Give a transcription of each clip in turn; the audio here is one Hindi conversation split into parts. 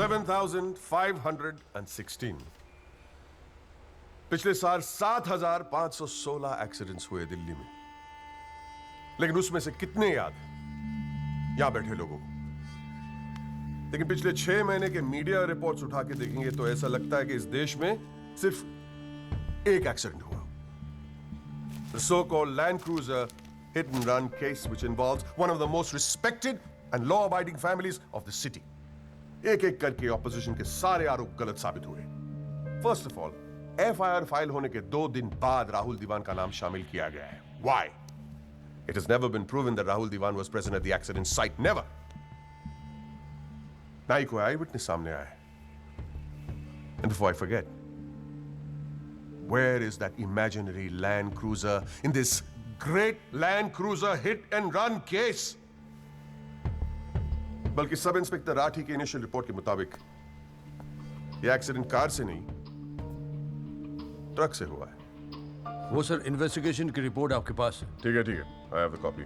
11,516। पिछले साल 7,516 एक्सीडेंट्स हुए दिल्ली में, लेकिन उसमें से कितने याद हैं यहां बैठे लोगों को? लेकिन पिछले 6 महीने के मीडिया रिपोर्ट्स उठा के देखेंगे तो ऐसा लगता है कि इस देश में सिर्फ एक एक्सीडेंट हुआ। The so-called Land Cruiser hit and run case which involves one of the most respected and law-abiding families of the city. एक-एक करके ऑपोजिशन के सारे आरोप गलत साबित हुए। First of all, FIR file होने के 2 दिन बाद राहुल दीवान का नाम शामिल किया गया है। Why? It has never been proven that Rahul Diwan was present at the accident site. Never. ना ही कोई आई विटनेस सामने आया है। And before I forget, where is that imaginary Land Cruiser in this great Land Cruiser hit and run case? बल्कि सब इंस्पेक्टर राठी के इनिशियल रिपोर्ट के मुताबिक यह एक्सीडेंट कार से नहीं, ट्रक से हुआ है। वो सर इन्वेस्टिगेशन की रिपोर्ट आपके पास है। ठीक है, आई हैव द कॉपी।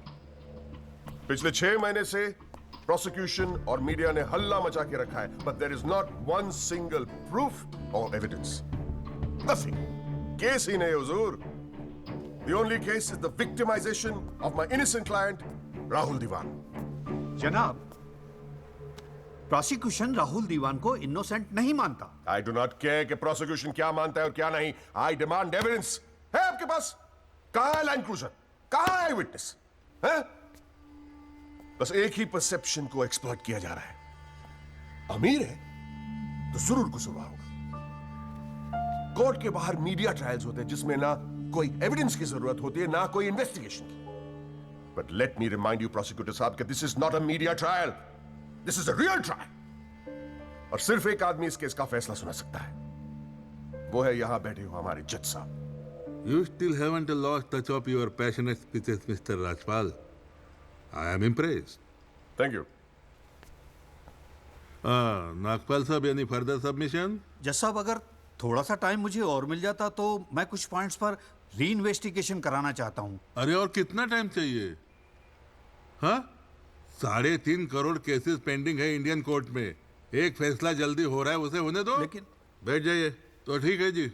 पिछले 6 महीने से प्रोसिक्यूशन और मीडिया ने हल्ला मचा के रखा है, but there is not one single proof or evidence. Nothing. Case ही नहीं हुजूर। The only case is the victimisation of my innocent client Rahul Diwan. जनाब, प्रोसिक्यूशन राहुल दीवान को इनोसेंट नहीं मानता। आई डू नॉट केयर कि प्रोसिक्यूशन क्या मानता है और क्या नहीं। I demand evidence. है आपके पास? कहां है लैंड क्रूजर? कहां है विटनेस? है? बस एक ही परसेप्शन को एक्सप्लॉइट किया जा रहा है। अमीर है तो जरूर कसूरवार होगा। कोर्ट के बाहर मीडिया ट्रायल्स होते हैं जिसमें ना कोई एविडेंस की जरूरत होती है ना कोई इन्वेस्टिगेशन की। But let me remind you prosecutor साहब कि this is not a media trial, this is a real trial. और सिर्फ एक आदमी इस केस का फैसला सुना सकता है, वो है यहां बैठे हो हमारे जज साहब। You still haven't lost touch of your passionate speeches, Mr. Rajpal. I am impressed. Thank you. Nagpal साहब, any further submission? जज साहब, अगर थोड़ा सा टाइम मुझे और मिल जाता तो मैं कुछ पॉइंट्स पर री इन्वेस्टिगेशन कराना चाहता हूँ। अरे और कितना टाइम चाहिए? हाँ, 3.5 करोड़ केसेस पेंडिंग है इंडियन कोर्ट में। एक फैसला जल्दी हो रहा है, उसे होने दो। लेकिन बैठ जाइए। तो ठीक है जी।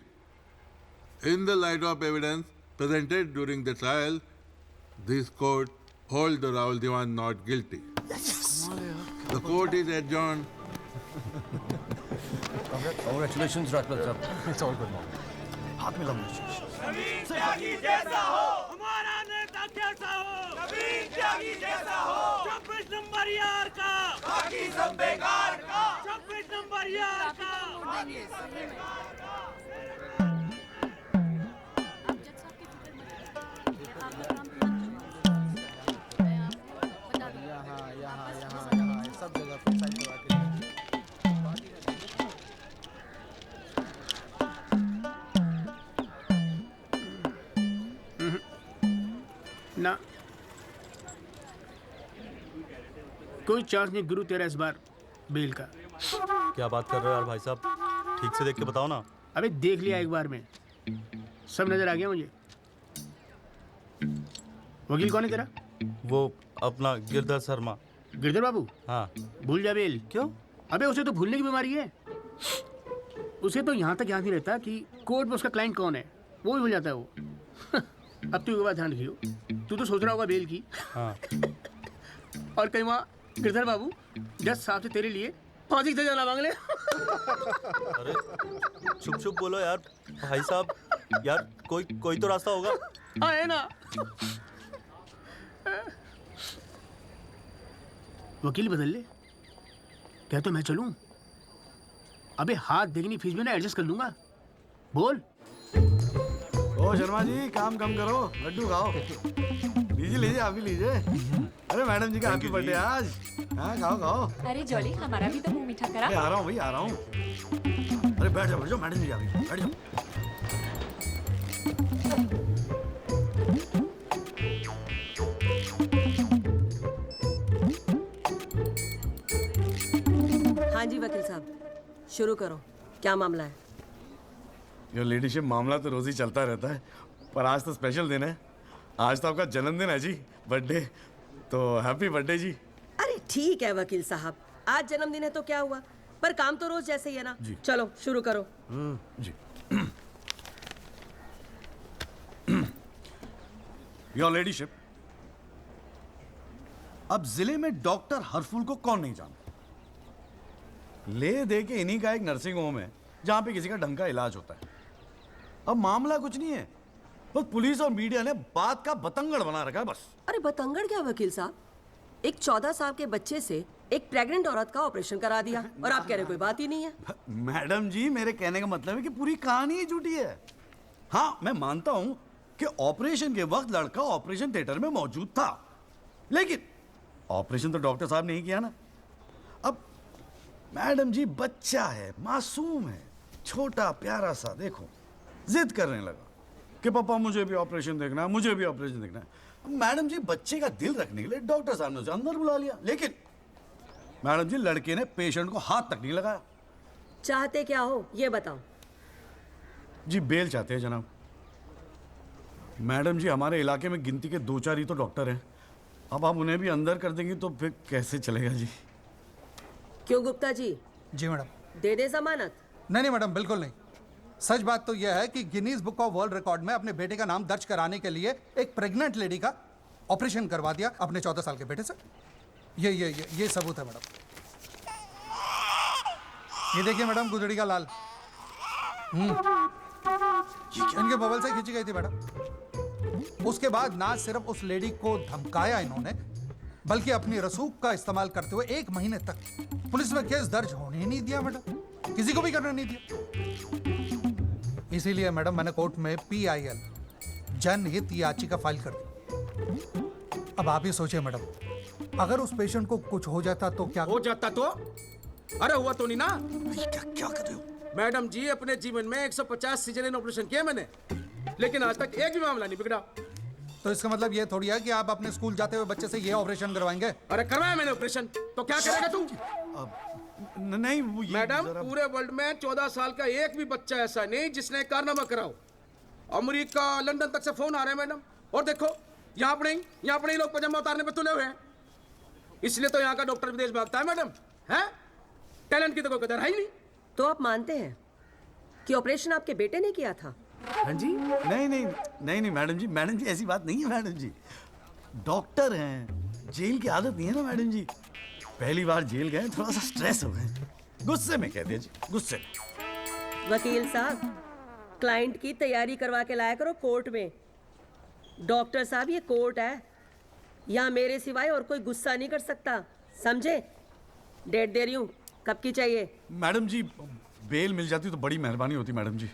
In the light of evidence presented during the trial, this court hold the Rahul Diwan not guilty. Yes. The court is adjourned. Congratulations, Rajpal sir. It's all good, mom. हाथ में लगा। कबीर त्यागी जैसा हो, हमारा नेता कैसा हो? कबीर त्यागी जैसा हो, 26 नंबर यार का, बाकी सब बेकार का, 26 नंबर यार का। यहाँ सब जगह पे साइड लगा के ना कोई चार्ज नहीं गुरु तेरा इस बार बेल का। क्या बात कर रहे हो यार भाई साहब, ठीक से देख के बताओ ना। अबे देख लिया एक बार में, सब नजर आ गया मुझे। वकील कौन है तेरा? वो अपना गिरधर शर्मा। गिरधर बाबू? हाँ। भूल जा बेल। क्यों? अबे उसे तो भूलने की बीमारी है। उसे तो यहाँ तक याद नहीं रहता कि कोर्ट में उसका क्लाइंट कौन है, वो भी भूल जाता है वो। अब तू एक बात ध्यान रखियो, तू तो सोच रहा होगा बेल की। हाँ। और कहीं वहाँ गिरधर बाबू जज साहब से तेरे लिए फांसी की सजा ना मांग ले। अरे चुप चुप बोलो यार भाई साहब, यार कोई तो रास्ता होगा। हाँ है ना। वकील बदल ले, क्या तो मैं चलूं? अबे हाथ देखनी फीस में ना एडजस्ट कर लूंगा। बोल। ओ शर्मा जी, काम कम करो, लड्डू खाओ। लीजिए आप भी लीजिए। अरे मैडम जी का हैप्पी बर्थडे आज। हाँ खाओ। अरे जॉली, हमारा भी तो मुंह मीठा करा। आ रहा हूँ भाई, आ रहा हूँ। अरे बैठ जाओ मैडम जी, अभी बैठ जाओ। हाँ जी वकील साहब, शुरू करो, क्या मामला है? योर लेडीशिप, मामला तो रोज ही चलता रहता है, पर आज तो स्पेशल दिन है। आज तो आपका जन्मदिन है जी, बर्थडे। तो हैप्पी बर्थडे जी। अरे ठीक है वकील साहब, आज जन्मदिन है तो क्या हुआ, पर काम तो रोज जैसे ही है ना। चलो शुरू करो। जी। योर लेडीशिप, अब जिले में डॉक्टर हरफुल को कौन नहीं जानता? ले दे के इन्हीं का एक नर्सिंग होम है जहां पे किसी का ढंग का इलाज होता है। अब मामला कुछ नहीं है, बस पुलिस और मीडिया ने बात का बतंगड़ बना रखा है बस। अरे बतंगड़ क्या वकील साहब, एक 14 साल के बच्चे से एक प्रेग्नेंट औरत का ऑपरेशन करा दिया और आप कह रहे कोई बात ही नहीं है। मैडम जी, मेरे कहने का मतलब है कि पूरी कहानी ही झूठी है। हाँ, मैं मानता हूं कि ऑपरेशन के वक्त लड़का ऑपरेशन थिएटर में मौजूद था, लेकिन ऑपरेशन तो डॉक्टर साहब ने ही किया ना। अब मैडम जी, बच्चा है, मासूम है, छोटा प्यारा सा, देखो जिद करने लगा कि पापा मुझे भी ऑपरेशन देखना है, मुझे भी ऑपरेशन देखना है। मैडम जी, बच्चे का दिल रखने के लिए डॉक्टर साहब ने उसे अंदर बुला लिया, लेकिन मैडम जी लड़के ने पेशेंट को हाथ तक नहीं लगाया। चाहते क्या हो ये बताओ। जी बेल चाहते हैं जनाब। मैडम जी, हमारे इलाके में गिनती के 2-4 ही तो डॉक्टर हैं। अब आप उन्हें भी अंदर कर देंगी तो फिर कैसे चलेगा जी? क्यों गुप्ता जी? जी मैडम। दे दे जमानत? नहीं मैडम, बिल्कुल नहीं। सच बात तो यह है कि Guinness book of world record में अपने बेटे का नाम दर्ज कराने के लिए एक प्रेग्नेंट लेडी का ऑपरेशन करवा दिया अपने 14 साल के बेटे से। ये सबूत है मैडम। ये देखिए मैडम, गुदड़ी का लाल इनके बबल से खींची गई थी मैडम। उसके बाद ना सिर्फ उस लेडी को धमकाया इन्होंने, बल्कि अपनी रसूख का इस्तेमाल करते हुए 1 महीने तक पुलिस में केस दर्ज होने ही नहीं दिया मैडम, किसी को भी करने नहीं दिया। इसीलिए मैडम मैंने कोर्ट में PIL जनहित याचिका फाइल कर दी। अब आप ही सोचिए मैडम, अगर उस पेशेंट को कुछ हो जाता तो क्या हो जाता तो? अरे हुआ तो नहीं ना। क्या कर रहे हो मैडम जी, अपने जीवन में 150 सिजेरियन ऑपरेशन किए मैंने, लेकिन आज तक एक भी मामला नहीं बिगड़ा। तो इसका मतलब ये थोड़ी है कि आप अपने स्कूल जाते हुए बच्चे से ये ऑपरेशन करवाएंगे? अरे करवाया मैंने ऑपरेशन, तो क्या करेगा तू? नहीं वो मैडम, पूरे वर्ल्ड में 14 साल का एक भी बच्चा ऐसा नहीं जिसने कारनामा कराओ। अमेरिका, लंदन तक से फोन आ रहे हैं मैडम, और देखो यहाँ पर ही लोग पजामा उतारने पे तुले हुए हैं। इसलिए तो यहाँ का डॉक्टर विदेश भागता है मैडम, है? टैलेंट की तो कोई कदर है ही नहीं। तो आप मानते हैं कि ऑपरेशन आपके बेटे ने किया था? हाँ जी। नहीं मैडम जी ऐसी बात नहीं है मैडम जी। डॉक्टर हैं, जेल की आदत नहीं है ना मैडम जी। पहली बार जेल गए, थोड़ा सा स्ट्रेस हो गए, गुस्से में कह दिया जी, गुस्से में। वकील साहब, क्लाइंट की तैयारी करवा के लाया करो कोर्ट में। डॉक्टर साहब, ये कोर्ट है, यहाँ मेरे सिवाय और कोई गुस्सा नहीं कर सकता, समझे? डेट दे रही हूँ, कब की चाहिए? मैडम जी, बेल मिल जाती तो बड़ी मेहरबानी होती मैडम जी।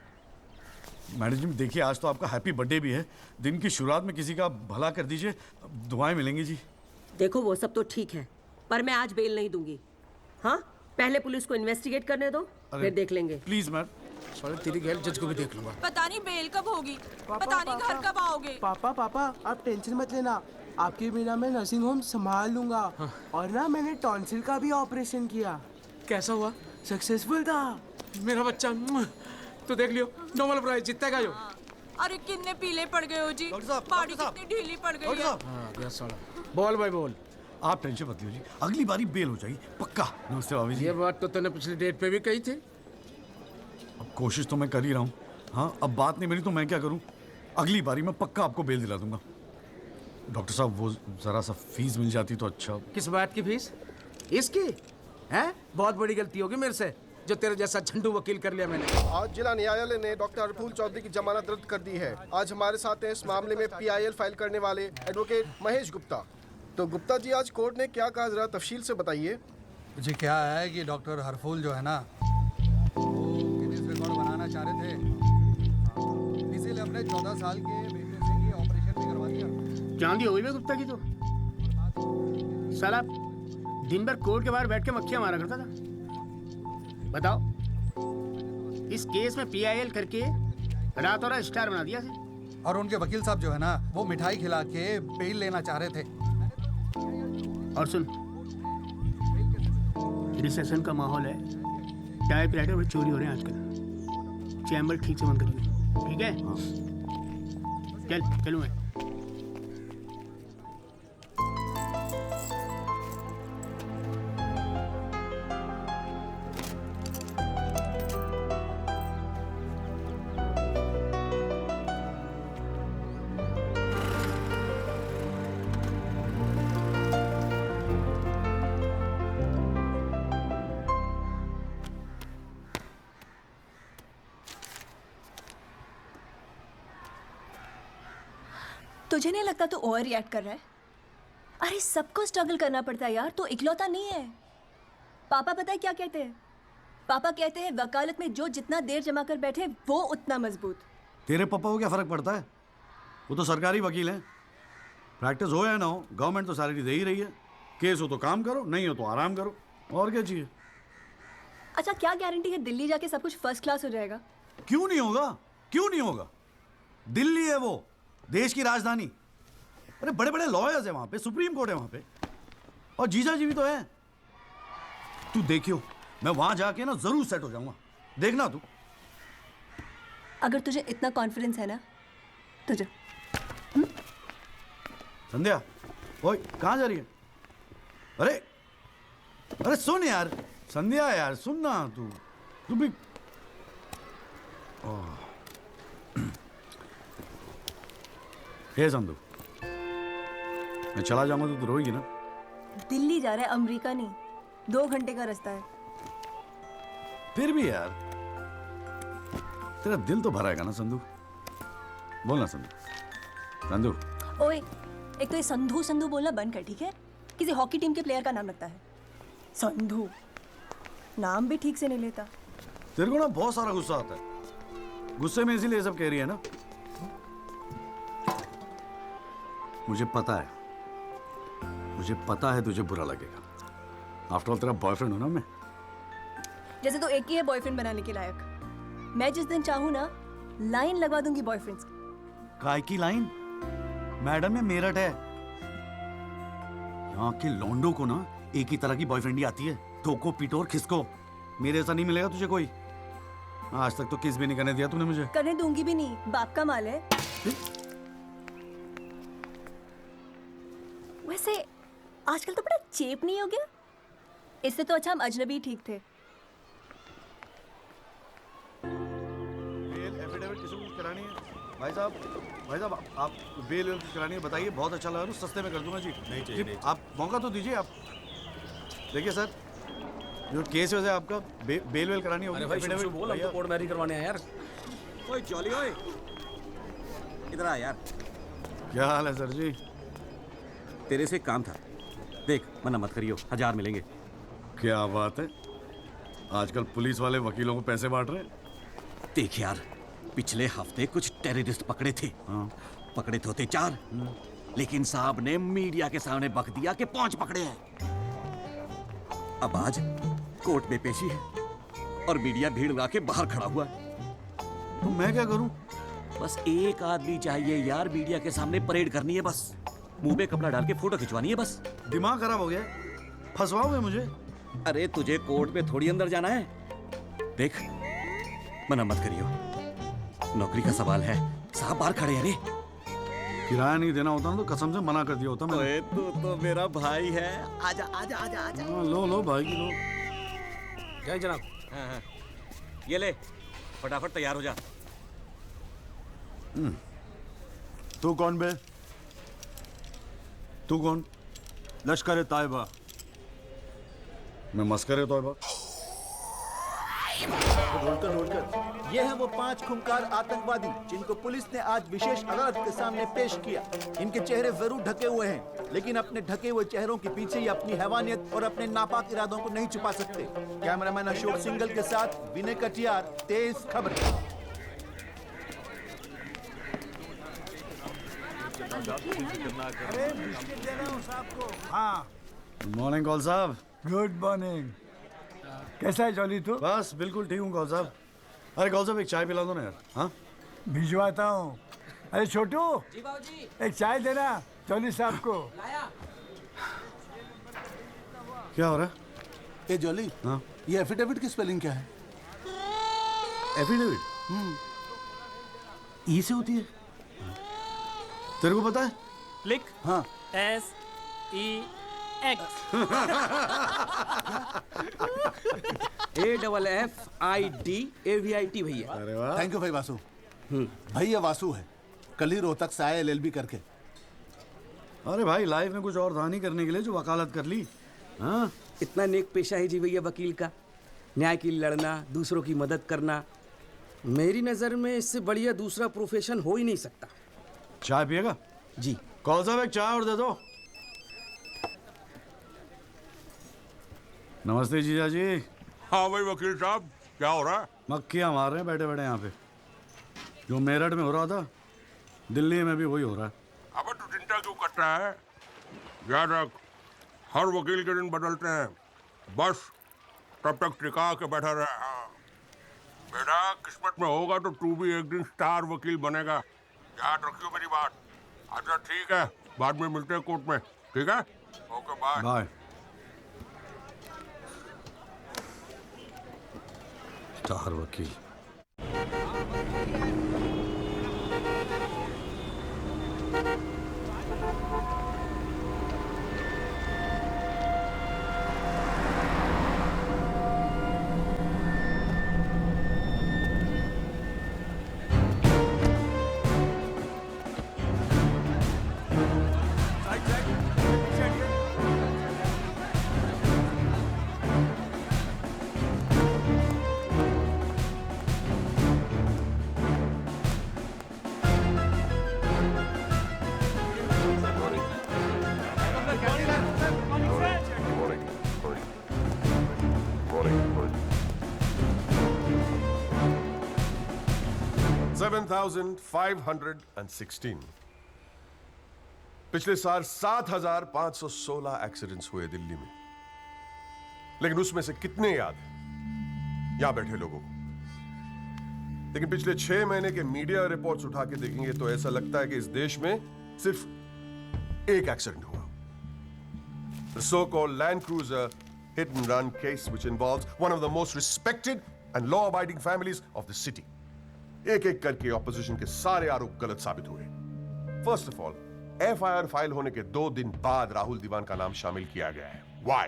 मैडम जी देखिए, आज तो आपका हैप्पी बर्थडे भी है, दिन की शुरुआत में किसी का भला कर दीजिए, दुआएं मिलेंगी जी। देखो वो सब तो ठीक है, पर मैं आज बेल नहीं दूंगी। हाँ, पहले पुलिस को इन्वेस्टिगेट करने दो, फिर देख लेंगे। Please ma'am. तेरी गैर जज को भी देख लूंगा। पता नहीं बेल कब होगी, पता नहीं घर कब आओगे। पापा आप टेंशन मत लेना, आपके बिना मैं नर्सिंग होम संभाल लूंगा। और ना मैंने टॉन्सिल का भी ऑपरेशन किया। कैसा हुआ? सक्सेसफुल था। मेरा बच्चा तो देख लियो, नोबेल प्राइज जीतेगा जो। अरे कितने पीले पड़ गए हो जी, बॉडी कितनी ढीली पड़ गई है। बोल भाई बोल। आप टेंशन मत लीजिए, अगली बारी बेल हो जाएगी पक्का। नमस्ते भाभी जी। ये बात तो तूने पिछली डेट पे भी कही थी। अब कोशिश तो मैं कर ही रहा हूँ। हाँ, अब बात नहीं मेरी तो मैं क्या करूँ? अगली बारी मैं पक्का आपको बेल दिला दूंगा। डॉक्टर साहब, वो जरा सा फीस मिल जाती तो अच्छा। किस बात की फीस? इसकी है? बहुत बड़ी गलती होगी मेरे से जो तेरे जैसा झंडू वकील कर लिया मैंने। आज जिला न्यायालय ने डॉक्टर हरफुल चौधरी की जमानत रद्द कर दी है। आज हमारे साथ हैं इस मामले में PIL फाइल करने वाले एडवोकेट महेश गुप्ता। तो गुप्ता जी, आज कोर्ट ने क्या कहा, जरा तफसील से बताइए। जी क्या है कि डॉक्टर हरफुल जो है ना, वो गिनीज रिकॉर्ड बनाना चाह रहे थे, इसीलिए अपने 14 साल के बेटे से ये ऑपरेशन भी करवा दिया। चांदी हो गई बे गुप्ता की तो। साला दिन भर कोर्ट के बाहर बैठ के मक्खियां मारा करता था। बताओ, इस केस में PIL करके रातों रात स्टार बना दिया था। और उनके वकील साहब जो है ना, वो मिठाई खिला के बेल लेना चाह रहे थे। और सुन, रिसेशन का माहौल है, टाइपराइटर में चोरी हो रहे हैं आजकल। चैम्बर ठीक से बंद करिए, ठीक है? चलूँ मैं। तुझे नहीं लगता तू ओवर रिएक्ट कर रहा है? अरे सबको स्ट्रगल करना पड़ता है यार, तो इकलौता नहीं है। पापा पता है क्या कहते हैं? पापा कहते हैं वकालत में जो जितना देर जमा कर बैठे वो उतना मजबूत। तेरे पापा को क्या फर्क पड़ता है? वो तो सरकारी वकील हैं। प्रैक्टिस हो या ना हो, गवर्नमेंट तो सैलरी दे ही रही है। केस हो तो काम करो, नहीं हो तो आराम करो, और क्या चाहिए? अच्छा, क्या गारंटी है दिल्ली जाके सब कुछ फर्स्ट क्लास हो जाएगा? क्यों नहीं होगा? क्यों नहीं होगा? दिल्ली है वो, देश की राजधानी। अरे बड़े बड़े लॉयर्स है वहां पे, सुप्रीम कोर्ट है वहां पे, और जीजा जी भी तो है। तू देखियो, मैं वहां जाके ना जरूर सेट हो जाऊंगा, देखना तू। अगर तुझे इतना कॉन्फिडेंस है ना तो जा। संध्या, ओए कहाँ जा रही है? अरे अरे सुन यार, संध्या यार सुन ना, तू भी। हे संधू, मैं चला जाऊंगा तो तू रोएगी ना? दिल्ली जा रहा है, अमेरिका नहीं। 2 घंटे का रास्ता है। फिर भी यार तेरा दिल तो भरा हैगा ना संधू? बोल ना संधू। संधू ओए, एक तो ये संधू संधू बोलना बंद कर, ठीक है? किसी हॉकी टीम के प्लेयर का नाम लगता है संधू, नाम भी ठीक से नहीं लेता। तेरे को ना बहुत सारा गुस्सा आता है, गुस्से में इसीलिए सब कह रही है ना? मुझे पता है तुझे बुरा लगेगा। आफ्टर ऑल तेरा बॉयफ्रेंड हूं ना मैं। जैसे तो एक ही है बॉयफ्रेंड बनाने के लायक। मैं जिस दिन चाहूँ ना लाइन लगवा दूंगी बॉयफ्रेंड्स की। काय की लाइन? मैडम ये मेरठ है, यहाँ के लौंडों को ना एक ही तरह की बॉयफ्रेंड ही आती है, ठोको पीटो और खिसको। मेरे ऐसा नहीं मिलेगा तुझे कोई। आज तक तो किस भी नहीं करने दिया तूने मुझे। करने दूंगी भी नहीं, बाप का माल है। वैसे आजकल तो बड़ा चेप नहीं हो गया? इससे तो अच्छा हम अजनबी ठीक थे। बेल एफिडेविट किसी को करानी है? भाई साहब आप बेल करानी है, बताइए। बहुत अच्छा लगा, सस्ते में कर दूंगा जी। नहीं चाहिए, नहीं। आप मौका तो दीजिए। आप देखिए सर, जो केस है आपका, बेल करानी होगी। अरे भाई शुभ बोल, हम तो कोर्ट मैरिज करवाने हैं यार। ओए जॉली, ओए इधर आ यार। क्या हाल है सर जी? तेरे से एक काम था, देख मना मत करियो, 1000 मिलेंगे। क्या बात है, आजकल पुलिस वाले वकीलों को पैसे बांट रहे हैं। देख यार, पिछले हफ्ते कुछ टेररिस्ट पकड़े थे। हाँ। पकड़े तो थे 4, लेकिन साहब ने मीडिया के सामने बक दिया कि 5 पकड़े हैं। अब आज कोर्ट में पेशी है और मीडिया भीड़ लगा के बाहर खड़ा हुआ है। तो मैं क्या करूं? बस एक आदमी चाहिए यार, मीडिया के सामने परेड करनी है बस। मुंह में कपड़ा डाल के फोटो खिंचवानी है बस। दिमाग खराब हो गया, फंसवाओगे मुझे? अरे तुझे कोर्ट में थोड़ी अंदर जाना है। देख मना मत करियो, नौकरी का सवाल है, साहब बाहर खड़े हैं। रे किराया नहीं देना होता ना तो कसम से मना कर दिया होता मैंने। ओए तू तो मेरा भाई है, आजा आजा आजा आजा। लो भाई की लो। जय जनाब। हाँ। ये ले, फटाफट तैयार हो जा। तू कौन बे? तू कौन? लश्कर तायबा। मैं मस्कर तौबा। ये हैं वो 5 खूंखार आतंकवादी जिनको पुलिस ने आज विशेष अदालत के सामने पेश किया। इनके चेहरे जरूर ढके हुए हैं, लेकिन अपने ढके हुए चेहरों के पीछे ये अपनी हैवानियत और अपने नापाक इरादों को नहीं छुपा सकते। कैमरामैन अशोक सिंगल के साथ विनय कटियार, तेज खबर। हाँ, गुड मॉर्निंग कौल साहब। Good morning. कैसा है जॉली तू? बस बिल्कुल ठीक हूँ कौल साहब। अरे कौल साहब एक चाय पिला दो ना यार। हाँ भिजवाता हूँ। अरे छोटू, एक चाय देना जॉली साहब को। क्या हो रहा है? ए जॉली, हाँ ये एफिडेविट की स्पेलिंग क्या है? एफिडेविट ई से होती है, तेरे को पता है? लिख। हाँ SEX AFFIDAVIT भैया। अरे वाह, थैंक यू भाई वासु। भाई ये वासु है, कल ही रोहतक से आया LLB करके। अरे भाई लाइफ में कुछ और था नहीं करने के लिए जो वकालत कर ली। हाँ इतना नेक पेशा है जी भैया वकील का, न्याय के लिए लड़ना, दूसरों की मदद करना। मेरी नज़र में इससे बढ़िया दूसरा प्रोफेशन हो ही नहीं सकता। चाय पिएगा? जी कौन साहब एक चाय और दे दो। नमस्ते जीजा जी। हाँ भाई वकील साहब, क्या हो रहा है? मक्खियाँ मार रहे हैं बैठे बैठे यहाँ पे। जो मेरठ में हो रहा था दिल्ली में भी वही हो रहा है। अब तू चिंता क्यों करता है? याद रख, हर वकील के दिन बदलते हैं, बस तब तक टिका के बैठा रहे। हाँ बेटा, किस्मत में होगा तो तू भी एक दिन स्टार वकील बनेगा, याद रखियो मेरी बात। अच्छा ठीक है, बाद में मिलते हैं कोर्ट में, ठीक है? Okay bye bye. स्टार वकील। $7,516 पिछले साल 7,516 एक्सीडेंट्स हुए दिल्ली में, लेकिन उसमें से कितने याद हैं यहां बैठे लोगों को? लेकिन पिछले 6 महीने के मीडिया रिपोर्ट्स उठा के देखेंगे तो ऐसा लगता है कि इस देश में सिर्फ एक एक्सीडेंट हुआ। The so-called Land Cruiser hit and run case, which involves one of the most respected and law-abiding families of the city. एक एक करके ऑपोजिशन के सारे आरोप गलत साबित हुए। First of all, FIR file होने के 2 दिन बाद राहुल दीवान का नाम शामिल किया गया है। Why?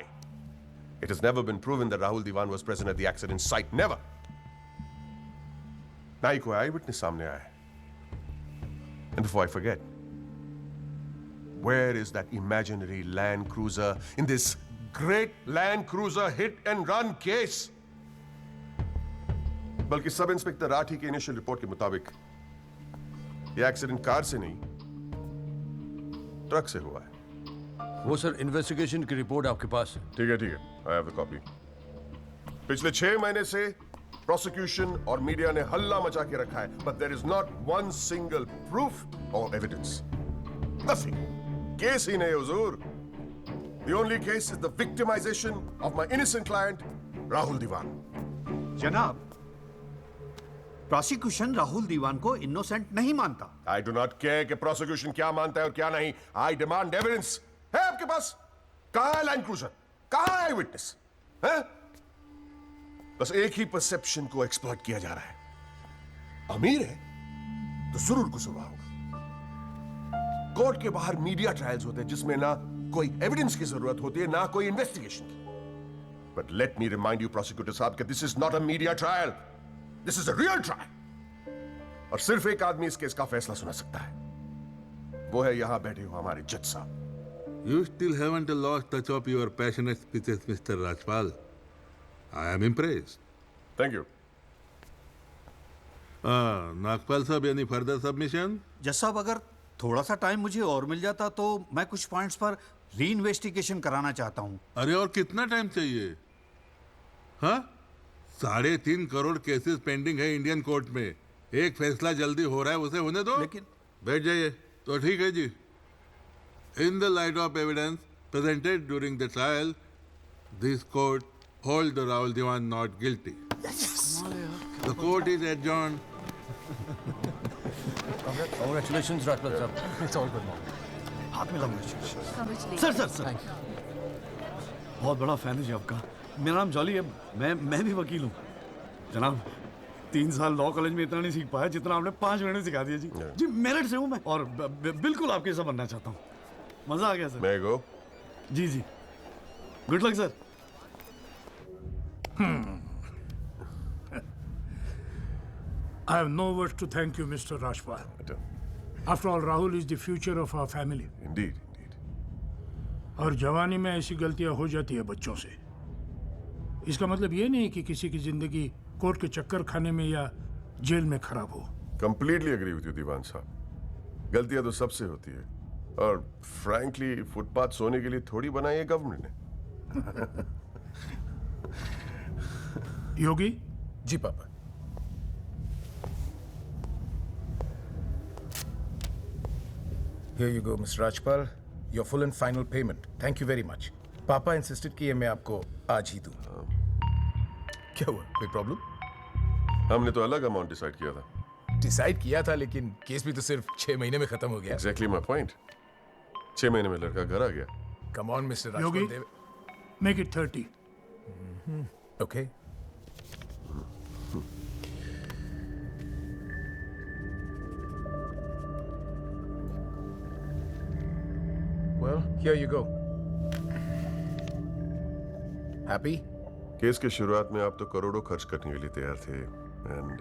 It has never been proven that Rahul Diwan was present at the accident site. Never. ना ही कोई आई विटनेस सामने आया है। And before I forget, where is that imaginary Land Cruiser in this great Land Cruiser hit and run case? बल्कि सब इंस्पेक्टर राठी के इनिशियल रिपोर्ट के मुताबिक यह एक्सीडेंट कार से नहीं, ट्रक से हुआ है। वो सर इन्वेस्टिगेशन की रिपोर्ट आपके पास है। ठीक है, आई हैव द कॉपी। पिछले 6 महीने से प्रोसिक्यूशन और मीडिया ने हल्ला मचा के रखा है, but there is not one single proof or evidence. Nothing. Case ही नहीं हुजूर। The only case is the victimisation of my innocent client Rahul Diwan. जनाब, प्रोसिक्यूशन राहुल दीवान को इनोसेंट नहीं मानता। आई डू नॉट केयर कि प्रोसिक्यूशन क्या मानता है और क्या नहीं। I demand evidence. है आपके पास? कहां है लैंड क्रूजर? कहां है विटनेस? है? बस एक ही परसेप्शन को एक्सप्लॉइट किया जा रहा है। अमीर है तो जरूर कसूरवार होगा। कोर्ट के बाहर मीडिया ट्रायल्स होते हैं जिसमें ना कोई एविडेंस की जरूरत होती है ना कोई इन्वेस्टिगेशन की। But let me remind you prosecutor साहब कि this is not a media trial, this is a real trial. और सिर्फ एक आदमी इस केस का फैसला सुना सकता है, वो है यहां बैठे हुए हमारे जज साहब। You still haven't lost touch of your passionate speeches, Mr. Rajpal. I am impressed. Thank you. Nagpal साहब, any further submission? जज साहब, अगर थोड़ा सा टाइम मुझे और मिल जाता तो मैं कुछ पॉइंट्स पर री इन्वेस्टिगेशन कराना चाहता हूँ। अरे और कितना टाइम चाहिए? हाँ, 3.5 करोड़ केसेस पेंडिंग है इंडियन कोर्ट में। एक फैसला जल्दी हो रहा है, उसे होने दो। लेकिन बैठ जाइए। तो ठीक है जी। In the light of evidence presented during the trial, this court holds the Rahul Diwan not guilty. Yes. The court is adjourned. Congratulations, Rajpal sir. It's all good, mom. हाथ में सर बहुत बड़ा फैन है जी आपका। मेरा नाम जॉली है, मैं भी वकील हूँ जनाब। 3 साल लॉ कॉलेज में इतना नहीं सीख पाया जितना आपने 5 मिनट में सिखा दिया जी। जी मेरिट से हूँ मैं और बिल्कुल आपके जैसा बनना चाहता हूँ। मजा आ गया सर। मैं गो। जी जी, good luck sir. I have no words to thank you, Mr. Rajpal. After all, Rahul is the future of our family. Indeed. और जवानी में ऐसी गलतियां हो जाती है बच्चों से। इसका मतलब ये नहीं कि किसी की जिंदगी कोर्ट के चक्कर खाने में या जेल में खराब हो। Completely agree with you, दीवान साहब। गलतियां तो सबसे होती है, और फ्रैंकली फुटपाथ सोने के लिए थोड़ी बनाई है गवर्नमेंट ने। योगी? जी पापा। Here you go, Mr. Rajpal. Your full and final payment. Thank you very much. पापा इंसिस्टेड कि ये मैं आपको आज ही दूं। क्या हुआ? कोई प्रॉब्लम? हमने तो अलग अमाउंट डिसाइड किया था। डिसाइड किया था, लेकिन केस भी तो सिर्फ 6 महीने में खत्म हो गया। Exactly my point. 6 महीने में लड़का घर आ गया। Come on, Mr. Yogi, Rajpal. make it 30. Okay. Well, here you go. Happy? Case के शुरुआत में आप तो करोड़ों खर्च करने के लिए तैयार थे and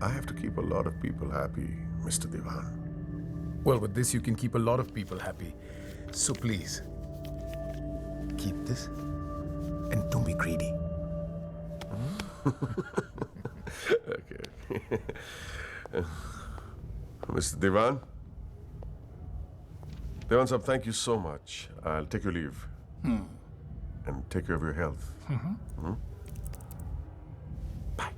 I have to keep a lot of people happy, Mr. Diwan. Well, with this you can keep a lot of people happy. So please, keep this and don't be greedy. Okay. Mr. Diwan? Diwan sahab, thank you so much. I'll take your leave. And take care of your health. Bye.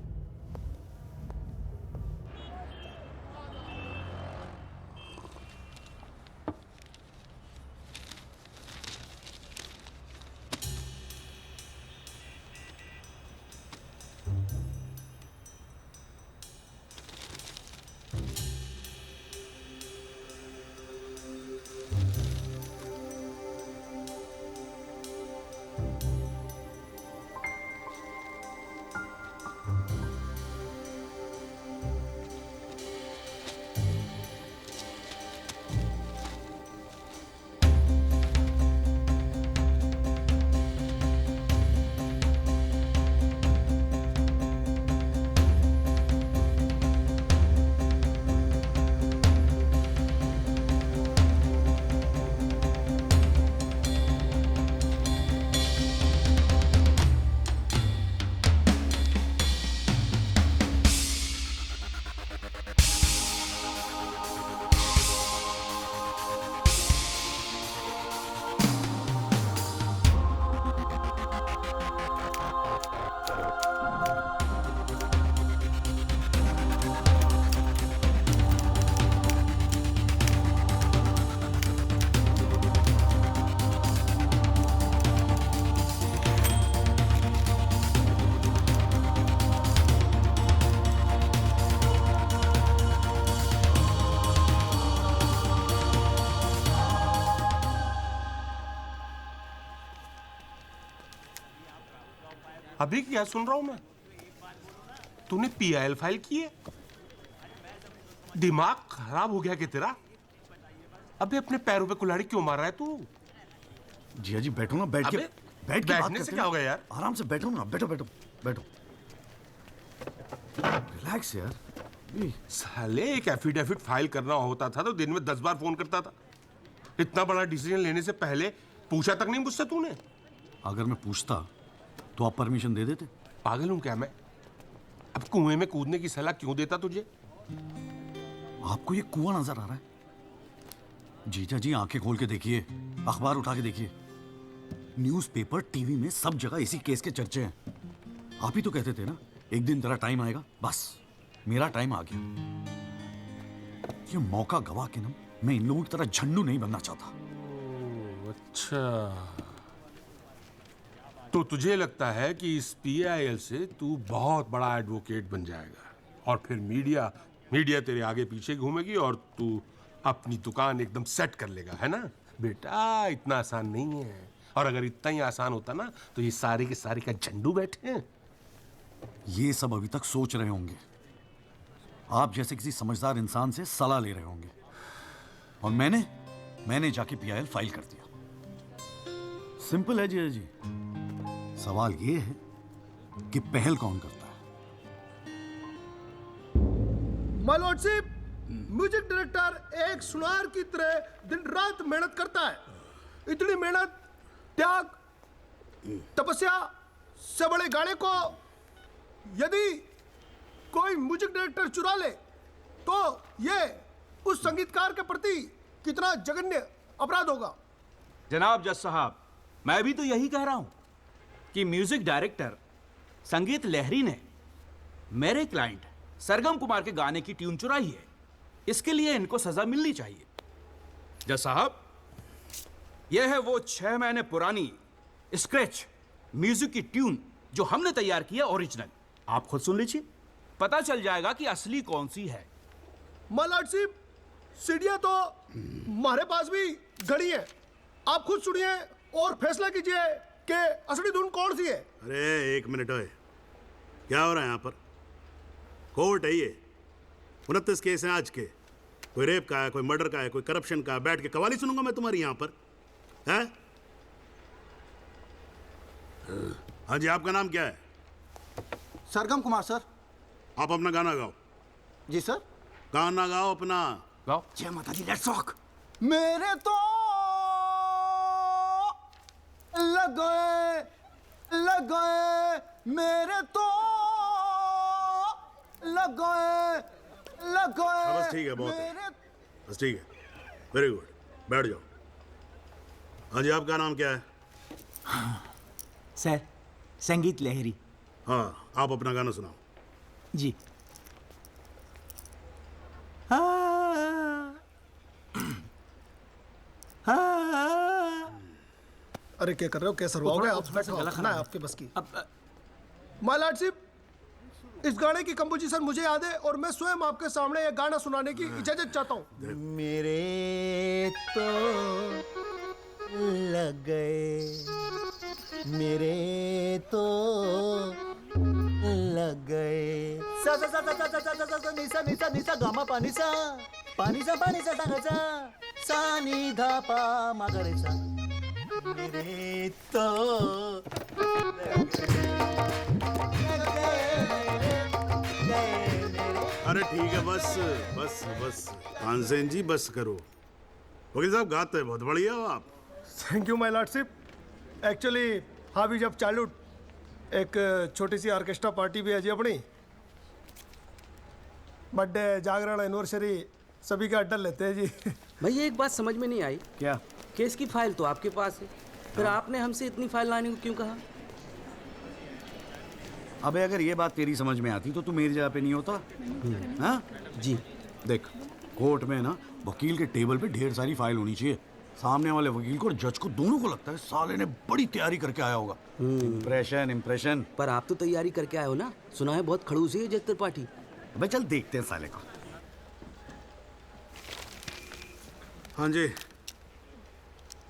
अभी क्या सुन रहा हूं मैं? तूने पीआईएल फाइल की है? दिमाग खराब हो गया क्या तेरा? अबे अपने पैरों पे कुल्हाड़ी क्यों मार रहा है तू? जिया जी बैठो ना, बैठ के अबे, बैठ के बात बैठने से करते क्या हैं। होगा यार? आराम से बैठो ना, बैठो बैठो बैठो। रिलैक्स यार। साले एक एफिडेविट फाइल करना होता था तो दिन में 10 बार फोन करता था। इतना बड़ा डिसीजन लेने से पहले पूछा तक नहीं मुझसे तूने? अगर मैं पूछता तो आप परमिशन दे देते? पागल हूं क्या मैं? अब कुएं में कूदने की सलाह क्यों देता तुझे? आपको ये कुआं नजर आ रहा है? जीजा जी आंखें खोल के देखिए, अखबार उठा के देखिए, न्यूज़पेपर, टीवी में सब जगह इसी केस के चर्चे हैं। आप ही तो कहते थे ना, एक दिन तेरा टाइम आएगा। बस मेरा टाइम आ गया। ये मौका गवा के ना मैं इन लोगों की तरह झंडू नहीं बनना चाहता। अच्छा, तो तुझे लगता है कि इस पीआईएल से तू बहुत बड़ा एडवोकेट बन जाएगा और फिर मीडिया तेरे आगे पीछे घूमेगी और तू अपनी दुकान एकदम सेट कर लेगा, है ना? बेटा इतना आसान नहीं है, और अगर इतना ही आसान होता ना तो ये सारे के सारे का झंडू बैठे हैं। ये सब अभी तक सोच रहे होंगे, आप जैसे किसी समझदार इंसान से सलाह ले रहे होंगे, और मैंने जाके पीआईएल फाइल कर दिया। सिंपल है जी। सवाल ये है कि पहल कौन करता है? माय लॉर्डशिप, म्यूजिक डायरेक्टर एक सुनार की तरह दिन रात मेहनत करता है। इतनी मेहनत, त्याग, तपस्या से बड़े गाने को यदि कोई म्यूजिक डायरेक्टर चुरा ले तो ये उस संगीतकार के प्रति कितना जघन्य अपराध होगा। जनाब जज साहब, मैं भी तो यही कह रहा हूं कि म्यूजिक डायरेक्टर संगीत लहरी ने मेरे क्लाइंट सरगम कुमार के गाने की ट्यून चुराई है। इसके लिए इनको सजा मिलनी चाहिए। जज साहब, यह है वो 6 महीने पुरानी स्क्रैच म्यूजिक की ट्यून जो हमने तैयार की है ओरिजिनल। आप खुद सुन लीजिए, पता चल जाएगा कि असली कौन सी है। माय लॉर्डशिप, सीढ़ियां तो हमारे पास भी घड़ी है, आप खुद सुनिए और फैसला कीजिए कि असली धुन कौन सी है। अरे एक मिनट ओए, क्या हो रहा है यहाँ पर? कोर्ट है ये, 29 केस हैं आज के। कोई रेप का है, कोई मर्डर का है, कोई करप्शन का है। बैठ के कवाली सुनूंगा मैं तुम्हारी यहाँ पर, है? हाँ जी, आपका नाम क्या है? सरगम कुमार सर। आप अपना गाना गाओ। जी सर। गाना गाओ अपना। गाओ। जय माता दी, लेट्स रॉक। मेरे तो लग गए मेरे तो लग गए। बस ठीक है, बहुत है, बस ठीक है, वेरी गुड, बैठ जाओ। हाँ जी, आपका नाम क्या है? सर, संगीत लहरी। हाँ, आप अपना गाना सुनाओ। जी। अरे क्या कर रहे हो, कैसे रुआओगे आप? खाना है आपके बस की। माय लॉर्डशिप, इस गाने की कंपोजिशन मुझे याद है और मैं स्वयं आपके सामने ये गाना सुनाने की इजाजत चाहता हूँ। मेरे तो लग गए, मेरे तो लग गए। सा सा सा सा सा सा सा सा सा निसा निसा निसा गामा पानी सा पानी सा सा सा नी धा पा मगरे सा। मेरे तो अरे ठीक है, बस बस बस तानसेन जी, बस करो। वकील साहब, गाते हैं बहुत बढ़िया हो आप। Thank you my lordship. Actually हाँ भी जब चालू एक छोटी सी ऑर्केस्ट्रा पार्टी भी है जी अपनी। बर्थडे, जागरण, एनिवर्सरी सभी का अड्डा लेते हैं जी। भैया एक बात समझ में नहीं आई। क्या? केस की फाइल तो आपके पास है, फिर आपने हमसे इतनी फाइल लाने को क्यों कहा? अबे अगर ये बात तेरी समझ में आती तो तू मेरी जगह पे नहीं होता। हाँ जी। देख, कोर्ट में ना वकील के टेबल पे ढेर सारी फाइल होनी चाहिए। सामने वाले वकील को और जज को दोनों को लगता है साले ने बड़ी तैयारी करके आया होगा। Impression impression. पर आप तो तैयारी करके आए हो ना, सुना है बहुत खड़ूस है जज त्रिपाठी। अबे चल देखते हैं साले को। हाँ जी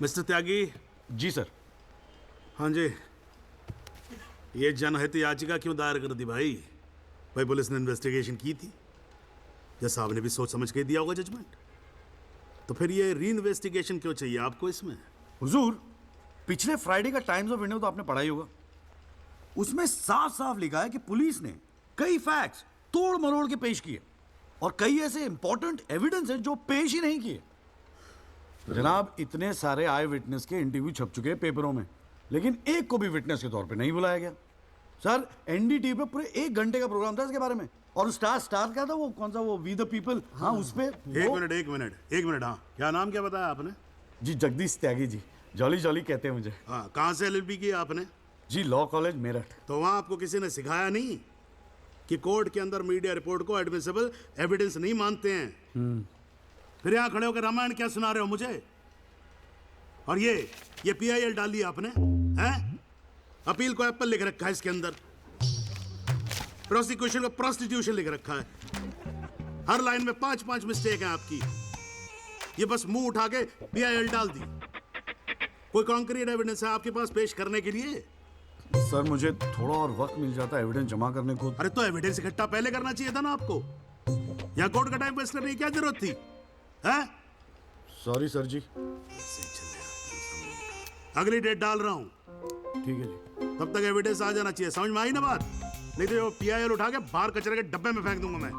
मिस्टर त्यागी। जी सर। हाँ जी, ये जनहित याचिका क्यों दायर कर दी भाई? भाई पुलिस ने इन्वेस्टिगेशन की थी, जज साहब ने भी सोच समझ के दिया होगा जजमेंट, तो फिर ये री इन्वेस्टिगेशन क्यों चाहिए आपको इसमें? हुजूर, पिछले फ्राइडे का टाइम्स ऑफ इंडिया तो आपने पढ़ा ही होगा। उसमें साफ साफ लिखा है कि पुलिस ने कई फैक्ट्स तोड़ मरोड़ के पेश किए और कई ऐसे इंपॉर्टेंट एविडेंस हैं जो पेश ही नहीं किए। जनाब, इतने सारे आई विटनेस के इंटरव्यू छप चुके हैं पेपरों में, लेकिन एक को भी विटनेस के तौर पे नहीं बुलाया गया। सर, एनडीटीवी पे पूरे 1 घंटे का प्रोग्राम था इसके बारे में, और स्टार क्या था वो, कौन सा वो, वी द पीपल। हाँ, उस पे एक मिनट। हाँ, क्या नाम क्या बताया आपने? जी जगदीश त्यागी जी, जॉली जॉली कहते हैं मुझे। हाँ, कहाँ से एलएलबी की आपने? जी लॉ कॉलेज मेरठ। तो वहाँ आपको किसी ने सिखाया नहीं कि कोर्ट के अंदर मीडिया रिपोर्ट को एडमिसिबल एविडेंस नहीं मानते हैं? फिर यहाँ खड़े होकर रामायण क्या सुना रहे हो मुझे? और ये पीआईएल डाल दिया आपने, हैं? अपील को एप्पल लिख रखा है इसके अंदर, प्रोसिक्यूशन को प्रोस्टिट्यूशन लिख रखा है। हर लाइन में 5-5 मिस्टेक है आपकी। ये बस मुंह उठा के पीआईएल डाल दी। कोई कॉन्क्रीट एविडेंस है आपके पास पेश करने के लिए? सर, मुझे थोड़ा और वक्त मिल जाता एविडेंस जमा करने को। अरे तो एविडेंस इकट्ठा पहले करना चाहिए था ना आपको। यहाँ कोर्ट का टाइम वेस्ट करने की क्या जरूरत थी, हैं? सॉरी सर जी। अगली डेट डाल रहा हूँ। ठीक है जी। तब तक एविडेंस आ जाना चाहिए, समझ में आई ना बात? नहीं तो वो पीआईएल उठा के बाहर कचरे के डब्बे में फेंक दूंगा मैं।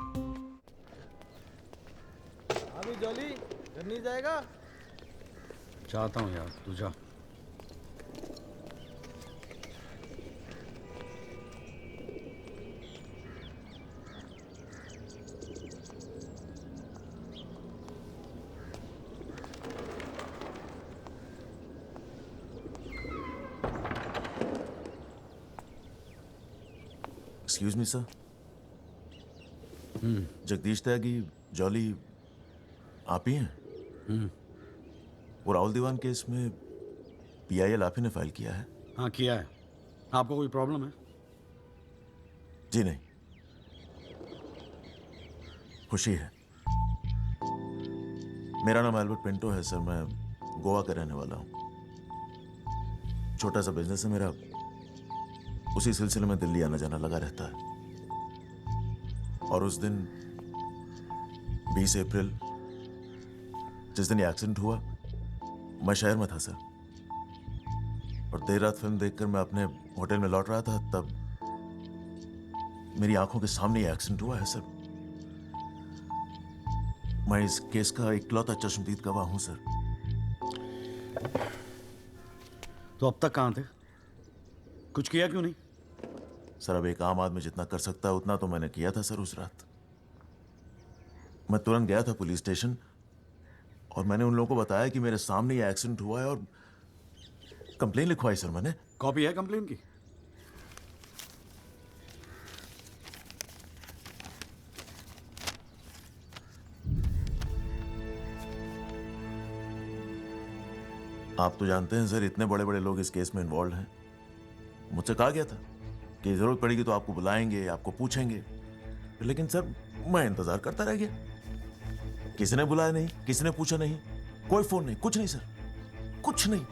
अभी जॉली घर नहीं जाएगा? चाहता हूँ यार, तू जा। एक्सक्यूज मी सर, जगदीश त्यागी जॉली आप ही हैं? वो राहुल दीवान केस में PIL आप ही ने फाइल किया है? हाँ किया है। आपको कोई प्रॉब्लम है? जी नहीं, खुशी है। मेरा नाम एल्बर्ट पिंटो है सर, मैं गोवा का रहने वाला हूँ। छोटा सा बिजनेस है मेरा, उसी सिलसिले में दिल्ली आना जाना लगा रहता है। और उस दिन 20 अप्रैल जिस दिन ये एक्सीडेंट हुआ, मैं शहर में था सर, और देर रात फिल्म देखकर मैं अपने होटल में लौट रहा था, तब मेरी आंखों के सामने ये एक्सीडेंट हुआ है सर। मैं इस केस का इकलौता चश्मदीद गवाह हूं सर। तो अब तक कहाँ थे? कुछ किया क्यों नहीं? सर अब एक आम आदमी जितना कर सकता है उतना तो मैंने किया था सर। उस रात मैं तुरंत गया था पुलिस स्टेशन और मैंने उन लोगों को बताया कि मेरे सामने ये एक्सीडेंट हुआ है और कंप्लेन लिखवाई सर मैंने। कॉपी है कंप्लेन की? आप तो जानते हैं सर, इतने बड़े बड़े लोग इस केस में इन्वॉल्व हैं। मुझसे कहा गया था कि जरूरत पड़ेगी तो आपको बुलाएंगे, आपको पूछेंगे, लेकिन सर मैं इंतजार करता रह गया। किसी ने बुलाया नहीं, किसी ने पूछा नहीं, कोई फोन नहीं, कुछ नहीं सर, कुछ नहीं।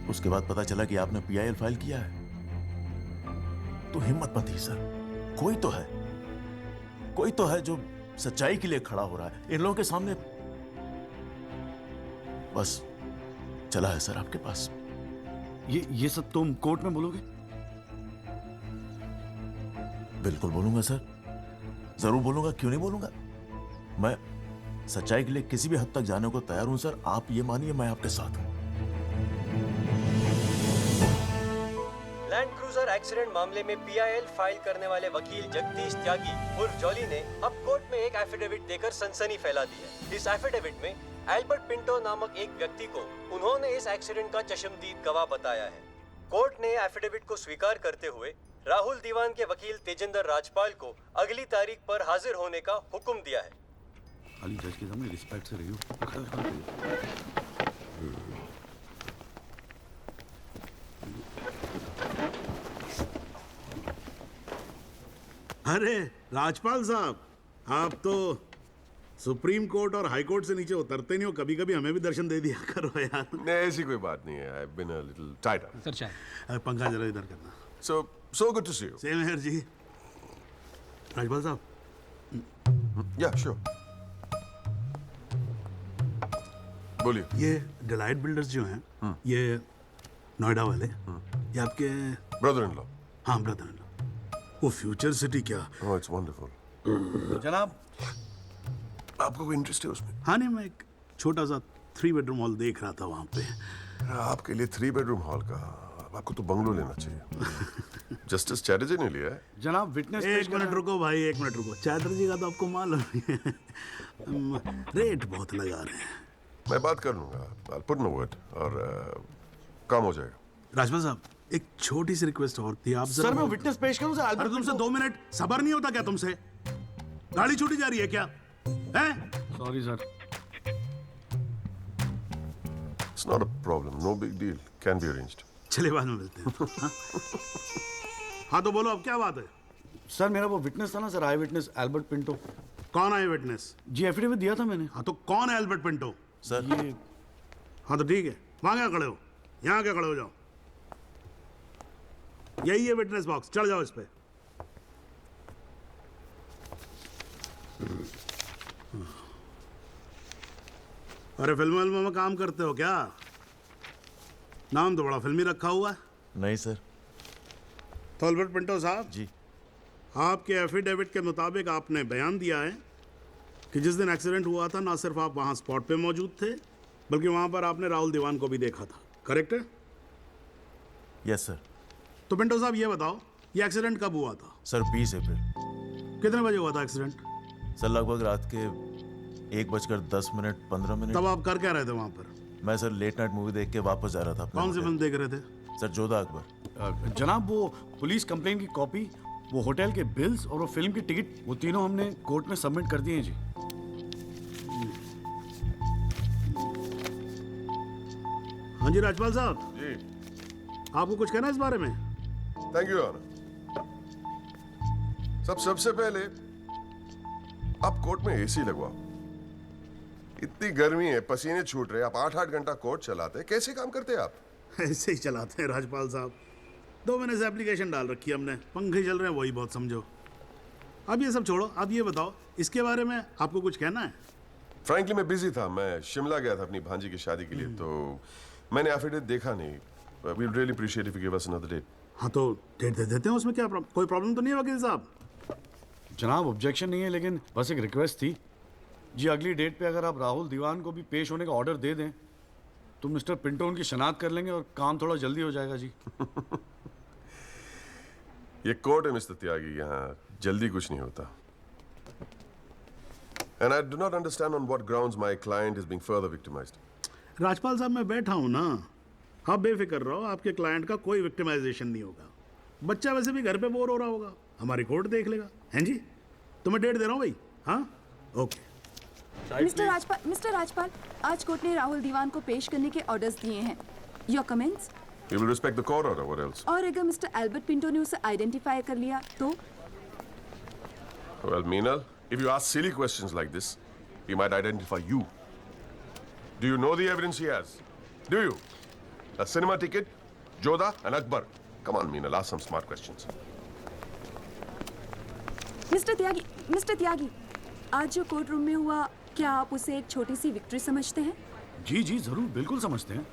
उसके बाद पता चला कि आपने PIL फाइल किया है, तो हिम्मत मत ही सर। कोई तो है जो सच्चाई के लिए खड़ा हो रहा है इन लोगों के सामने। बस चला है सर आपके पास। ये सब तुम कोर्ट में बोलोगे? बिल्कुल बोलूंगा सर, जरूर बोलूंगा, क्यों नहीं बोलूंगा। मैं सच्चाई के लिए किसी भी हद तक जाने को तैयार हूं सर। आप ये मानिए मैं आपके साथ हूं। लैंड क्रूजर एक्सीडेंट मामले में PIL फाइल करने वाले वकील जगदीश त्यागी उर्फ जॉली ने अब कोर्ट में एक एफिडेविट देकर सनसनी फैला दी है। इस एफिडेविट में एल्बर्ट पिंटो नामक एक व्यक्ति को उन्होंने इस एक्सीडेंट का चश्मदीद गवाह बताया है। कोर्ट ने एफिडेविट को स्वीकार करते हुए राहुल दीवान के वकील तेजिंदर राजपाल को अगली तारीख पर हाजिर होने का हुक्म दिया है। खाली जज के सामने रिस्पेक्ट से रहियो। अरे राजपाल साहब, आप तो सुप्रीम कोर्ट और हाई कोर्ट से नीचे उतरते नहीं हो, कभी कभी हमें भी दर्शन दे दिया करो यार। नहीं ऐसी कोई बात नहीं है। I've been a little tied up. Sir चाय पंखा जरा इधर करना। So good to see you. Same here जी। राजपाल साहब। Yeah, sure. बोलिए। ये डिलाइट बिल्डर्स जो हैं, ये नोएडा वाले, ये आपके ब्रदर इन लॉ? हाँ ब्रदर इन लॉ। वो फ्यूचर सिटी क्या? Oh, it's wonderful. जनाब, आपको कोई इंटरेस्ट है उसमें? हाँ नहीं, मैं एक छोटा सा 3 बेडरूम हॉल देख रहा था वहाँ पे। आपके लिए 3 बेडरूम हॉल का, आपको तो बंगलो लेना चाहिए। जस्टिस चैटर्जी ने लिया है। जनाब विटनेस। एक मिनट रुको भाई, एक मिनट रुको। चैटर्जी का तो आपको मालूम है रेट बहुत लगा रहे हैं। मैं बात कर लूंगा, I'll put in a word और काम हो जाएगा। राजपाल साहब, एक छोटी सी रिक्वेस्ट और थी। आप सर मैं विटनेस पेश करूं सर? अरे तुमसे 2 मिनट सबर नहीं होता क्या तुमसे? गाड़ी छूटी जा रही है क्या? Sorry sir. It's not a problem, no big deal, can be arranged. चलिए बाद में मिलते हैं। हाँ तो बोलो अब क्या बात है? सर मेरा वो विटनेस था ना सर, आई विटनेस एल्बर्ट पिंटो। कौन आई विटनेस? जी एफिडेविट दिया था मैंने। हाँ तो कौन है एल्बर्ट पिंटो? सर ये। हाँ तो ठीक है, वहां क्या खड़े हो? यहाँ क्या खड़े हो जाओ। यही है विटनेस बॉक्स, चढ़ जाओ इस पे। अरे फिल्म में काम करते हो क्या? नाम तो बड़ा फिल्मी रखा हुआ है। नहीं सर। तो एल्बर्ट पिंटो साहब जी, आपके एफिडेविट के मुताबिक आपने बयान दिया है कि जिस दिन एक्सीडेंट हुआ था ना सिर्फ आप वहां स्पॉट पे मौजूद थे, बल्कि वहां पर आपने राहुल दीवान को भी देखा था, करेक्ट है? Yes sir. तो पिंटो साहब ये बताओ, ये एक्सीडेंट कब हुआ था? सर 20 अप्रैल। कितने बजे हुआ था एक्सीडेंट? सर लगभग रात के 1:10 तब आप कर क्या रहे थे वहां पर? मैं सर लेट नाइट मूवी देख के वापस जा रहा था। कौन सी फिल्म देख रहे थे? सर जोधा अकबर। जनाब वो पुलिस कंप्लेन की कॉपी, वो होटल के बिल्स और वो फिल्म की टिकट, वो तीनों हमने कोर्ट में सबमिट कर दिए हैं जी। हाँ जी राजपाल साहब जी, आपको कुछ कहना है इस बारे में? Thank you honour. सबसे पहले आप कोर्ट में एसी लगवाओ। इतनी गर्मी है, पसीने छूट रहे, आप 8-8 घंटा कोर्ट चलाते हैं, कैसे काम करते हैं आप? ऐसे ही चलाते हैं राजपाल साहब। 2 महीने से एप्लीकेशन डाल रखी है हमने, पंखे चल रहे हैं, वही बहुत समझो। अब ये सब छोड़ो, आप ये बताओ इसके बारे में आपको कुछ कहना है? फ्रैंकली मैं बिजी था, मैं शिमला गया था अपनी भांजी की शादी के लिए, तो मैंने एफिडेविट देखा नहीं। We really appreciate if you give us another date. हाँ तो डेट दे देते हैं, उसमें क्या कोई प्रॉब्लम तो नहीं है वकील साहब? जनाब ऑब्जेक्शन नहीं है, लेकिन बस एक रिक्वेस्ट थी जी, अगली डेट पे अगर आप राहुल दीवान को भी पेश होने का ऑर्डर दे दें तो मिस्टर पिंटो उनकी शनाख्त कर लेंगे और काम थोड़ा जल्दी हो जाएगा जी। ये कोर्ट है मिस्टर त्यागी, यहाँ जल्दी कुछ नहीं होता। And I do not understand on what grounds my client is being further victimized. Rajpal साहब मैं बैठा हूँ ना, आप बेफिक्र रहो, आपके क्लाइंट का कोई विक्टिमाइजेशन नहीं होगा। बच्चा वैसे भी घर पे बोर हो रहा होगा, हमारी कोर्ट देख लेगा। हैं जी, तो मैं डेट दे रहा हूँ भाई। हाँ ओके। मिस्टर राजपाल, आज कोर्ट ने राहुल दीवान को पेश करने के ऑर्डर्स दिए हैं। Your comments? We will respect the court order. What else? और अगर मिस्टर एल्बर्ट पिंटो ने उसे आइडेंटिफाई कर लिया तो? Well, Meenal, if you ask silly questions like this, he might identify you. Do you know the evidence he has? Do you? A cinema ticket, Jodha and Akbar. Come on, Meenal, ask some smart questions. Mister Tyagi, आज जो कोर्ट रूम में हुआ, क्या आप उसे एक छोटी सी विक्ट्री समझते हैं? जी जी जरूर, बिल्कुल समझते हैं।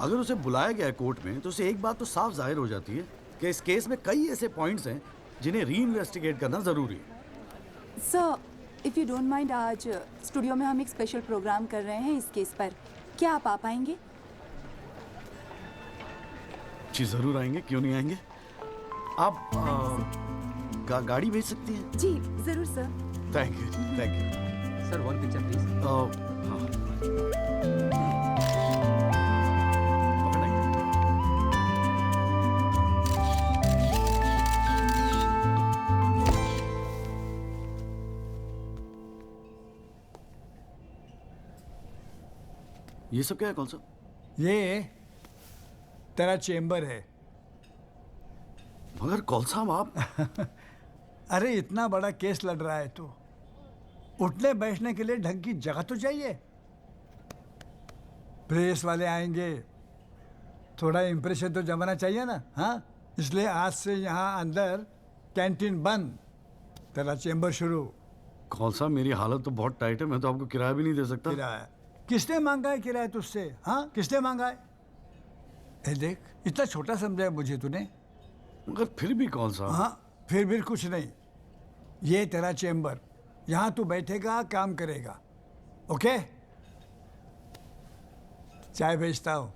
अगर उसे बुलाया गया है कोर्ट में तो उसे एक बात तो साफ जाहिर हो जाती है कि इस केस में कई ऐसे पॉइंट्स हैं जिन्हें री इन्वेस्टिगेट करना जरूरी है। Sir, if you don't mind, आज स्टूडियो में हम एक स्पेशल प्रोग्राम कर रहे हैं इस केस पर, क्या आप आ पाएंगे? जी जरूर आएंगे, क्यों नहीं आएंगे। आप गाड़ी भेज सकती हैं? जी जरूर sir. Thank you sir. 1 picture please. ये सब क्या है कौन सा? ये तेरा चेम्बर है। मगर कौन साहब आप? अरे इतना बड़ा केस लड़ रहा है तो उठने बैठने के लिए ढंग की जगह तो चाहिए। प्रेस वाले आएंगे, थोड़ा इम्प्रेशन तो जमाना चाहिए ना। हाँ, इसलिए आज से यहाँ अंदर कैंटीन बंद, तेरा चेम्बर शुरू। कौन साहब मेरी हालत तो बहुत टाइट है, मैं तो आपको किराया भी नहीं दे सकता। किराया किसने मांगा है? किराया तुझसे? हाँ, किसने मांगा है? ए देख, इतना छोटा समझा है मुझे तूने। मगर फिर भी कौन सा? हाँ, फिर भी कुछ नहीं। ये तेरा चेम्बर, यहाँ तू बैठेगा, काम करेगा। ओके, चाय भेजता हूँ।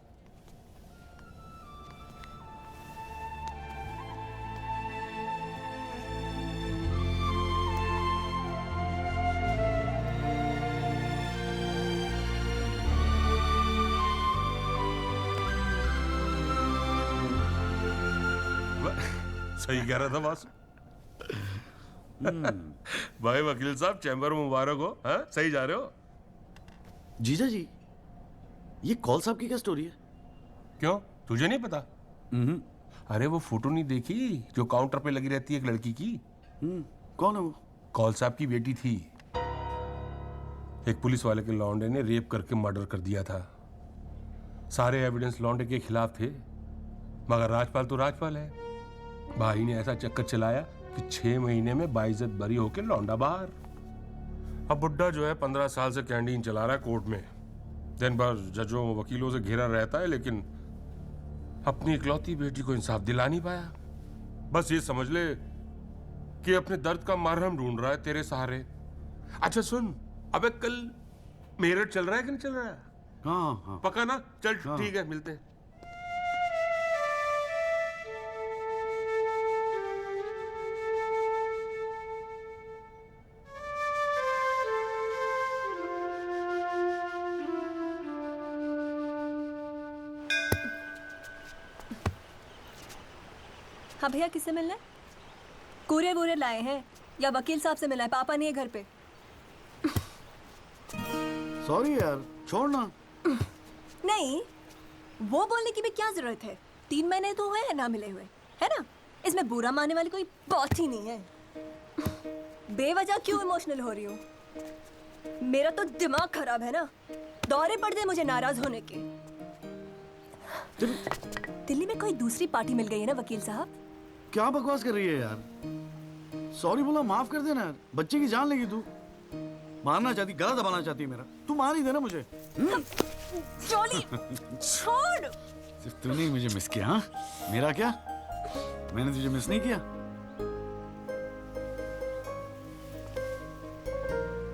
सही कह रहा था बॉस। भाई वकील साहब, चैम्बर मुबारक हो। हाँ, सही जा रहे हो। जीजा जी, ये कौल साहब की क्या स्टोरी है? क्यों, तुझे नहीं पता? अरे वो फोटो नहीं देखी जो काउंटर पे लगी रहती है एक लड़की की? कौन है वो? कौल साहब की बेटी थी। एक पुलिस वाले के लौंडे ने रेप करके मर्डर कर दिया था। सारे एविडेंस लौंडे के खिलाफ थे, मगर राजपाल तो राजपाल है। भाई ने ऐसा चक्कर चलाया कि 6 महीने में बाइज्जत बरी होके लौंडा बाहर। अब बुड्ढा जो है 15 साल से कैंटीन चला रहा है कोर्ट में। दिन भर जजों वकीलों से घिरा रहता है, लेकिन अपनी इकलौती बेटी को इंसाफ दिला नहीं पाया। बस ये समझ ले कि अपने दर्द का मरहम ढूंढ रहा है तेरे सहारे। अच्छा सुन, अबे कल मेरठ चल रहा है कि नहीं चल रहा है? हाँ। पक्का ना? चल ठीक है, मिलते हैं। हाँ भैया, किससे मिलना है? कूरियर वूरियर लाए हैं या वकील साहब से मिला है? पापा नहीं है घर पे। सॉरी यार, छोड़ना। नहीं, वो बोलने की भी क्या जरूरत है? 3 महीने तो हुए हैं ना मिले हुए, है ना? इसमें बुरा मानने वाली कोई बात ही नहीं है। बेवजह क्यों इमोशनल हो रही हूँ? मेरा तो दिमाग खराब है ना, दौरे पड़ गए मुझे नाराज होने के। दिल्ली में कोई दूसरी पार्टी मिल गई है ना वकील साहब? क्या बकवास कर रही है यार? सॉरी बोला, माफ कर देना यार। बच्चे की जान लेगी तू। मारना चाहती, गला दबाना चाहती है मेरा। तू मार ही देना मुझे। जॉली, छोड़। सिर्फ तूने ही मुझे मिस किया, हाँ? मेरा क्या? मैंने तुझे मिस नहीं किया।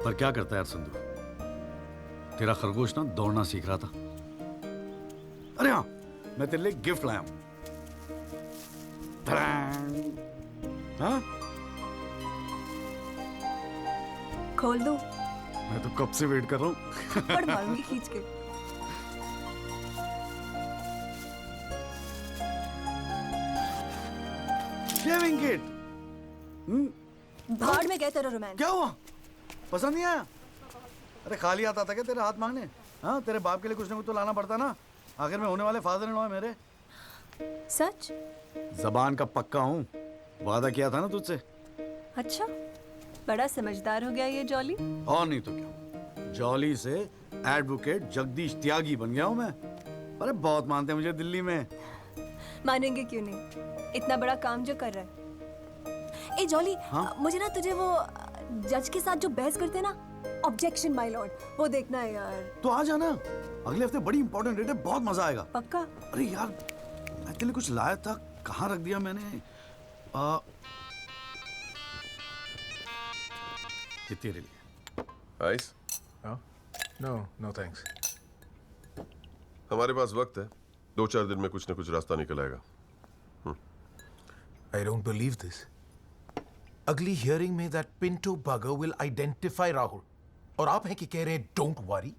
पर क्या करता है यार संधू, तेरा खरगोश ना दौड़ना सीख रहा था। अरे हाँ, मैं तेरे लिए गिफ्ट लाया हूं। हाँ? खोल दो। मैं तो कब से वेट कर रहा हूँ। पड़ मारूंगी खींच के। Shaving kit. भाड़ में गए तेरा रोमांस। क्या हुआ? पसंद नहीं आया? अरे खाली आता था क्या तेरे हाथ मांगने? हाँ, तेरे बाप के लिए कुछ ना कुछ तो लाना पड़ता ना। आखिर में होने वाले फादर इन लॉ है मेरे। सच? जबान का पक्का हूँ, वादा किया था ना तुझसे। अच्छा, बड़ा समझदार हो गया ये जॉली। और नहीं तो क्या, जॉली से एडवोकेट जगदीश त्यागी बन गया हूँ मैं। अरे बहुत मानते हैं मुझे दिल्ली में। मानेंगे क्यों नहीं, इतना बड़ा काम जो कर रहा है। ए जॉली, हाँ? मुझे ना तुझे वो जज के साथ जो बहस करते हैं ना, ऑब्जेक्शन माय लॉर्ड, वो देखना है यार। तो आ जाना, अगले हफ्ते बड़ी इंपॉर्टेंट डेट है, बहुत मजा आएगा। पक्का? अरे यार, मैं तेरे लिए कुछ लाया था, कहाँ रख दिया मैंने? ये तेरे लिए। आइस? No thanks. हमारे पास वक्त है, 2-4 दिन में कुछ ना कुछ रास्ता निकल आएगा। I don't believe this. अगली हियरिंग में that Pinto bugger will identify Rahul. और आप हैं कि कह रहे हैं don't worry?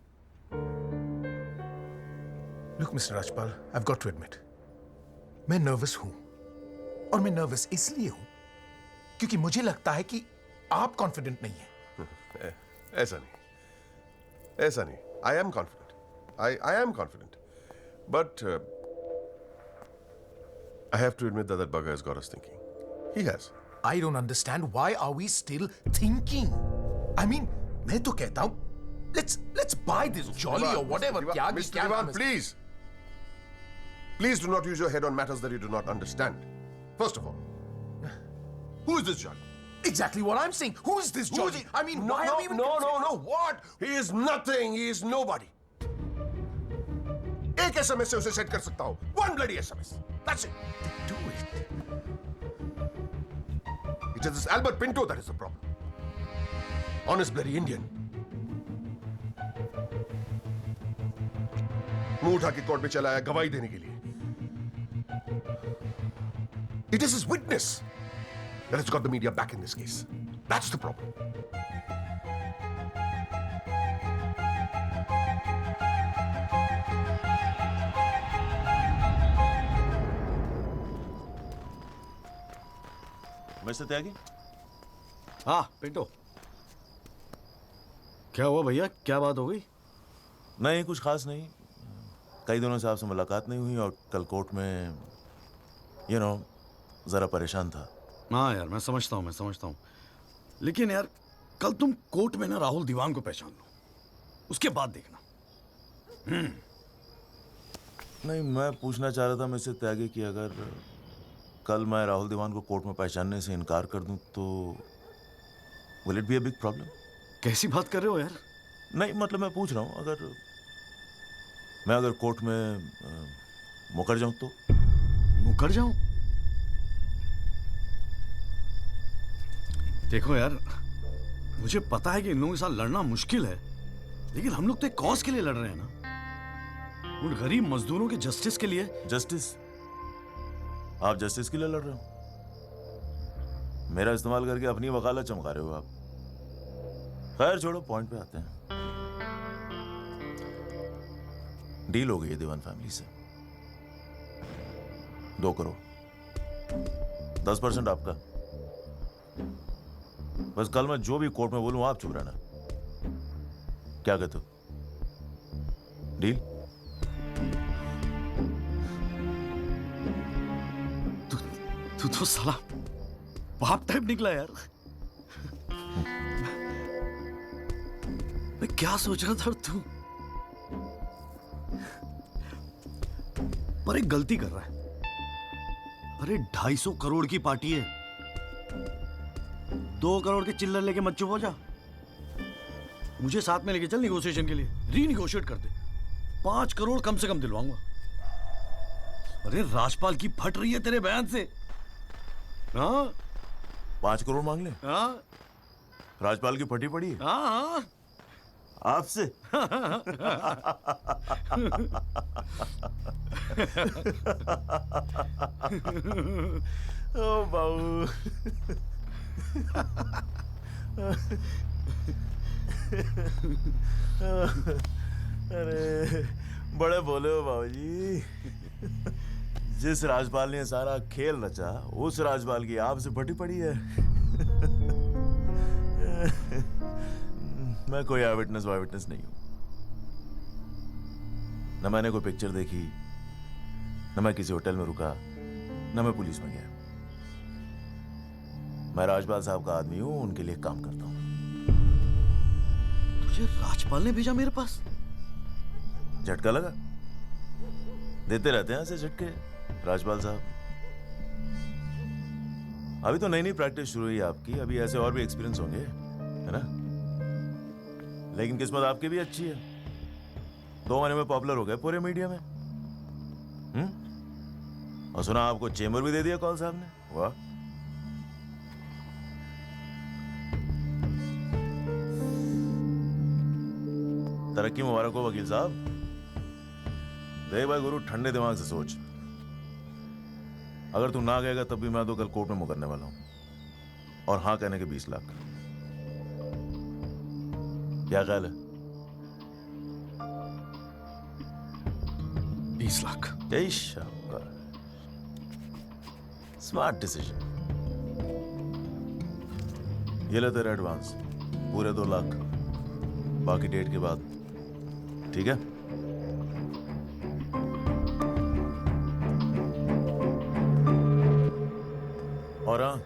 Look, Mr. Rajpal, I've got to admit, मैं नर्वस हूं। और मैं नर्वस इसलिए हूं क्योंकि मुझे लगता है कि आप कॉन्फिडेंट नहीं हैं। ऐसा नहीं। I am confident. I am confident. But I have to admit that bugger has got us thinking. He has. I don't understand why are we still thinking? I mean, मैं तो कहता हूं, let's buy this Jolly or whatever. Mr. Diwan, please. Please do not use your head on matters that you do not understand. First of all, who is this Jolly? Exactly what I'm saying. Who is this Jolly? I mean, why are we even... No. What? He is nothing. He is nobody. एक SMS से उसे सेट कर सकता हूं. One bloody SMS. That's it. Do it. It is this Albert Pinto that is the problem. Honest bloody Indian. मुंह उठा के कोर्ट में चला आया गवाही देने के लिए. It is his witness that has got the media back in this case. That's the problem. Mister Tyagi? हाँ पिंटो, क्या हुआ भैया, क्या बात हो गई? नहीं, कुछ खास नहीं। कई दिनों से आपसे मुलाकात नहीं हुई और कल कोर्ट में जरा परेशान था। हाँ यार, मैं समझता हूँ। लेकिन यार, कल तुम कोर्ट में ना राहुल दीवान को पहचान लो, उसके बाद देखना। नहीं, मैं पूछना चाह रहा था मिस्टर त्यागी कि अगर कल मैं राहुल दीवान को कोर्ट में पहचानने से इनकार कर दूं तो will it be a big problem? कैसी बात कर रहे हो यार? नहीं, मतलब मैं पूछ रहा हूं, अगर कोर्ट में मुकर जाऊं तो? मुकर जाऊं? देखो यार, मुझे पता है कि इन लोगों के साथ लड़ना मुश्किल है, लेकिन हम लोग तो एक कॉज के लिए लड़ रहे हैं ना, उन गरीब मजदूरों के जस्टिस के लिए। जस्टिस? आप जस्टिस के लिए लड़ रहे हो? मेरा इस्तेमाल करके अपनी वकालत चमका रहे हो आप। खैर छोड़ो, पॉइंट पे आते हैं। डील हो गई है दीवान फैमिली से, 2 करोड़। 10% आपका। बस कल मैं जो भी कोर्ट में बोलूं आप चुप रहना। क्या कहते हो? डील? तू तो साला बाप टाइप निकला यार। मैं क्या सोच रहा था तू? पर एक गलती कर रहा है। अरे 250 करोड़ की पार्टी है। 2 करोड़ के चिल्लर लेके मत चुप हो जा। मुझे साथ में लेके चल निगोशिएशन के लिए, रीनिगोशिएट करते। 5 करोड़ कम से कम दिलवाऊंगा। अरे राजपाल की फट रही है तेरे बयान से। हाँ 5 करोड़ मांग ले? हाँ राजपाल की फटी पड़ी है? हाँ आपसे? ओ बाबू। अरे बड़े बोले हो बाबूजी। जिस राजपाल ने सारा खेल रचा उस राजपाल की आपसे फटी पड़ी है। मैं कोई आई विटनेस नहीं हूं। न मैंने कोई पिक्चर देखी, न मैं किसी होटल में रुका, न मैं पुलिस में गया। मैं राजपाल साहब का आदमी हूं, उनके लिए काम करता हूं। तुझे राजपाल ने भेजा मेरे पास? झटका लगा? देते रहते हैं ऐसे झटके राजपाल साहब। अभी तो नई नई प्रैक्टिस शुरू हुई है आपकी, अभी ऐसे और भी एक्सपीरियंस होंगे, है ना? लेकिन किस्मत आपकी भी अच्छी है। 2 महीने में पॉपुलर हो गए पूरे मीडिया में। और सुना आपको चेंबर भी दे दिया कौल साहब ने। वाह। तरक्की मुबारक हो वकील साहब। देख भाई गुरु, ठंडे दिमाग से सोच। अगर तू ना गएगा तब भी मैं तो कल कोर्ट में मुकरने वाला हूं। और हाँ कहने के 20 लाख। क्या ख्याल है? 20 लाख। जय शाबाश, स्मार्ट डिसीजन। ये ले तेरा एडवांस, पूरे 2 लाख, बाकी डेट के बाद। ठीक है? और हाँ,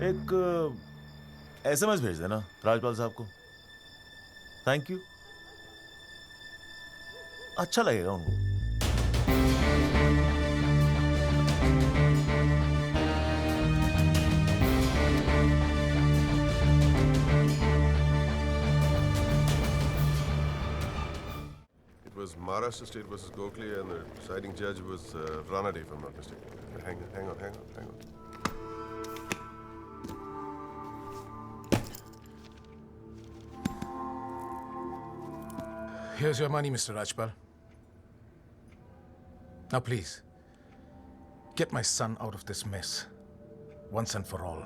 एक SMS भेज देना राजपाल साहब को। Thank you. अच्छा लगेगा उनको। It was Maharashtra State versus Gokhale, and the deciding judge was Ranade, if I'm not mistaken. Hang on. Here's your money, Mr. Rajpal. Now, please, get my son out of this mess, once and for all.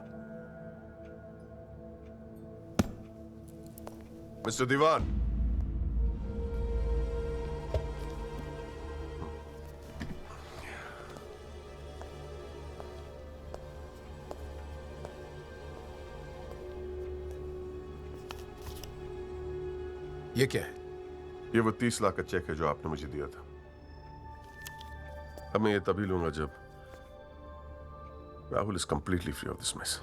Mr. Diwan. ये क्या है? ये वो 30 लाख का चेक है जो आपने मुझे दिया था। अब मैं ये तभी लूंगा जब Rahul is completely free of this mess.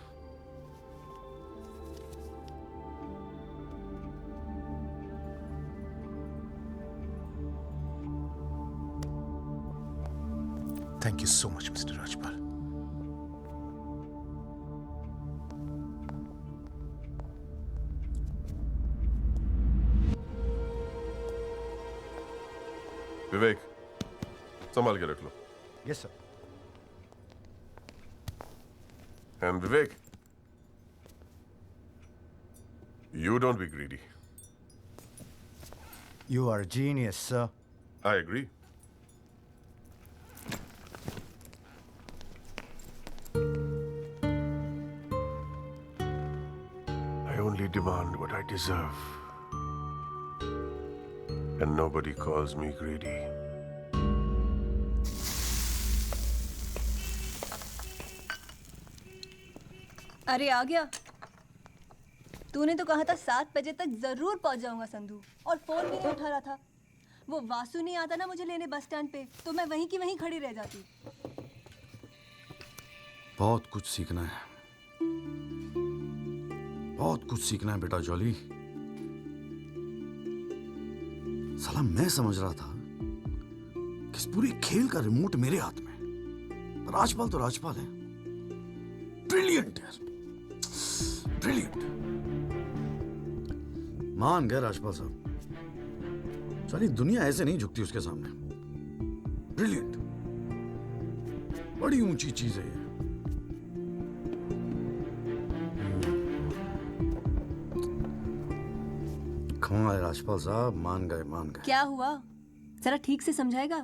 Thank you so much, Mr. Rajpal. Vivek, संभाल के रख लो। Yes sir. And Vivek, you don't be greedy. You are a genius, sir. I agree. I only demand what I deserve. And nobody calls me greedy. अरे आ गया। तूने तो कहा था 7 बजे तक जरूर पहुंच जाऊंगा संधू, और फोन भी नहीं उठा रहा था। वो वासु नहीं आता ना मुझे लेने बस स्टैंड पे, तो मैं वहीं की वहीं खड़ी रह जाती। बहुत कुछ सीखना है, बहुत कुछ सीखना है बेटा जॉली। साला मैं समझ रहा था कि इस पूरी खेल का रिमोट मेरे हाथ में। राजपाल तो राजपाल है, ब्रिलियंट यार, ब्रिलियंट। मान गए राजपाल साहब, सारी दुनिया ऐसे नहीं झुकती उसके सामने। ब्रिलियंट, बड़ी ऊंची चीज है ये। कमाल है राजपाल साहब, मान गए मान गए। क्या हुआ, जरा ठीक से समझाएगा?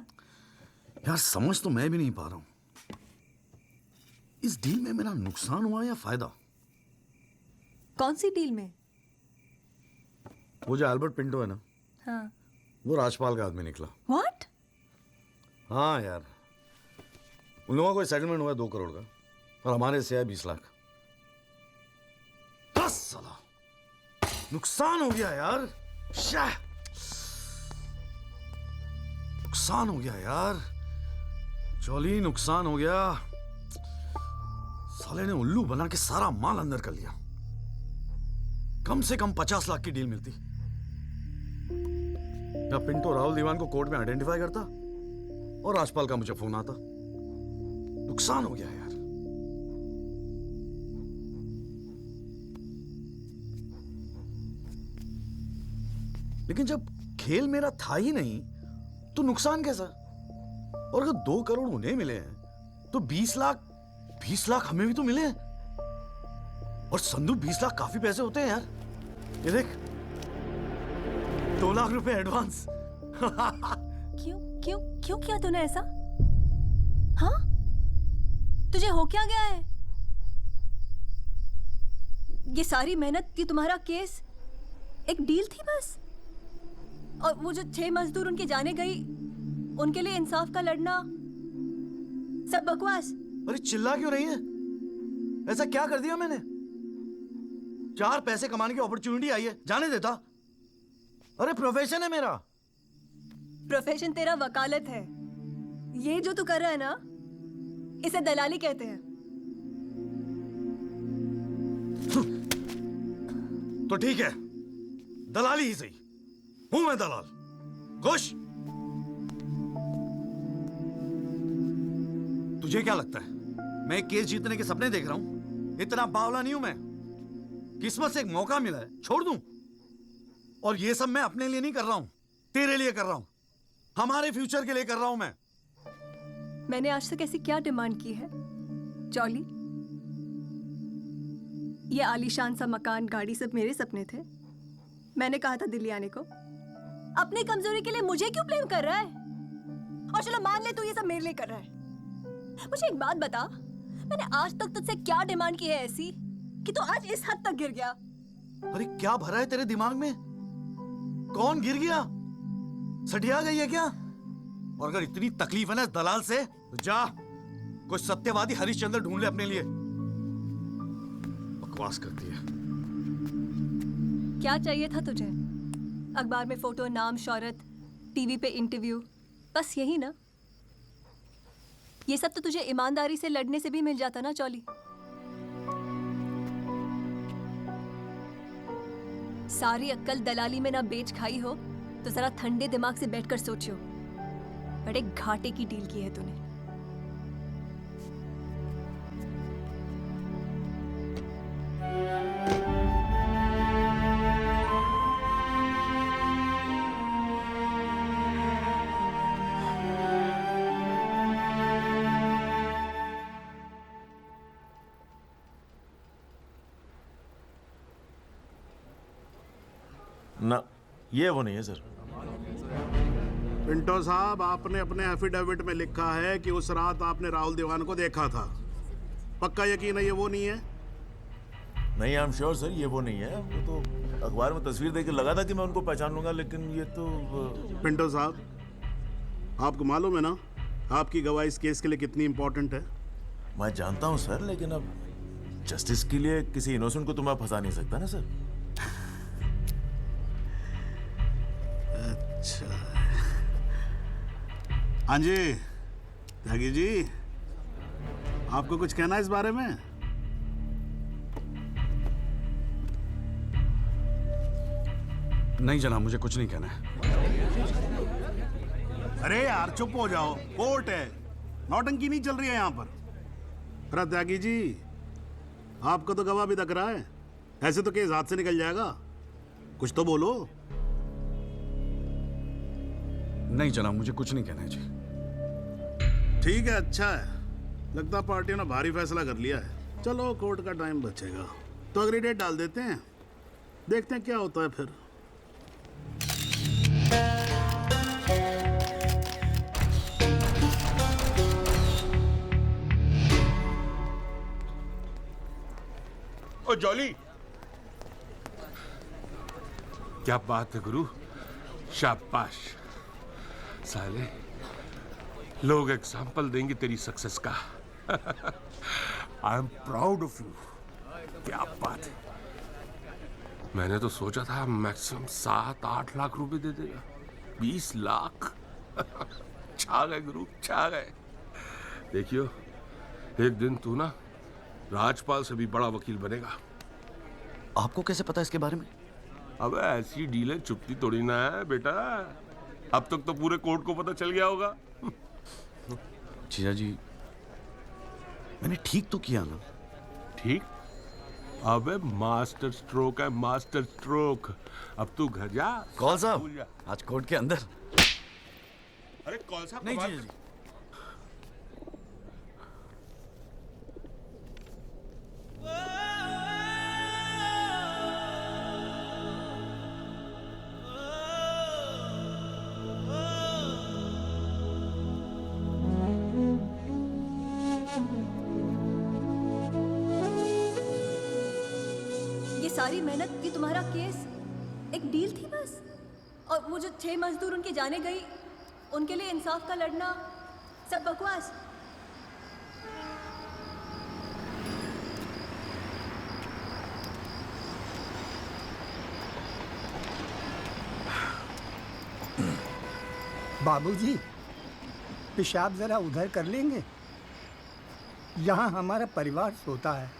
यार समझ तो मैं भी नहीं पा रहा हूं, इस डील में मेरा नुकसान हुआ या फायदा? कौन सी डील में? वो जो अल्बर्ट पिंटो है ना, हाँ। वो राजपाल का आदमी निकला। व्हाट? हाँ यार, उन लोगों को सेटलमेंट हुआ है 2 करोड़ का, और हमारे से है 20 लाख। 10 साला नुकसान हो गया यार, नुकसान हो गया यार, जॉली नुकसान हो गया। साले ने उल्लू बना के सारा माल अंदर कर लिया। कम से कम 50 लाख की डील मिलती। या पिंटो राहुल दीवान को कोर्ट में आइडेंटिफाई करता और राजपाल का मुझे फोन आता। नुकसान हो गया यार। लेकिन जब खेल मेरा था ही नहीं तो नुकसान कैसा? और अगर 2 करोड़ उन्हें मिले हैं तो 20 लाख हमें भी तो मिले हैं। और संधू 20 लाख काफी पैसे होते हैं यार। ये देख, 2 लाख रुपए एडवांस। क्यों किया तूने ऐसा? हाँ, तुझे हो क्या गया है? ये सारी मेहनत, ये तुम्हारा केस एक डील थी बस? और वो जो 6 मजदूर उनके जाने गई, उनके लिए इंसाफ का लड़ना, सब बकवास। अरे चिल्ला क्यों रही है? ऐसा क्या कर दिया मैंने? 4 पैसे कमाने की अपॉर्चुनिटी आई है, जाने देता? अरे प्रोफेशन है मेरा। प्रोफेशन तेरा वकालत है। ये जो तू कर रहा है ना, इसे दलाली कहते हैं। तो ठीक है, दलाली ही सही। हूं मैं दलाल। खुश? तुझे क्या लगता है मैं केस जीतने के सपने देख रहा हूं? इतना बावला नहीं हूं मैं। किस्मत से एक मौका मिला है, छोड़ दूं? और ये सब मैं अपने लिए नहीं कर रहा हूं, तेरे लिए कर रहा हूं, हमारे फ्यूचर के लिए कर रहा हूं मैं। मैंने आज तक ऐसी क्या डिमांड की है जॉली? ये आलीशान सा मकान, गाड़ी सब मेरे सपने थे। मैंने कहा था दिल्ली आने को। अपनी कमजोरी के लिए मुझे क्यों ब्लेम कर रहा है? और चलो मान ले तू ये सब मेरे लिए कर रहा है। मुझे एक बात बता, मैंने आज तक तुझसे क्या डिमांड की है ऐसी कि तू आज इस हद तक गिर गया? अरे क्या भरा है तेरे दिमाग में? कौन गिर गया? सटिया गई है क्या? और अगर इतनी तकलीफ है ना इस दलाल से, तो जा कोई सत्यवादी हरिश्चंद्र ढूंढ ले अपने लिए। बकवास करती है। क्या चाहिए था तुझे? अखबार में फोटो, नाम, शोहरत, टीवी पे इंटरव्यू, बस यही ना? ये सब तो तुझे ईमानदारी से लड़ने से भी मिल जाता ना चौली। सारी अक्कल दलाली में ना बेच खाई हो तो जरा ठंडे दिमाग से बैठकर सोचो, बड़े घाटे की डील की है तूने। ना, ये वो नहीं है सर। पिंटो साहब, आपने अपने एफिडेविट में लिखा है कि उस रात आपने राहुल दीवान को देखा था। पक्का यकीन है ये वो नहीं है? नहीं, आई एम श्योर सर, ये वो नहीं है। वो तो अखबार में तस्वीर देख के लगा था कि मैं उनको पहचान लूंगा, लेकिन ये तो पिंटो साहब, आपको मालूम है ना आपकी गवाही इस केस के लिए कितनी इंपॉर्टेंट है? मैं जानता हूँ सर, लेकिन अब जस्टिस के लिए किसी इनोसेंट को तो मैं फंसा नहीं सकता ना सर। अच्छा। हाँ जी त्यागी जी, आपको कुछ कहना है इस बारे में? नहीं जनाब, मुझे कुछ नहीं कहना है। अरे यार चुप हो जाओ, कोर्ट है, नौटंकी नहीं चल रही है यहाँ पर। अरे त्यागी जी, आपका तो गवाह भी तक रहा है, ऐसे तो केस हाथ से निकल जाएगा, कुछ तो बोलो। नहीं जनाब, मुझे कुछ नहीं कहना है जी। ठीक है, अच्छा है, लगता पार्टियों ने भारी फैसला कर लिया है। चलो कोर्ट का टाइम बचेगा तो अगली डेट डाल देते हैं, देखते हैं क्या होता है फिर। ओ जॉली, क्या बात है गुरु, शाबाश। साले लोग एग्जाम्पल देंगे तेरी सक्सेस का। I am proud of you. क्या बात है। मैंने तो सोचा था मैक्सिमम 7-8 लाख रुपए दे देगा, 20 लाख। छा गए गुरु, छा गए। देखियो, एक दिन तू ना राजपाल से भी बड़ा वकील बनेगा। आपको कैसे पता इसके बारे में? अब ऐसी डीलें चुपती थोड़ी ना है बेटा, अब तक तो पूरे कोर्ट को पता चल गया होगा। जीजा जी, मैंने ठीक तो किया ना? ठीक? अबे मास्टर स्ट्रोक है, मास्टर स्ट्रोक। अब तू घर जा। कौल साहब, आज कोर्ट के अंदर। अरे कौन सा? नहीं जीजा जी। सारी मेहनत की तुम्हारा केस एक डील थी बस, और वो जो 6 मजदूर उनके जाने गई, उनके लिए इंसाफ का लड़ना सब बकवास। बाबूजी, पेशाब जरा उधर कर लेंगे, यहाँ हमारा परिवार सोता है।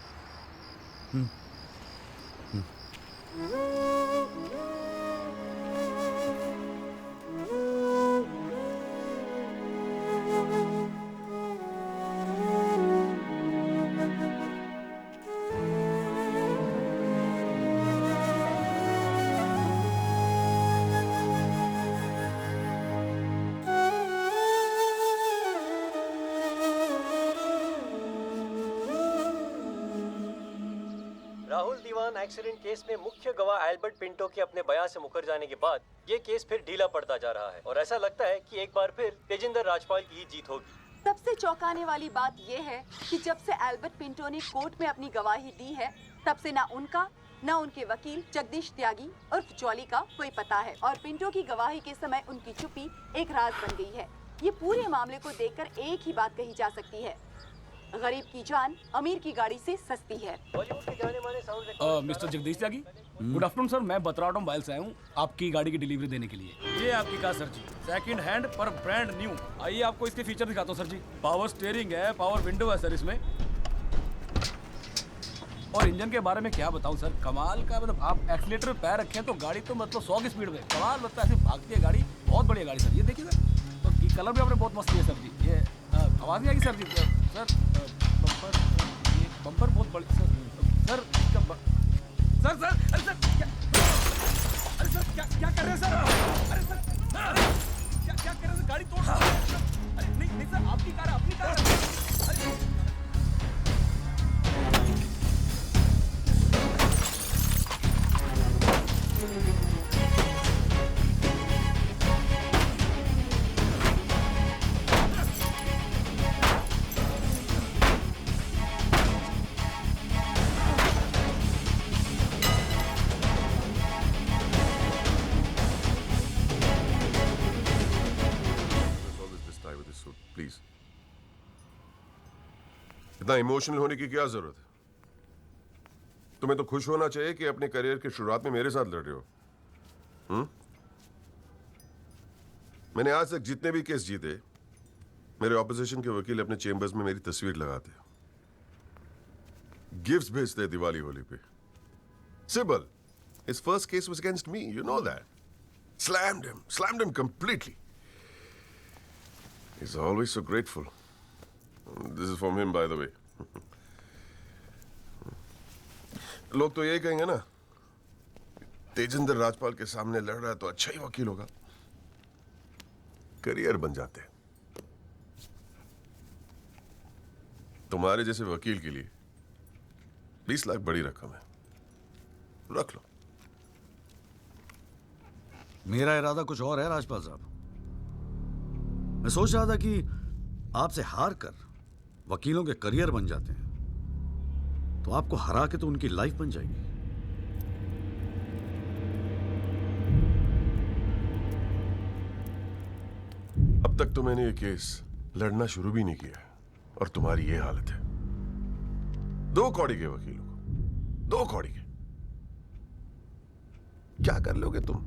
राहुल दीवान एक्सीडेंट केस में मुख्य गवाह एल्बर्ट पिंटो के अपने बयान से मुकर जाने के बाद ये केस फिर ढीला पड़ता जा रहा है और ऐसा लगता है कि एक बार फिर तेजिंदर राजपाल की ही जीत होगी। सबसे चौंकाने वाली बात यह है कि जब से एल्बर्ट पिंटो ने कोर्ट में अपनी गवाही दी है, तब से ना उनका न उनके वकील जगदीश त्यागी उर्फ जॉली का कोई पता है, और पिंटो की गवाही के समय उनकी चुप्पी एक राज बन गई है। ये पूरे मामले को देखकर एक ही बात कही जा सकती है, गरीब की जान अमीर की गाड़ी से सस्ती है। मिस्टर जगदीश त्यागी, गुड आफ्टरनून सर। मैं बतराटो मोबाइल से आया हूँ आपकी गाड़ी की डिलीवरी देने के लिए। ये आपकी कार सर जी, सेकंड हैंड पर ब्रांड न्यू। आइए आपको इसके फीचर दिखाता हूँ सर जी। पावर स्टीयरिंग है, पावर विंडो है सर इसमें, और इंजन के बारे में क्या बताऊँ सर, कमाल का। मतलब आप एक्सीलेटर पे पैर रखें तो गाड़ी तो मतलब 100 की स्पीड में, कमाल लगता है, ऐसे भागती है गाड़ी। बहुत बढ़िया गाड़ी सर, ये देखिए सर, तो कलर भी आपने बहुत मस्त किया सर जी। ये आवाज़ नहीं आएगी सर जी? सर बम्पर, ये बम्पर बहुत बड़ी सर। सर सर सर अरे सर क्या, अरे सर क्या कर रहे हैं सर? अरे सर क्या कर रहे हैं सर? गाड़ी तोड़, अरे नहीं सर, आपकी कार है, अपनी कार है। इतना इमोशनल होने की क्या जरूरत है? तुम्हें तो खुश होना चाहिए कि अपने करियर की शुरुआत में मेरे साथ लड़ रहे हो। मैंने आज तक जितने भी केस जीते, मेरे ऑपोजिशन के वकील अपने चेंबर्स में मेरी तस्वीर लगाते, गिफ्ट्स भेजते दिवाली होली पे। Sibal, his first case was against me, you know that. Slammed him completely. He's always so grateful. This is from him, by the way. लोग तो यही कहेंगे ना, तेजिंदर राजपाल के सामने लड़ रहा है तो अच्छा ही वकील होगा। करियर बन जाते हैं। तुम्हारे जैसे वकील के लिए 20 लाख बड़ी रकम है, रख लो। मेरा इरादा कुछ और है राजपाल साहब। मैं सोच रहा था कि आपसे हार कर वकीलों के करियर बन जाते हैं तो आपको हरा के तो उनकी लाइफ बन जाएगी। अब तक तो मैंने ये केस लड़ना शुरू भी नहीं किया और तुम्हारी ये हालत है। 2 कौड़ी के वकीलों को, 2 कौड़ी के, क्या कर लोगे तुम?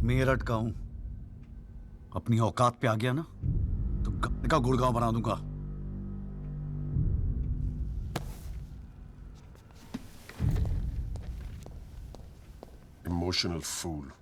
मेरठ का हूं, अपनी औकात पे आ गया ना तो गन्ने का गुड़गांव बना दूंगा। Emotional fool.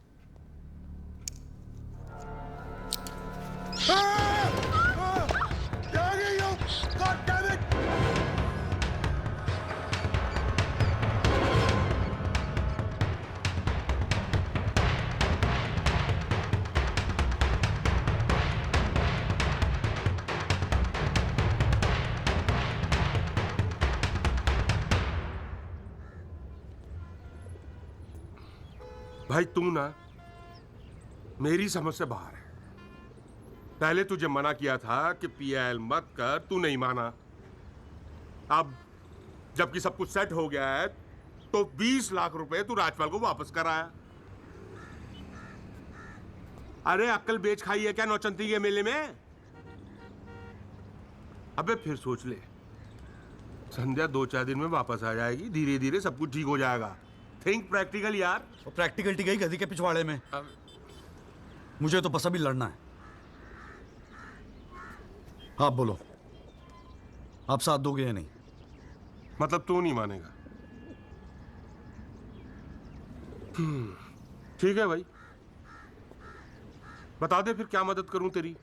भाई तू ना मेरी समझ से बाहर है। पहले तुझे मना किया था कि PIL मत कर, तू नहीं माना। अब जबकि सब कुछ सेट हो गया है तो 20 लाख रुपए तू राजपाल को वापस कराया। अरे अक्ल बेच खाई है क्या नौचंती के मेले में? अबे फिर सोच ले, संध्या 2-4 दिन में वापस आ जाएगी, धीरे धीरे सब कुछ ठीक हो जाएगा। थिंक प्रैक्टिकल यार। और प्रैक्टिकलिटी गई गधी के पिछवाड़े में। मुझे तो बस अभी लड़ना है। आप बोलो, आप साथ दोगे या नहीं? मतलब तू नहीं मानेगा? ठीक है भाई, बता दे फिर क्या मदद करूं तेरी।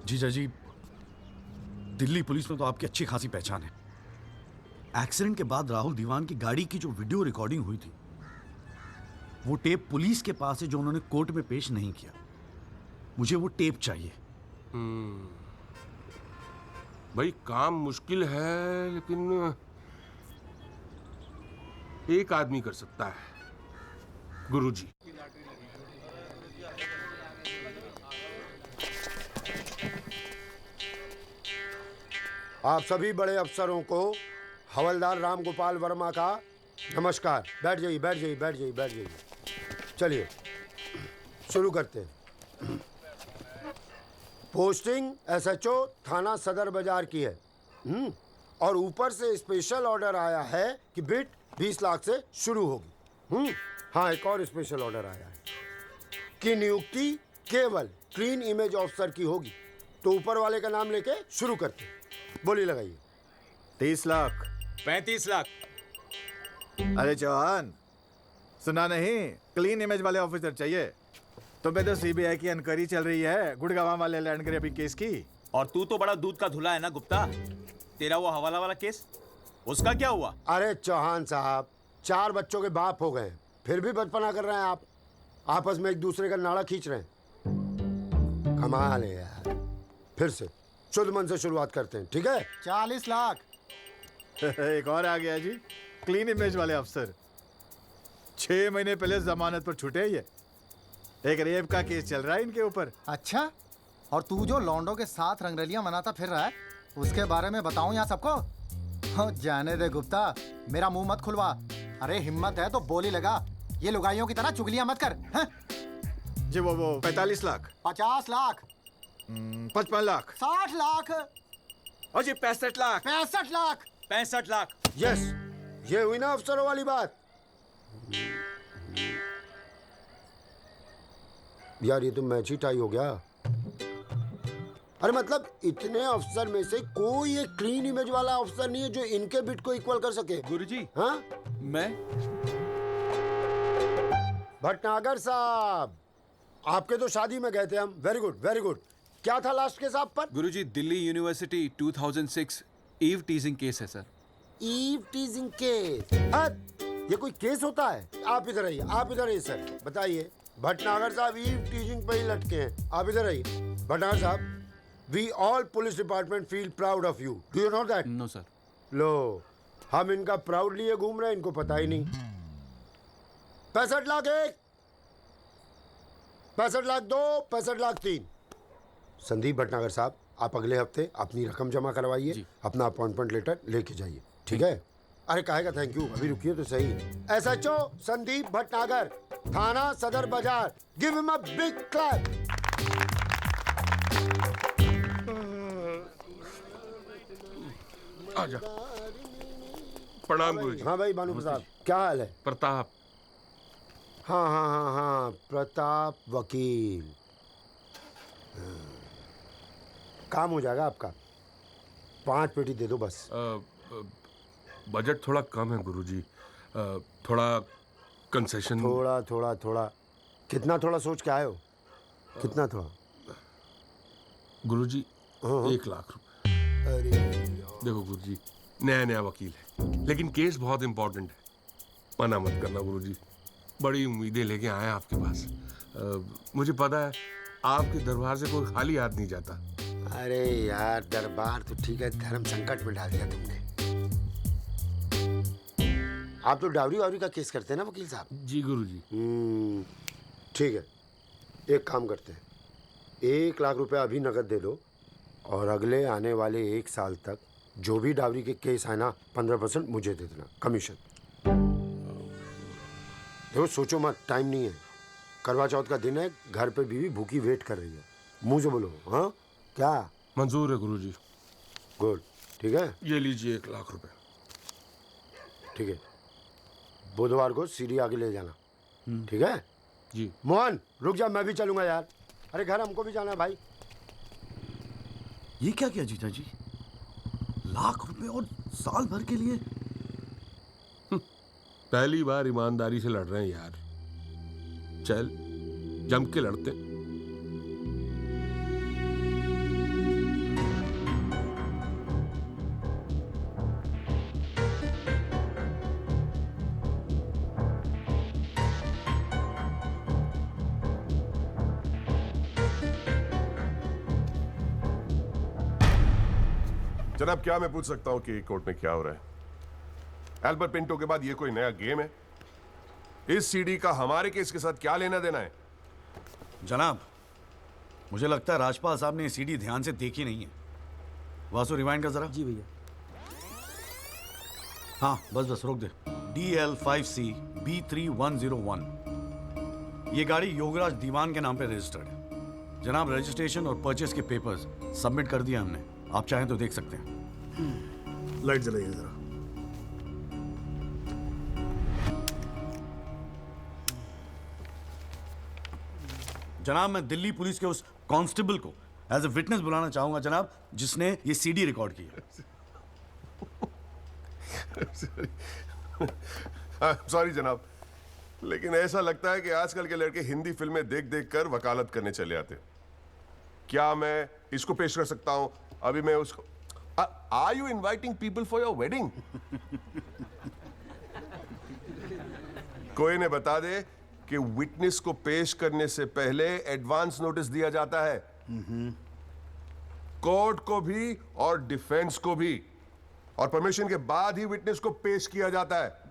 जीजा जी, दिल्ली पुलिस में तो आपकी अच्छी खासी पहचान है। एक्सीडेंट के बाद राहुल दीवान की गाड़ी की जो वीडियो रिकॉर्डिंग हुई थी, वो टेप पुलिस के पास है जो उन्होंने कोर्ट में पेश नहीं किया। मुझे वो टेप चाहिए। भाई काम मुश्किल है लेकिन एक आदमी कर सकता है, गुरुजी। आप सभी बड़े अफसरों को हवलदार राम गोपाल वर्मा का नमस्कार। बैठ जाइए, बैठ जाइए, बैठ जाइए, बैठ जाइए। चलिए शुरू करते हैं। पोस्टिंग SHO थाना सदर बाजार की है। और ऊपर से स्पेशल ऑर्डर आया है कि बिट 20 लाख से शुरू होगी। हाँ, एक और स्पेशल ऑर्डर आया है कि नियुक्ति केवल क्लीन इमेज ऑफिसर की होगी। तो ऊपर वाले का नाम लेके शुरू करते हैं। बोली लगाइए। 30 लाख। 35 लाख। अरे चौहान, सुना नहीं? क्लीन इमेज वाले ऑफिसर चाहिए। तुम्हें तो CBI की इंक्वायरी चल रही है गुड़गांव वाले लैंड ग्रैबिंग केस की। और तू तो बड़ा दूध का धुला है ना गुप्ता। तेरा वो हवाला वाला केस, उसका क्या हुआ? अरे चौहान साहब, 4 बच्चों के बाप हो गए, फिर भी बचपना कर रहे हैं आप। आपस में एक दूसरे का नाड़ा खींच रहे हैं। कमाल है यार। फिर से शुद्ध मन से शुरुआत करते हैं, ठीक है? 40 लाख। एक और आ गया जी, क्लीन इमेज वाले अफसर। 6 महीने पहले जमानत पर छूटे ये। एक रेप का केस चल रहा है इनके ऊपर। अच्छा, और तू जो लौंडों के साथ रंगरलियां मनाता फिर रहा है, उसके बारे में बताऊं यहाँ सबको? हो जाने दे गुप्ता, मेरा मुंह मत खुलवा। अरे हिम्मत है तो बोली लगा, ये लुगाइयों की तरह चुगलियां मत कर। हैं? जी वो 45 लाख। 50 लाख। 55 लाख। 60 लाख। और जी 65 लाख। 65 लाख। 65 लाख। यस, ये हुई ना अफसरों वाली बात। यार ये तो मैच ही टाई हो गया। अरे मतलब इतने अफसर में से कोई एक क्लीन इमेज वाला अफसर नहीं है जो इनके बिट को इक्वल कर सके। गुरुजी, हाँ मैं भटनागर साहब, आपके तो शादी में गए थे हम। Very good very good. क्या था लास्ट केस आप पर? Guruji, Delhi University 2006 eve teasing case है सर। Eve teasing case? ये कोई केस होता है? आप इधर आइए, आप इधर आइए सर, बताइए। भटनागर साहब ईव टीजिंग पे ही लटके हैं। आप इधर आइए। भटनागर साहब, we all police department feel proud of you. Do you know that? No sir. लो, हम इनका प्राउड लिए घूम रहे हैं, इनको पता ही नहीं। 65 लाख 1, 65 लाख 2, 65 लाख 3। संदीप भटनागर साहब, आप अगले हफ्ते अपनी रकम जमा करवाइए, अपना अपॉइंटमेंट लेटर लेके जाइए, ठीक है? अरे काहे का थैंक यू, अभी रुकिए तो सही। एसएचओ संदीप भटनागर, थाना सदर बाजार, give him a big clap. आजा। प्रणाम गुरुजी। हाँ भाई भानु प्रताप, क्या हाल है? प्रताप। हाँ हाँ हाँ हाँ, प्रताप वकील। काम हो जाएगा आपका। 5 पेटी दे दो बस। बजट थोड़ा कम है गुरुजी, थोड़ा कंसेशन। थोड़ा थोड़ा थोड़ा कितना थोड़ा सोच के आए हो? कितना थोड़ा? गुरुजी 1 लाख रुपए। अरे देखो गुरुजी, नया नया वकील है, लेकिन केस बहुत इंपॉर्टेंट है। मना मत करना गुरुजी, बड़ी उम्मीदें लेके आए आपके पास। मुझे पता है आपके दरबार से कोई खाली हाथ नहीं जाता। अरे यार, दरबार तो ठीक है, धर्म संकट में डाल दिया तुमने। आप तो डावरी वावरी का केस करते हैं ना वकील साहब? जी गुरुजी। ठीक है, एक काम करते हैं, 1 लाख रुपए अभी नकद दे दो और अगले आने वाले 1 साल तक जो भी डावरी के केस आए ना, 15% मुझे दे देना कमीशन। देखो सोचो मत, टाइम नहीं है। करवा चौथ का दिन है, घर पे बीवी भूखी वेट कर रही है। मुंह से बोलो। हाँ क्या? मंजूर है गुरुजी। गुड, ठीक है। ये लीजिए 1 लाख रुपए। ठीक है, बुधवार को सीढ़ी आगे ले जाना, ठीक है? जी। मोहन रुक जा, मैं भी चलूंगा यार। अरे घर हमको भी जाना है भाई। ये क्या किया जीजा जी? लाख रुपए और साल भर के लिए? पहली बार ईमानदारी से लड़ रहे हैं यार। चल जम के लड़ते। जनाब, क्या मैं पूछ सकता हूं कि कोर्ट में क्या हो रहा है? एल्बर्ट पिंटो के बाद ये कोई नया गेम है? इस सीडी का हमारे केस के साथ क्या लेना देना है? जनाब, मुझे लगता है राजपाल साहब ने ये सीडी ध्यान से देखी नहीं है। वासु रिवाइंड कर जरा। जी भैया। हाँ बस बस रोक दे। DL5C B3101, ये गाड़ी योगराज दीवान के नाम पे रजिस्टर्ड है। जनाब, रजिस्ट्रेशन और परचेस के पेपर्स सबमिट कर दिए हमने, आप चाहें तो देख सकते हैं। लाइट जलाइए जरा। जनाब, मैं दिल्ली पुलिस के उस कांस्टेबल को एज ए विटनेस बुलाना चाहूंगा जनाब, जिसने ये सीडी रिकॉर्ड की है। सॉरी जनाब, लेकिन ऐसा लगता है कि आजकल के लड़के हिंदी फिल्में देख देख कर वकालत करने चले आते। क्या मैं इसको पेश कर सकता हूं? अभी मैं उसको। Are you inviting people for your wedding? कोई ने बता दे कि विटनेस को पेश करने से पहले एडवांस नोटिस दिया जाता है, कोर्ट को भी और डिफेंस को भी, और परमिशन के बाद ही विटनेस को पेश किया जाता है।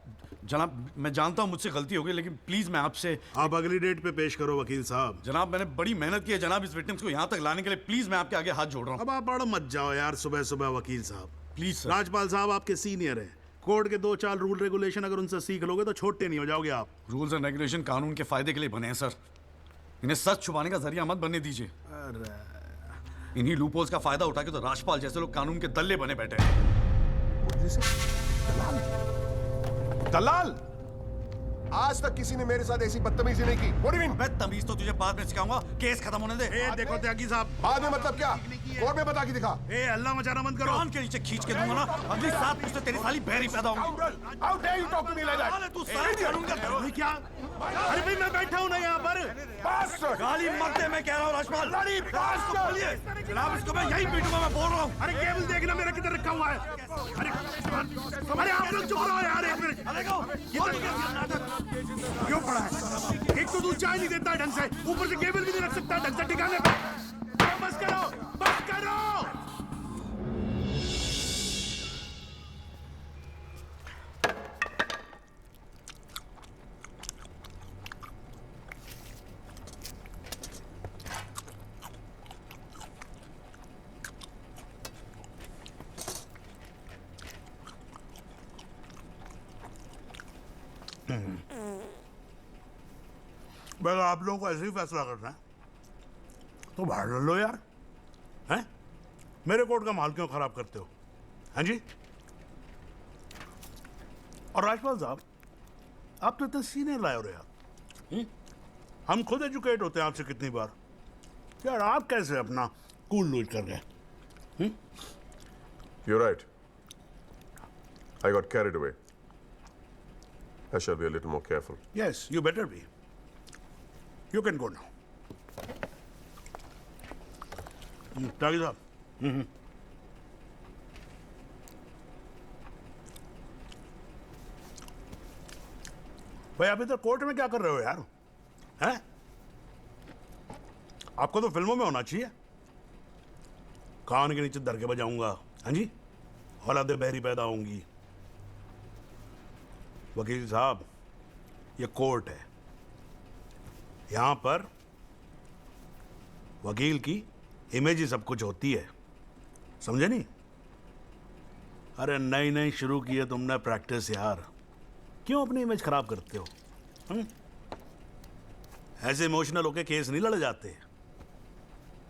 जनाब, मैं जानता हूं मुझसे गलती हो गई, लेकिन प्लीज मैं आपसे। आप अगली डेट पे पेश करो वकील साहब। जनाब, मैंने बड़ी मेहनत की है जनाब इस विटनेस को यहां तक लाने के लिए। प्लीज मैं आपके आगे हाथ जोड़ रहा हूं। अब आप बड़ा मत जाओ यार सुबह सुबह वकील साहब। Please sir. राजपाल साहब आपके सीनियर हैं। कोर्ट के 2-4 रूल रेगुलेशन अगर उनसे सीख लोगे तो छोटे नहीं हो जाओगे आप। रूल्स एंड रेगुलेशन कानून के फायदे के लिए बने हैं सर, इन्हें सच छुपाने का जरिया मत बनने दीजिए। इन्हीं लूपहोल्स का फायदा उठा के तो राजपाल जैसे लोग कानून के दल्ले बने बैठे हैं। दलाल, आज तक किसी ने मेरे साथ ऐसी बदतमीजी नहीं की। What do you mean? मैं तमीज तो तुझे बाद में सिखाऊंगा, केस खत्म होने दे। देखो त्यागी साहब, बाद में मतलब क्या? कोर्ट में बता के दिखा। अल्लाह मचाना बंद करो। कान के नीचे खींच के दूंगा ना, अगली 7 पुश्तें तेरी साली बहरी पैदा होंगी। How dare you talk to me like that? साले तू सारे कानून का भाई क्या? अरे भाई मैं बैठा हूँ ना यहाँ पर। गाली मत दे, मैं कह रहा हूँ राजपाल। जनाब इसको मैं यही पीटूंगा, मैं बोल रहा हूँ। अरे केबल देखना मेरा किधर रखा हुआ है। अरे आप लोग चुप रहो यार एक मिनट। क्यों पड़ा है? एक तो तू चाय नहीं देता ढंग से, ऊपर से केबल भी नहीं रख सकता ढंग से ठिकाने पे। बस करो, बस करो। भाई आप लोगों को ऐसे ही फैसला करना है तो बाहर लड़ लो यार, हैं? मेरे कोर्ट का माल क्यों खराब करते हो? हाँ जी। और राजपाल साहब, आप तो इतने सीनियर लाए हो रहे यार। हम खुद एजुकेट होते हैं आपसे कितनी बार यार, आप कैसे अपना कूल लूज कर गए? You're right. I got carried away. I shall be a little more careful. Yes, you better be. You can go now. त्यागी साहब, भाई आप इधर कोर्ट में क्या कर रहे हो यार? हैं? आपको तो फिल्मों में होना चाहिए। कान के नीचे धर के बजाऊंगा, हाँ जी, औलादे बहरी पैदा होंगी। वकील साहब, ये कोर्ट है, यहां पर वकील की इमेज ही सब कुछ होती है, समझे नहीं? अरे नई नई शुरू की है तुमने प्रैक्टिस यार, क्यों अपनी इमेज खराब करते हो? ऐसे इमोशनल होके केस नहीं लड़े जाते।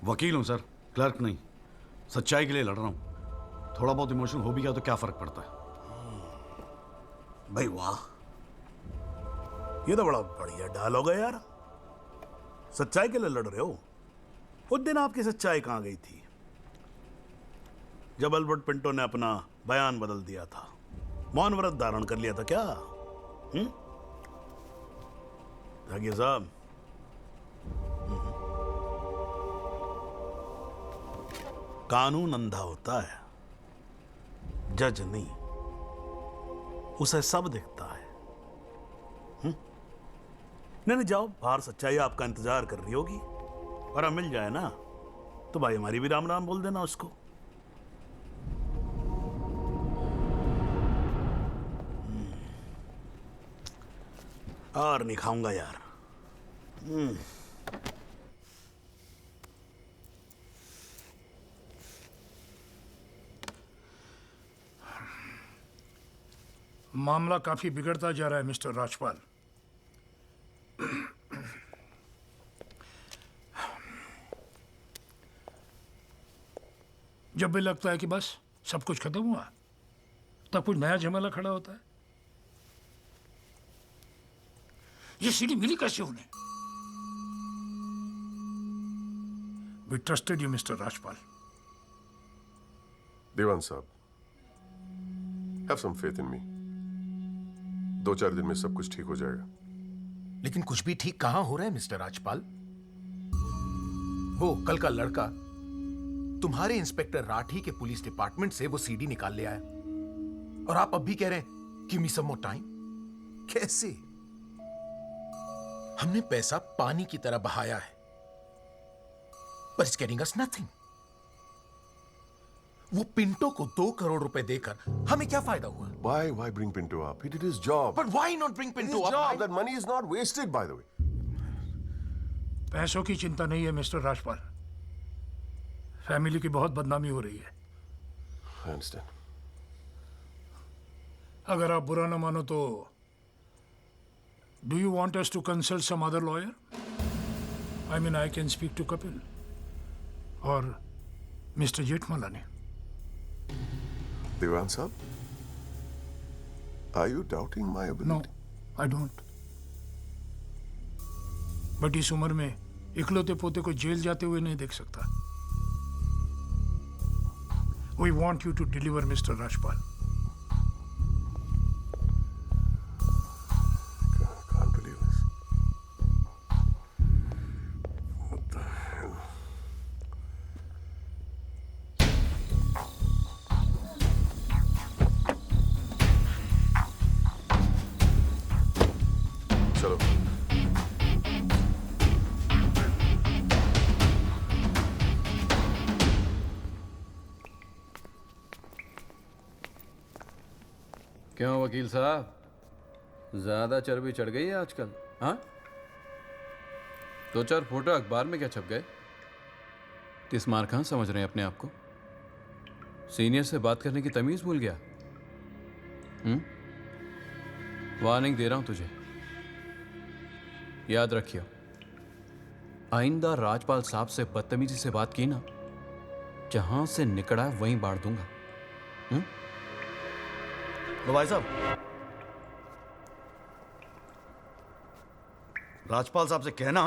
वकील हूं सर, क्लर्क नहीं। सच्चाई के लिए लड़ रहा हूं। थोड़ा बहुत इमोशन हो भी गया तो क्या फर्क पड़ता है? भाई वाह, ये तो बड़ा बढ़िया डायलॉग है यार। सच्चाई के लिए लड़ रहे हो? उस दिन आपकी सच्चाई कहां गई थी जब अल्बर्ट पिंटो ने अपना बयान बदल दिया था, मौन व्रत धारण कर लिया था क्या? जागिए साहब, कानून अंधा होता है, जज नहीं, उसे सब दिखता है। नहीं जाओ बाहर, सच्चाई आपका इंतजार कर रही होगी, और अब मिल जाए ना तो भाई हमारी भी राम राम बोल देना उसको। और नहीं खाऊंगा यार। मामला काफी बिगड़ता जा रहा है मिस्टर राजपाल। जब भी लगता है कि बस सब कुछ खत्म हुआ, तब कुछ नया झमेला खड़ा होता है। ये सीढ़ी मिली कैसे उन्हें? We trusted you, Mr. Rajpal. देवान साहब, have some faith in me. 2-4 दिन में सब कुछ ठीक हो जाएगा। लेकिन कुछ भी ठीक कहां हो रहा है मिस्टर राजपाल? वो कल का लड़का तुम्हारे इंस्पेक्टर राठी के पुलिस डिपार्टमेंट से वो सीडी निकाल ले आया, और आप अब भी कह रहे हैं गिव मी सम मोर टाइम। कैसे? हमने पैसा पानी की तरह बहाया है, but it's getting us nothing. वो पिंटो को 2 करोड़ रुपए देकर हमें क्या फायदा हुआ? Why bring Pinto up? He did his job. But why not bring Pinto His up? job. That money is not wasted, by the way. पैसों की चिंता नहीं है मिस्टर राजपाल, फैमिली की बहुत बदनामी हो रही है। I understand. अगर आप बुरा न मानो तो do you want us to consult some other lawyer? I mean, I can speak to Kapil. और मिस्टर जेठमलानी। देवान साहब, are you doubting my ability? No, I don't. But इस उम्र में इकलौते पोते को जेल जाते हुए नहीं देख सकता। We want you to deliver mister Rajpal. Can't believe this. What the hell? चलो। क्यों वकील साहब, ज्यादा चर्बी चढ़ गई है आजकल? हाँ, दो चार फोटो अखबार में क्या छप गए? तिस्मार खां समझ रहे हैं अपने आप को? सीनियर से बात करने की तमीज भूल गया? वार्निंग दे रहा हूं तुझे, याद रखियो, आइंदा राजपाल साहब से बदतमीजी से बात की ना, जहां से निकला वहीं बांट दूंगा। लो भाई साहब, राजपाल साहब से कहना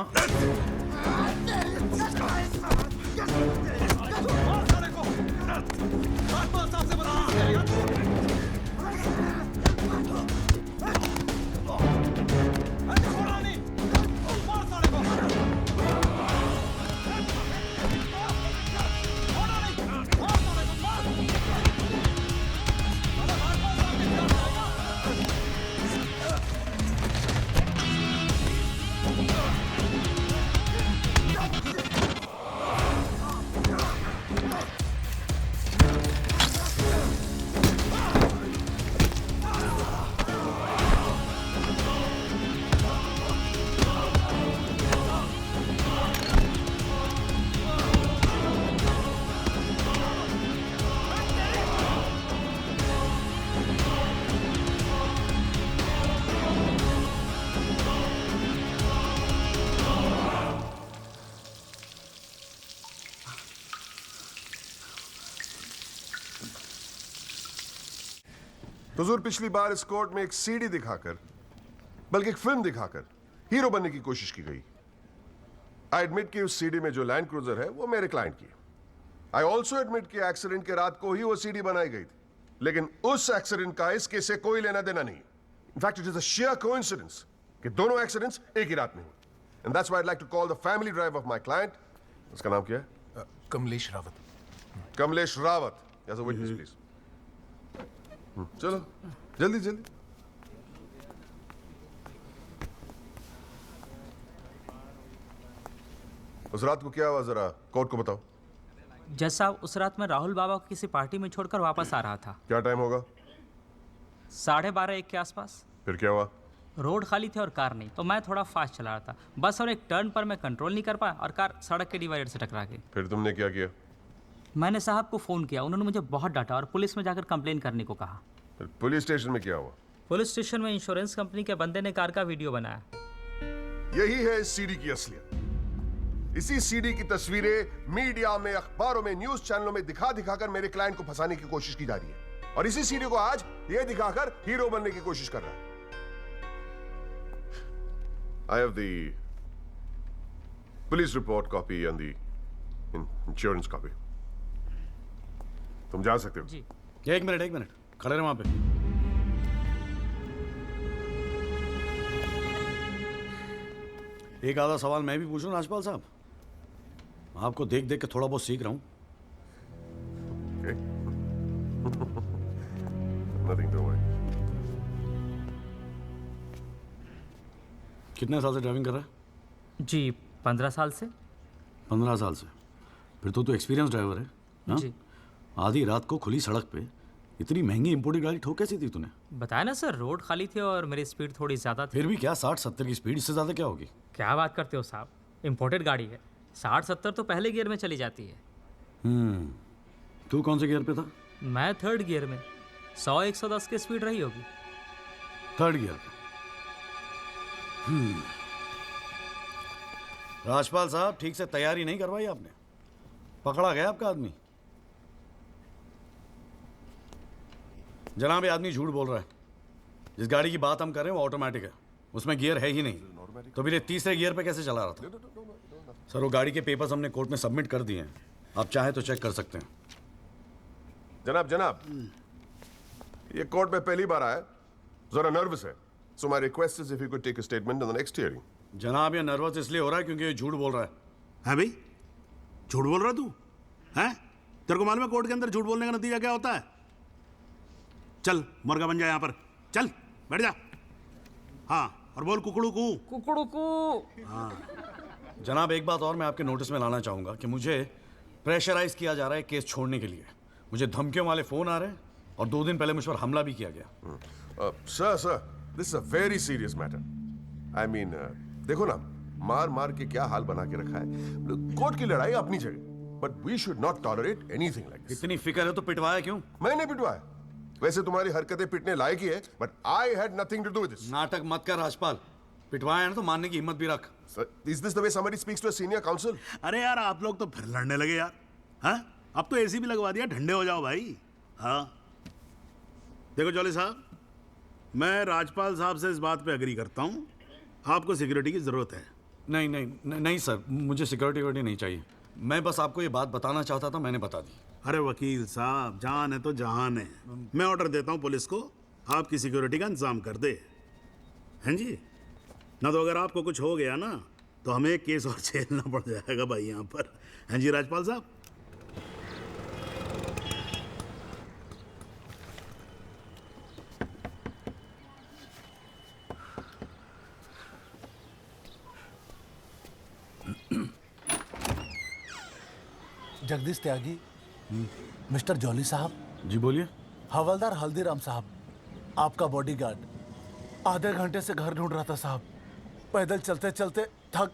हुजूर, पिछली बार इस कोर्ट में एक सीडी दिखाकर, बल्कि एक फिल्म दिखाकर हीरो बनने की कोशिश की गई। आई एडमिट कि उस सीडी में जो लैंड क्रूजर है वो मेरे क्लाइंट की। आई ऑल्सो एडमिट कि एक्सीडेंट के रात को ही वो सीडी बनाई गई थी, लेकिन उस एक्सीडेंट का इस केस से कोई लेना देना नहीं। In fact it is a sheer coincidence कि दोनों एक्सीडेंट्स एक ही रात में हुए। And that's why I like to call the family drive of my client, उसका नाम क्या है? Kamlesh Rawat. Kamlesh Rawat, as a witness please. चलो जल्दी जल्दी। उस रात को क्या हुआ, जरा कोर्ट को बताओ। जज साहब, उस रात मैं राहुल बाबा को किसी पार्टी में छोड़कर वापस आ रहा था। क्या टाइम होगा? 12:30-1 के आसपास। फिर क्या हुआ? रोड खाली थे और कार नहीं, तो मैं थोड़ा फास्ट चला रहा था बस, और एक टर्न पर मैं कंट्रोल नहीं कर पाया और कार सड़क के डिवाइडर से टकरा गई। फिर तुमने क्या किया? मैंने साहब को फ़ोन किया, उन्होंने मुझे बहुत डांटा और पुलिस में जाकर कंप्लेन करने को कहा। फिर पुलिस स्टेशन में क्या हुआ? पुलिस स्टेशन में इंश्योरेंस कंपनी के बंदे ने कार का वीडियो बनाया। यही है इस सीडी की असलियत। इसी सीडी की तस्वीरें मीडिया में, अखबारों में, न्यूज चैनलों में दिखा दिखाकर मेरे क्लाइंट को फंसाने की कोशिश की जा रही है, और इसी सीडी को आज यह दिखाकर हीरो बनने की कोशिश कर रहा है। I have the police report copy and the insurance copy. तुम जा सकते हो। जी। एक मिनट, खड़े रहे वहां पे। एक आधा सवाल मैं भी पूछूं राजपाल साहब? आपको देख देख के थोड़ा बहुत सीख रहा हूं। Nothing to worry. कितने साल से ड्राइविंग कर रहा है? जी 15 साल से। 15 साल से? फिर तो एक्सपीरियंस ड्राइवर है ना? जी। आधी रात को खुली सड़क पे इतनी महंगी इंपोर्टेड गाड़ी ठोक कैसी थी तूने? बताया ना सर, रोड खाली थी और मेरी स्पीड थोड़ी ज़्यादा थी। फिर भी क्या 60-70 की स्पीड, इससे ज़्यादा क्या होगी? क्या बात करते हो साहब, इंपोर्टेड गाड़ी है, 60-70 तो पहले गियर में चली जाती है। तू कौन से गियर पे था? मैं 3rd गियर में। 100-110 की स्पीड रही होगी। 3rd गियर पे। राजपाल साहब, ठीक से तैयारी नहीं करवाई आपने। पकड़ा गया आपका आदमी। जनाब ये आदमी झूठ बोल रहा है। जिस गाड़ी की बात हम कर रहे हैं वो ऑटोमेटिक है, उसमें गियर है ही नहीं, तो फिर ये तीसरे गियर पे कैसे चला रहा था? सर वो गाड़ी के पेपर्स हमने कोर्ट में सबमिट कर दिए हैं, आप चाहे तो चेक कर सकते हैं। जनाब ये कोर्ट में पहली बार आया, जरा नर्वस है, so my request is if you could take a statement in the next hearing. जनाब ये नर्वस इसलिए हो रहा है क्योंकि ये झूठ बोल रहा है। है भाई, झूठ बोल रहा तू? हैं? तेरे को मालूम है कोर्ट के अंदर झूठ बोलने का नतीजा क्या होता है? चल मुर्गा बन जा यहाँ पर, चल बैठ जा। हाँ और बोल कुकड़ू कू। कुकड़ू कू। हाँ। जनाब एक बात और मैं आपके नोटिस में लाना चाहूँगा कि मुझे प्रेशराइज किया जा रहा है केस छोड़ने के लिए। मुझे धमकियों वाले फ़ोन आ रहे हैं और 2 दिन पहले मुझ पर हमला भी किया गया। Sir this is a very serious matter. I mean देखो ना, मार मार के क्या हाल बना के रखा है। कोर्ट की लड़ाई अपनी जगह, but we should not tolerate anything like this. इतनी फिक्र है तो पिटवाया क्यों? मैंने पिटवाया? वैसे तुम्हारी हरकतें पिटने लायक ही है, but I had nothing to do with this. नाटक मत कर राजपाल, पिटवाया ना तो मानने की हिम्मत भी रख। Is this the way somebody speaks to a senior counsel? अरे यार आप लोग तो फिर लड़ने लगे यार। हाँ अब तो एसी भी लगवा दिया, ठंडे हो जाओ भाई। हाँ देखो जॉली साहब, मैं राजपाल साहब से इस बात पे एग्री करता हूँ, आपको सिक्योरिटी की जरूरत है। नहीं सर, मुझे सिक्योरिटी नहीं चाहिए। मैं बस आपको ये बात बताना चाहता था, मैंने बता दी। अरे वकील साहब, जान है तो जहान है। मैं ऑर्डर देता हूँ पुलिस को, आपकी सिक्योरिटी का इंतजाम कर दे। हैं जी? ना तो अगर आपको कुछ हो गया ना तो हमें एक केस और झेलना पड़ जाएगा भाई यहाँ पर। हैं जी राजपाल साहब? जगदीश त्यागी, मिस्टर जॉली साहब। जी बोलिए। हवलदार हल्दीराम साहब, आपका बॉडीगार्ड आधे घंटे से घर ढूंढ रहा था साहब। पैदल चलते चलते थक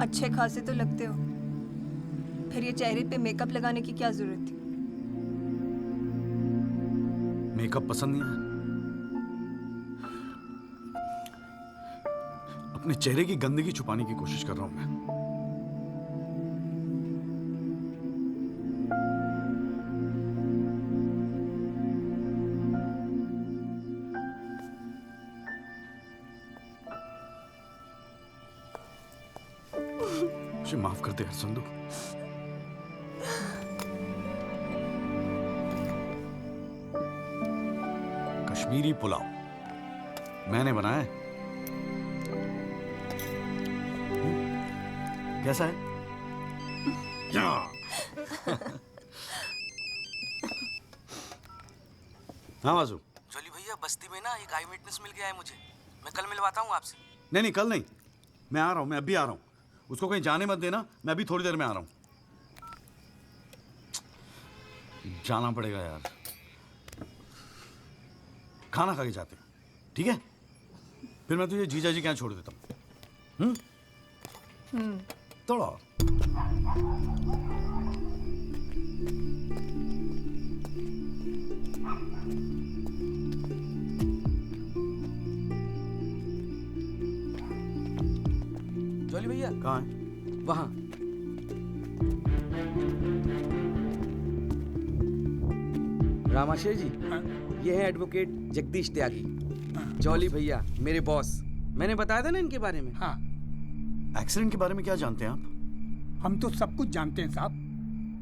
अच्छे खासे तो लगते हो, फिर ये चेहरे पे मेकअप लगाने की क्या जरूरत थी? मेकअप पसंद नहीं है? अपने चेहरे की गंदगी छुपाने की कोशिश कर रहा हूं मैं। मुझे माफ कर दे हरसंदू। कश्मीरी पुलाव मैंने बनाया है। कैसा है? हाँ वाजू। जॉली भैया बस्ती में ना एक आई विटनेस मिल गया है मुझे, मैं कल मिलवाता हूँ आपसे। नहीं कल नहीं, मैं आ रहा हूँ, मैं अभी आ रहा हूँ। उसको कहीं जाने मत देना, मैं अभी थोड़ी देर में आ रहा हूँ। जाना पड़ेगा यार, खाना खा के जाते हैं, ठीक है? फिर मैं तुझे जीजा जी के यहाँ छोड़ देता हूँ। थोड़ा और। जॉली भैया कहाँ है? वहाँ। रामाशय जी, ये है एडवोकेट जगदीश त्यागी। जॉली भैया मेरे बॉस, मैंने बताया था ना इनके बारे में। हाँ। एक्सीडेंट के बारे में क्या जानते हैं आप? हम तो सब कुछ जानते हैं साहब,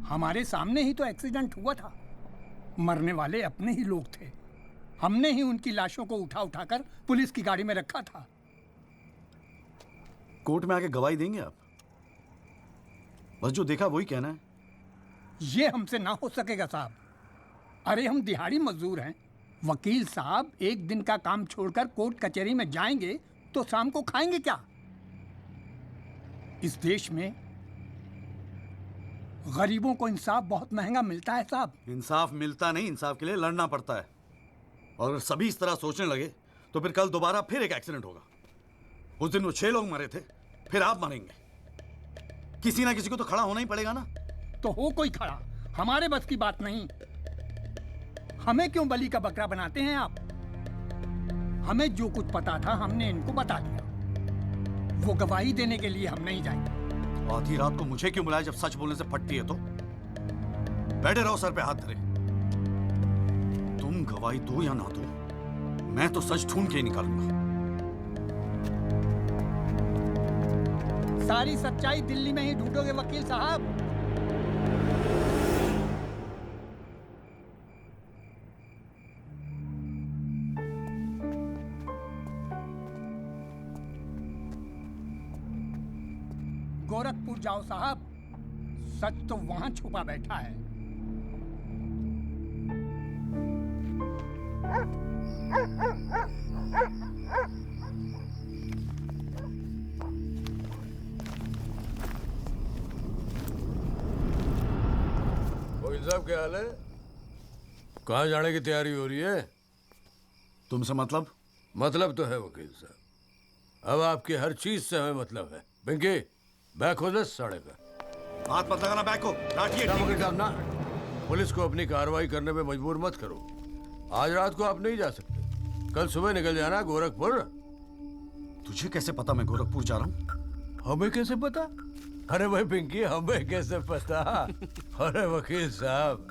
हमारे सामने ही तो एक्सीडेंट हुआ था। मरने वाले अपने ही लोग थे, हमने ही उनकी लाशों को उठा उठाकर पुलिस की गाड़ी में रखा था। कोर्ट में आके गवाही देंगे आप? बस जो देखा वही कहना है। ये हमसे ना हो सकेगा साहब। अरे हम दिहाड़ी मजदूर हैं। वकील साहब एक दिन का काम छोड़कर कोर्ट कचहरी में जाएंगे तो शाम को खाएंगे क्या? इस देश में गरीबों को इंसाफ बहुत महंगा मिलता है साहब। इंसाफ मिलता नहीं, इंसाफ के लिए लड़ना पड़ता है। और अगर सभी इस तरह सोचने लगे तो फिर कल दोबारा फिर एक एक्सीडेंट होगा। उस दिन वो 6 लोग मरे थे, फिर आप मरेंगे। किसी ना किसी को तो खड़ा होना ही पड़ेगा ना। तो हो कोई खड़ा, हमारे बस की बात नहीं। हमें क्यों बलि का बकरा बनाते हैं आप? हमें जो कुछ पता था हमने इनको बता दिया। वो गवाही देने के लिए हम नहीं जाएंगे। आधी रात को मुझे क्यों बुलाया जब सच बोलने से फटती है तो? बैठे रहो सर पे हाथ धरे। तुम गवाही दो या ना दो, मैं तो सच ढूंढ के ही निकालूंगा। सारी सच्चाई दिल्ली में ही ढूंढोगे वकील साहब? गोरखपुर जाओ साहब, सच तो वहां छुपा बैठा है। वकील साहब क्या हाल है? कहाँ जाने की तैयारी हो रही है? तुमसे मतलब? मतलब तो है वकील साहब, अब आपकी हर चीज से हमें मतलब है। पिंकी बैग हो 10 साढ़े का। हाथ मत लगाना बैग को। वकील साहब ना, पुलिस को अपनी कार्रवाई करने में मजबूर मत करो। आज रात को आप नहीं जा सकते, कल सुबह निकल जाना गोरखपुर। तुझे कैसे पता मैं गोरखपुर जा रहा हूँ? हमें कैसे पता? अरे भाई पिंकी, हमें कैसे पता? अरे वकील साहब,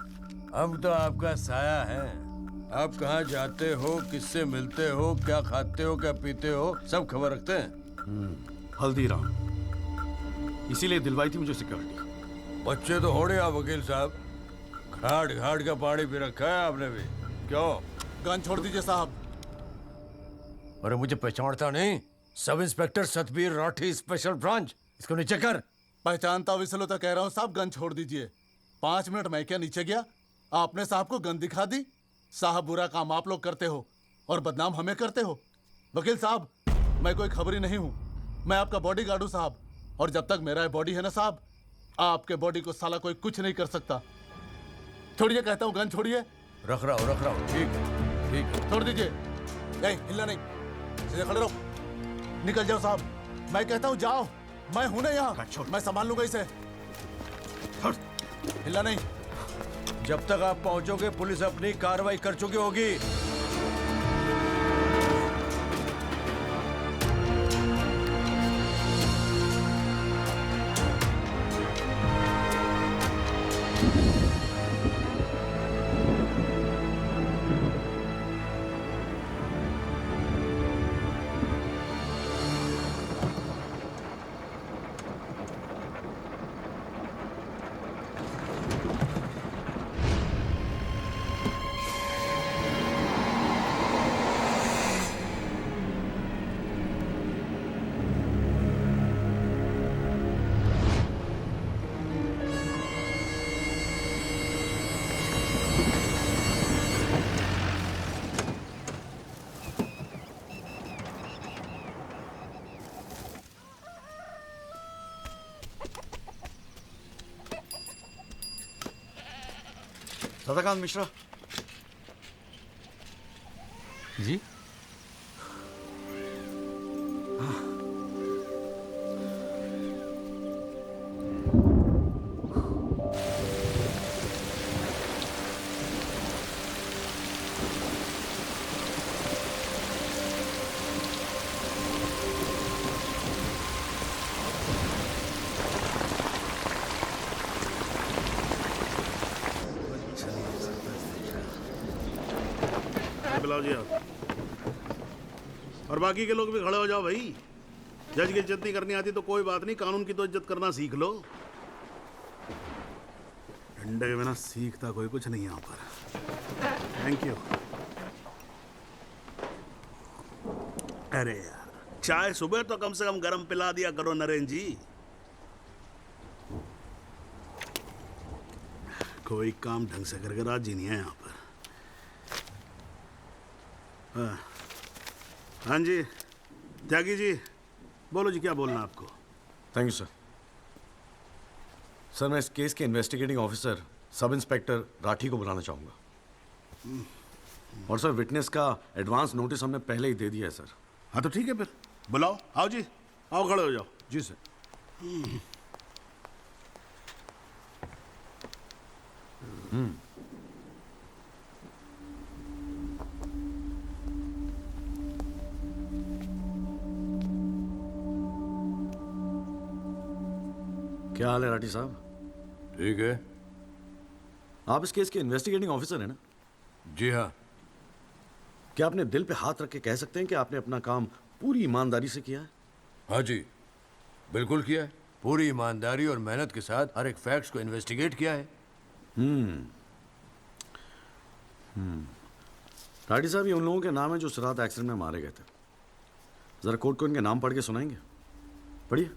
हम तो आपका साया है। आप कहाँ जाते हो, किससे मिलते हो, क्या खाते हो, क्या पीते हो, सब खबर रखते हैं। हल्दीराम, इसीलिए दिलवाई थी मुझे सिक्योरिटी। बच्चे तो होड़े आप वकील साहब, घाट घाट का पानी पी रखा है आपने भी। क्यों? गन छोड़ दीजिए साहब। अरे मुझे पहचानता नहीं? Sub inspector Satbir Rathi, special branch. इसको नीचे कर। पहचानता हूँ इसलिए तो कह रहा हूँ साहब, गन छोड़ दीजिए। 5 मिनट मैं क्या नीचे गया, आपने साहब को गन दिखा दी। साहब बुरा काम आप लोग करते हो और बदनाम हमें करते हो। वकील साहब, मैं कोई खबरी नहीं हूँ, मैं आपका बॉडीगार्ड हूँ साहब। और जब तक मेरा बॉडी है ना साहब, आपके बॉडी को साला कोई कुछ नहीं कर सकता। छोड़िए कहता हूँ, गन छोड़िए। रख रहा हूँ। ठीक है, ठीक है। छोड़ दीजिए। हिलना नहीं, सीधे खड़े रहो। निकल जाओ साहब, मैं कहता हूँ जाओ। मैं हूं ना यहाँ, मैं संभाल लूंगा इसे। हिलना नहीं। जब तक आप पहुंचोगे पुलिस अपनी कार्रवाई कर चुकी होगी। सदाकांत मिश्रा जी। बुलाओ जी आप। और बाकी के लोग भी खड़े हो जाओ भाई। जज की इज्जत नहीं करनी आती तो कोई बात नहीं, कानून की तो इज्जत करना सीख लो। डंडे के बिना सीखता कोई कुछ नहीं यहाँ पर। Thank you. अरे यार, चाय सुबह तो कम से कम गर्म पिला दिया करो नरेन जी। कोई काम ढंग से करके राजी नहीं है यहाँ पर। हाँ जी त्यागी जी, बोलो जी क्या बोलना आपको। Thank you sir. सर मैं इस केस के investigating officer sub inspector Rathi को बुलाना चाहूंगा। और सर विटनेस का एडवांस नोटिस हमने पहले ही दे दिया है सर। हाँ तो ठीक है, फिर बुलाओ। आओ जी, आओ खड़े हो जाओ। जी सर। क्या हाल है राठी साहब? ठीक है। आप इस केस के इन्वेस्टिगेटिंग ऑफिसर हैं ना? जी हाँ। क्या आपने दिल पे हाथ रख के कह सकते हैं कि आपने अपना काम पूरी ईमानदारी से किया है? हाँ जी, बिल्कुल किया है। पूरी ईमानदारी और मेहनत के साथ हर एक फैक्ट्स को इन्वेस्टिगेट किया है। राठी साहब, ये उन लोगों के नाम है जो इस रात एक्सीडेंट में मारे गए थे। जरा कोर्ट को इनके नाम पढ़ के सुनाएंगे? पढ़िए।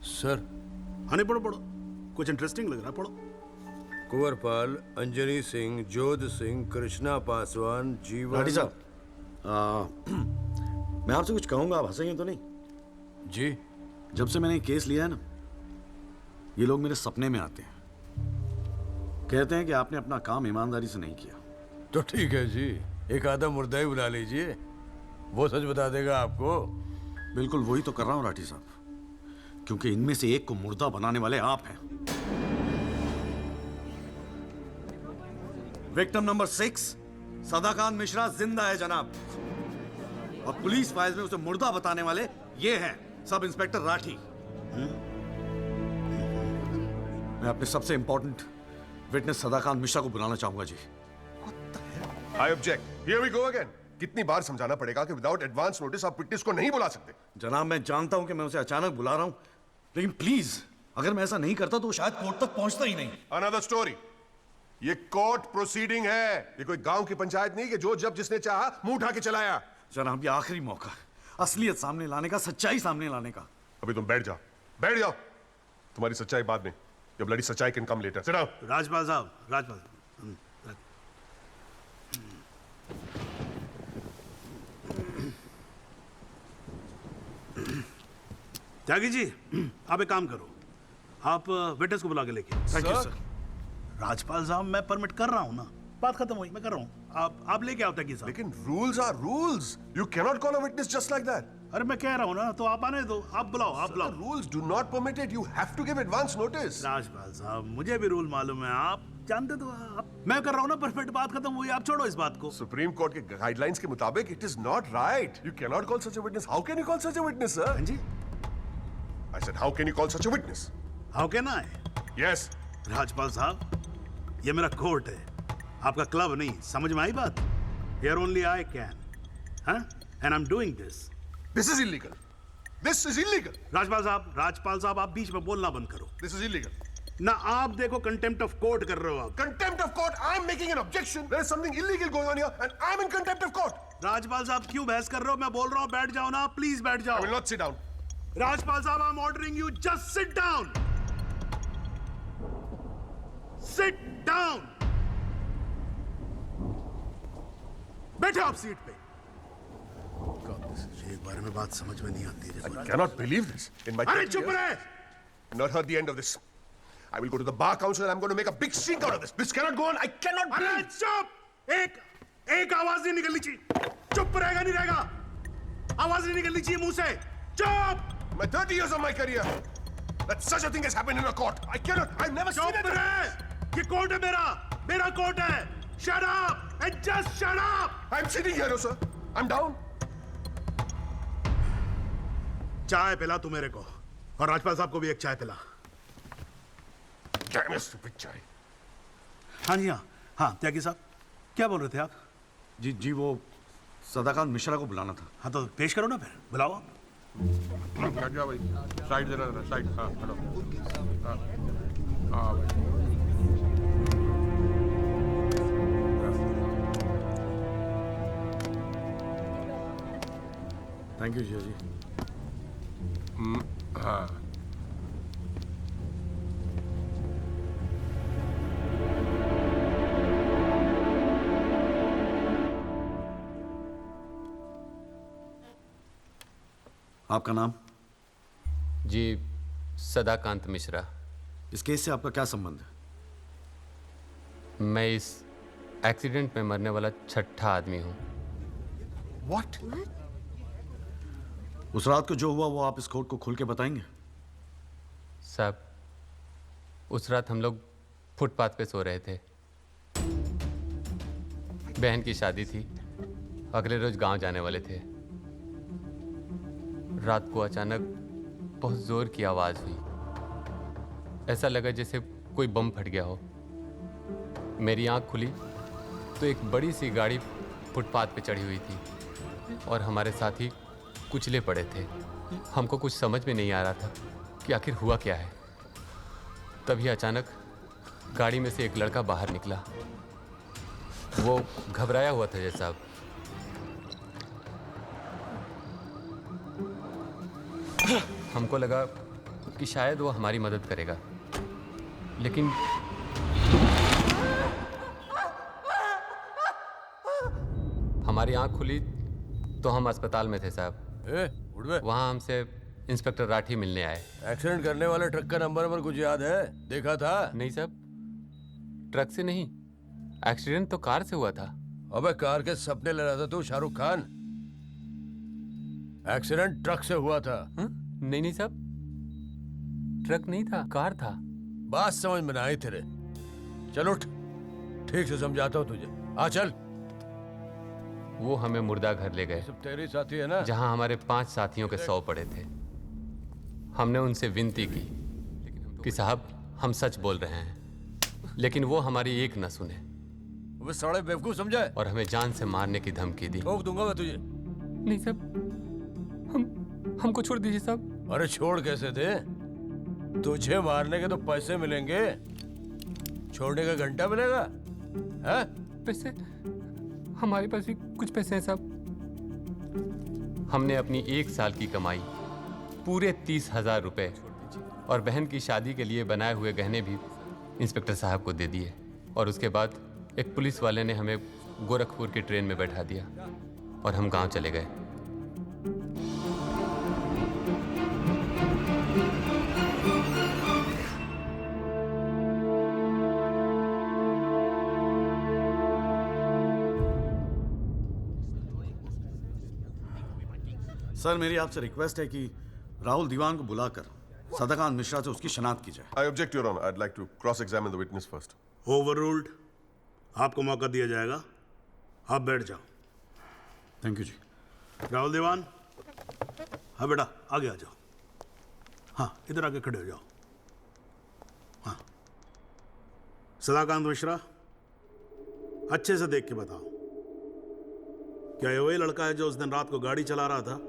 सर। हाँ नहीं, पढ़ो पढ़ो, कुछ इंटरेस्टिंग लग रहा है, पढ़ो। कुंवरपाल, अंजनी सिंह, जोध सिंह, कृष्णा पासवान, जीवन। राठी साहब, मैं आपसे कुछ कहूंगा, आप हंसेंगे तो नहीं? जी। जब से मैंने ये केस लिया है ना, ये लोग मेरे सपने में आते हैं, कहते हैं कि आपने अपना काम ईमानदारी से नहीं किया। तो ठीक है जी, एक आधा मुर्दा ही बुला लीजिए, वो सच बता देगा आपको। बिल्कुल वही तो कर रहा हूं राठी साहब, क्योंकि इनमें से एक को मुर्दा बनाने वाले आप हैं। विक्टिम नंबर 6 सदाकांत मिश्रा जिंदा है जनाब, और पुलिस फाइल्स में उसे मुर्दा बताने वाले ये हैं सब इंस्पेक्टर राठी। मैं अपने सबसे इंपॉर्टेंट विटनेस सदाकांत मिश्रा को बुलाना चाहूंगा जी। I object. Here we go again. कितनी बार समझाना पड़ेगा कि विदाउट एडवांस नोटिस आप विटनेस को नहीं बुला सकते? जनाब, मैं जानता हूं कि मैं उसे अचानक बुला रहा हूं, लेकिन प्लीज अगर मैं ऐसा नहीं करता तो वो शायद कोर्ट तक पहुंचता ही नहीं। Another story. ये कोर्ट प्रोसीडिंग है, ये कोई गांव की पंचायत नहीं कि जो जब जिसने चाहा मुंह उठा के चलाया। जनाब, ये आखिरी मौका है असलियत सामने लाने का, सच्चाई सामने लाने का। अभी तुम बैठ जाओ, बैठ जाओ। तुम्हारी सच्चाई बाद में, ये ब्लडी सच्चाई can come later. Sit down. Rajpal साहब, राजपाल साहब। त्यागी जी, आप एक काम करो, आप विटनेस को बुला के लेके। Thank you sir. राजपाल साहब, मैं परमिट कर रहा हूं ना, बात खत्म हुई, मैं कर रहा हूं। आप लेके आओ त्यागी साहब। लेकिन rules are rules. You can not call a witness just like that. अरे मैं कह रहा हूं ना, तो आप आने दो, आप बुलाओ, आप बुलाओ। Rules do not permit it. You have to give advance notice. Rajpal साहब, मुझे भी रूल मालूम है, आप जानते तो आप। मैं कर रहा हूं ना परफेक्ट, बात खत्म हुई, आप छोड़ो इस बात को। सुप्रीम कोर्ट के गाइडलाइंस के मुताबिक it is not right. You can not call such a witness. How can you call such a witness, sir? जी। I said, how can you call such a witness? How can I? Yes. Rajpal साहब, ये मेरा कोर्ट है, आपका क्लब नहीं। समझ में आई बात? Here only I can. Huh? And I'm doing this. This is illegal. This is illegal. Rajpal साहब, आप बीच में बोलना बंद करो। This is illegal. ना आप देखो, कंटेम्प्ट ऑफ कोर्ट कर रहे हो आप। Contempt of court. I'm making an objection. There is something illegal going on here, and I'm in contempt of court. Rajpal साहब, क्यों बहस कर रहे हो? मैं बोल रहा हूँ, बैठ जाओ ना, प्लीज बैठ जाओ। I will not sit down. Rajpal साहब, I'm ordering you, just sit down. Sit down. बैठो आप सीट पे। एक बार में बात समझ में नहीं आती। I cannot believe this. In my अरे चुप रहे। Not heard the end of this. I will go to the bar council and I'm going to make a big stink out of this. This cannot go on. I cannot अरे breathe. चुप। एक आवाज नहीं निकलनी चाहिए। चुप रहेगा नहीं रहेगा? आवाज नहीं निकलनी चाहिए मुंह से। चुप। My 30 years of my career, that such a thing has happened in a court. I cannot. I've never seen it. ये कोर्ट है मेरा कोर्ट है। Shut up and just shut up. I'm sitting here, no sir. I'm down. चाय पिला तू मेरे को, और राजपाल साहब को भी एक चाय पिला। Damn it, stupid चाय। हाँ जी, हाँ त्यागी साहब, क्या बोल रहे थे आप? जी वो सदाकांत मिश्रा को बुलाना था। हाँ तो पेश करो ना, फिर बुलाओ। हट जा भाई, साइड देना जरा, साइड। हाँ हेलो। हाँ भाई। थैंक यू जी। हाँ। आपका नाम? जी सदाकांत मिश्रा। इस केस से आपका क्या संबंध है? मैं इस एक्सीडेंट में मरने वाला छठा आदमी हूँ। What? उस रात को जो हुआ वो आप इस कोर्ट को खुल के बताएंगे? साहब, उस रात हम लोग फुटपाथ पे सो रहे थे। बहन की शादी थी, अगले रोज गांव जाने वाले थे। रात को अचानक बहुत जोर की आवाज हुई। ऐसा लगा जैसे कोई बम फट गया हो। मेरी आंख खुली तो एक बड़ी सी गाड़ी फुटपाथ पे चढ़ी हुई थी और हमारे साथी कुचले पड़े थे। हमको कुछ समझ में नहीं आ रहा था कि आखिर हुआ क्या है। तभी अचानक गाड़ी में से एक लड़का बाहर निकला। वो घबराया हुआ था जज साहब। हमको लगा कि शायद वो हमारी मदद करेगा, लेकिन हमारी आंख खुली तो हम अस्पताल में थे साहब। वहाँ हमसे इंस्पेक्टर राठी मिलने आए। एक्सीडेंट करने वाले ट्रक का नंबर कुछ याद है? देखा था? नहीं साहब, ट्रक से नहीं, एक्सीडेंट तो कार से हुआ था। अबे कार के सपने ले रहा था तू शाहरुख खान। एक्सीडेंट ट्रक से हुआ था। नहीं नहीं साहब, ट्रक नहीं था, कार था। बात समझ में आई तेरे। चल उठ, ठीक से समझाता हूँ तुझे। आ चल। वो हमें मुर्दा घर ले गए। सब तेरे साथी है ना? जहां हमारे 5 साथियों के 100 पड़े थे। हमने उनसे विनती की कि साहब हम सच बोल रहे हैं, लेकिन वो हमारी एक न सुने। वो साले बेवकूफ समझा है और हमें जान से मारने की धमकी दी। ठोक दूंगा मैं तुझे। नहीं साहब, हमको छोड़ दीजिए साहब। अरे छोड़ कैसे दे? तुझे मारने के तो पैसे मिलेंगे, छोड़ने का घंटा मिलेगा? हैं? पैसे? हमारे पास भी कुछ पैसे हैं साहब। हमने अपनी 1 साल की कमाई पूरे 30,000 रुपए और बहन की शादी के लिए बनाए हुए गहने भी इंस्पेक्टर साहब को दे दिए। और उसके बाद एक पुलिस वाले ने हमें गोरखपुर की ट्रेन में बैठा दिया और हम गांव चले गए। सर, मेरी आपसे रिक्वेस्ट है कि राहुल दीवान को बुलाकर सदाकांत मिश्रा से उसकी शनाख्त की जाए। I object, Your Honor. I'd like to cross-examine the witness first. Overruled. आपको मौका दिया जाएगा, आप बैठ जाओ। थैंक यू जी। राहुल दीवान, हाँ बेटा आगे आ जाओ। हाँ इधर आके खड़े हो जाओ। हाँ सदाकांत मिश्रा, अच्छे से देख के बताओ, क्या ये वही लड़का है जो उस दिन रात को गाड़ी चला रहा था?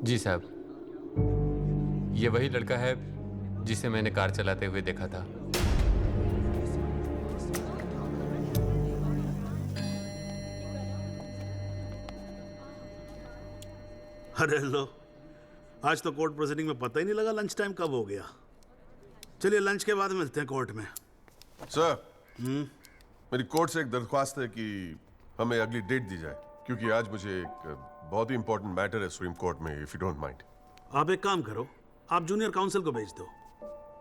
जी साहब, ये वही लड़का है जिसे मैंने कार चलाते हुए देखा था। अरे लो, आज तो कोर्ट प्रोसीडिंग में पता ही नहीं लगा लंच टाइम कब हो गया। चलिए लंच के बाद मिलते हैं कोर्ट में। सर, मेरी कोर्ट से एक दरख्वास्त है कि हमें अगली डेट दी जाए, क्योंकि आज मुझे एक बहुत ही इंपॉर्टेंट मैटर है सुप्रीम कोर्ट में, इफ यू डोंट माइंड। आप एक काम करो, आप जूनियर काउंसिल को भेज दो।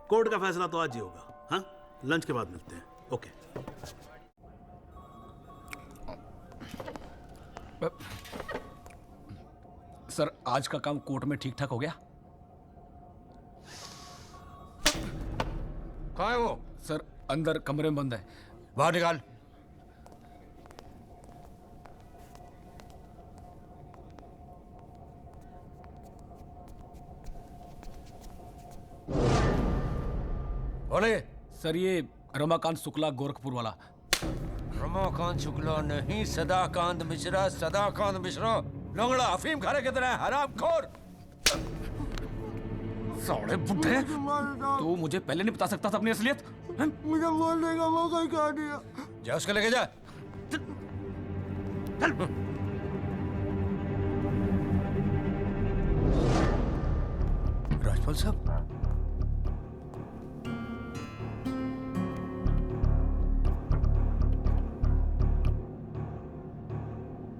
कोर्ट का फैसला तो आज ही होगा। हाँ, लंच के बाद मिलते हैं। ओके। सर, आज का काम कोर्ट में ठीक ठाक हो गया? कहाँ है वो? सर, अंदर कमरे में बंद है। बाहर निकाल। सर, ये रमाकांत शुक्ला गोरखपुर वाला। रमाकांत शुक्ला नहीं, सदाकांत मिश्रा। सदाकांत मिश्रा लंगड़ा अफीम खाने की तरह हरामखोर। साले बुड्ढे, तू मुझे पहले नहीं बता सकता था अपनी असलियत? मुझे बोलने का मौका ही कहा दिया। जा उसको लेके जा। राजपाल साहब,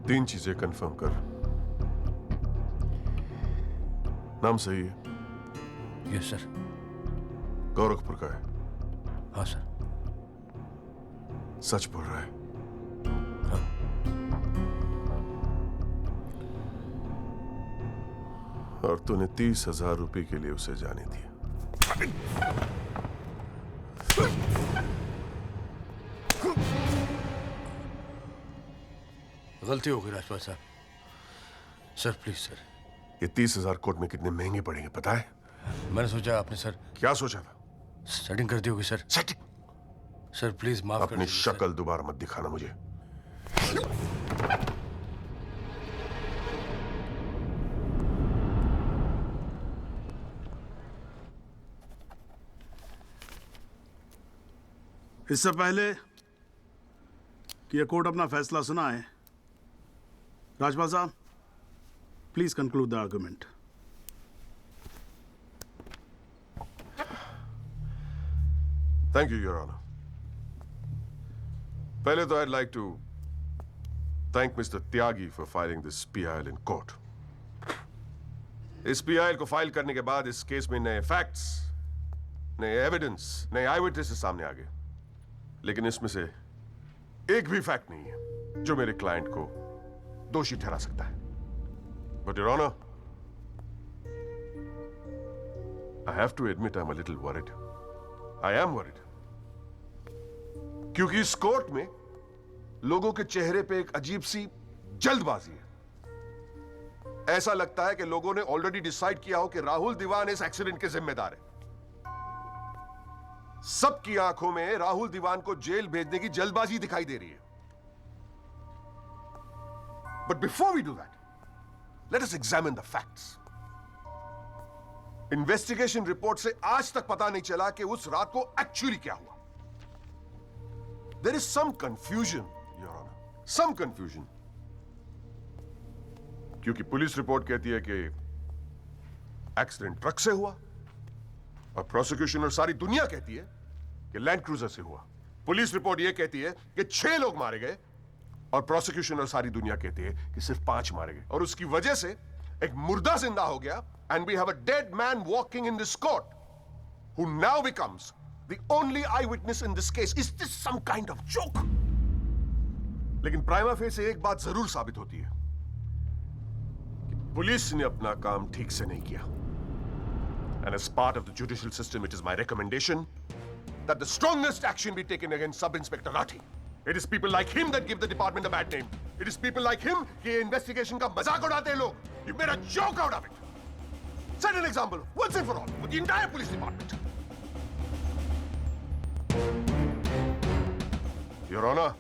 3 चीजें कंफर्म कर। नाम सही है? Yes sir. गोरखपुर का है? हाँ सर। सच बोल रहा है? और तूने 30,000 रुपए के लिए उसे जाने दिया। गलती हो गई राजपाल साहब। Sir please sir. ये 30,000 कोर्ट में कितने महंगे पड़ेंगे पता है? मैंने सोचा आपने सर। क्या सोचा था? सेटिंग कर दी होगी सर। सेटिंग? सर प्लीज माफ कर अपनी दीजिए, शक्ल दोबारा मत दिखाना मुझे। इससे पहले कि यह कोर्ट अपना फैसला सुनाए, राजपाल साहब please conclude the argument. Thank you, Your Honor. पहले तो I'd like to thank Mr. Tyagi for filing this PIL in court. इस PIL को फाइल करने के बाद इस केस में नए फैक्ट्स, नए एविडेंस, नए आई विटनेसेस सामने आ गए। लेकिन इसमें से एक भी फैक्ट नहीं है जो मेरे क्लाइंट को दोषी ठहरा सकता है। But Your Honor, I have to admit I'm a little worried. I am worried. क्योंकि इस कोर्ट में लोगों के चेहरे पे एक अजीब सी जल्दबाजी है। ऐसा लगता है कि लोगों ने ऑलरेडी डिसाइड किया हो कि राहुल दीवान इस एक्सीडेंट के जिम्मेदार है। सबकी आंखों में राहुल दीवान को जेल भेजने की जल्दबाजी दिखाई दे रही है। But before we do that, let us examine the facts. Investigation report से आज तक पता नहीं चला कि उस रात को एक्चुअली क्या हुआ। There is some confusion, Your Honor. Some confusion. क्योंकि पुलिस रिपोर्ट कहती है कि एक्सीडेंट ट्रक से हुआ और प्रोसिक्यूशन और सारी दुनिया कहती है कि लैंड क्रूजर से हुआ। पुलिस रिपोर्ट यह कहती है कि 6 लोग मारे गए और प्रोसिक्यूशन और सारी दुनिया कहती है कि सिर्फ 5 मारे गए। और उसकी वजह से एक मुर्दा जिंदा हो गया and we have a dead man walking in this court who now becomes the only eyewitness in this case. Is this some kind of joke? लेकिन प्राइमा फेस से एक बात जरूर साबित होती है कि पुलिस ने अपना काम ठीक से नहीं किया। And as part of the judicial system, it is my recommendation that the strongest action be taken against Sub-Inspector Rathi. It is people like him that give the department a bad name. It is people like him कि investigation का मजाक उड़ाते हैं लोग। You made a joke out of it. Set an example once and for all with the entire police department. Your Honor,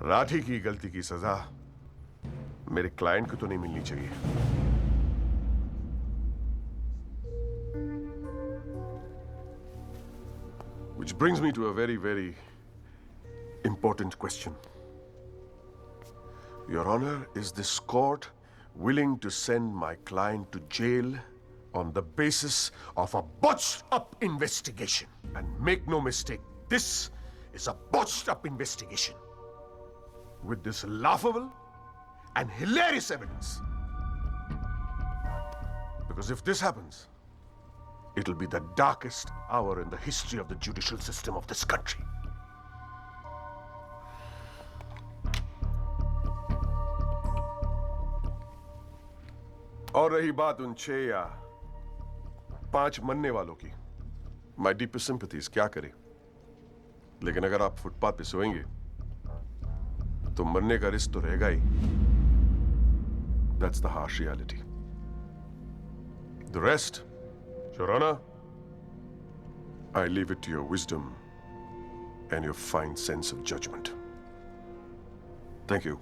Rathi की गलती की सजा मेरे क्लाइंट को तो नहीं मिलनी चाहिए। Which brings me to a very, very important question. Your Honor, is this court willing to send my client to jail on the basis of a botched-up investigation? And make no mistake, this is a botched-up investigation with this laughable and hilarious evidence. Because if this happens, it'll be the darkest hour in the history of the judicial system of this country. और रही बात उन 6 या 5 मरने वालों की, माई डीपेस्ट सिंपैथीज, क्या करें। लेकिन अगर आप फुटपाथ पे सोएंगे तो मरने का रिस्क तो रहेगा ही। That's the harsh reality. The rest, Your Honor, I leave it to your wisdom and your fine sense of judgment. Thank you.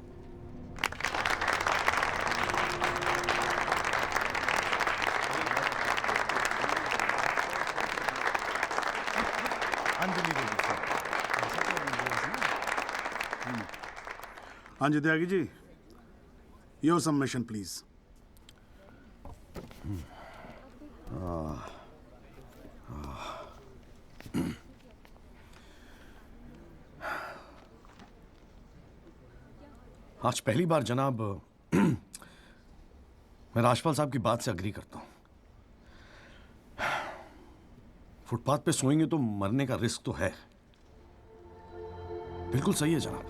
हाँ जी Tyagi ji, your submission please. आज पहली बार जनाब मैं राजपाल साहब की बात से अग्री करता हूं। फुटपाथ पे सोएंगे तो मरने का रिस्क तो है। बिल्कुल सही है जनाब।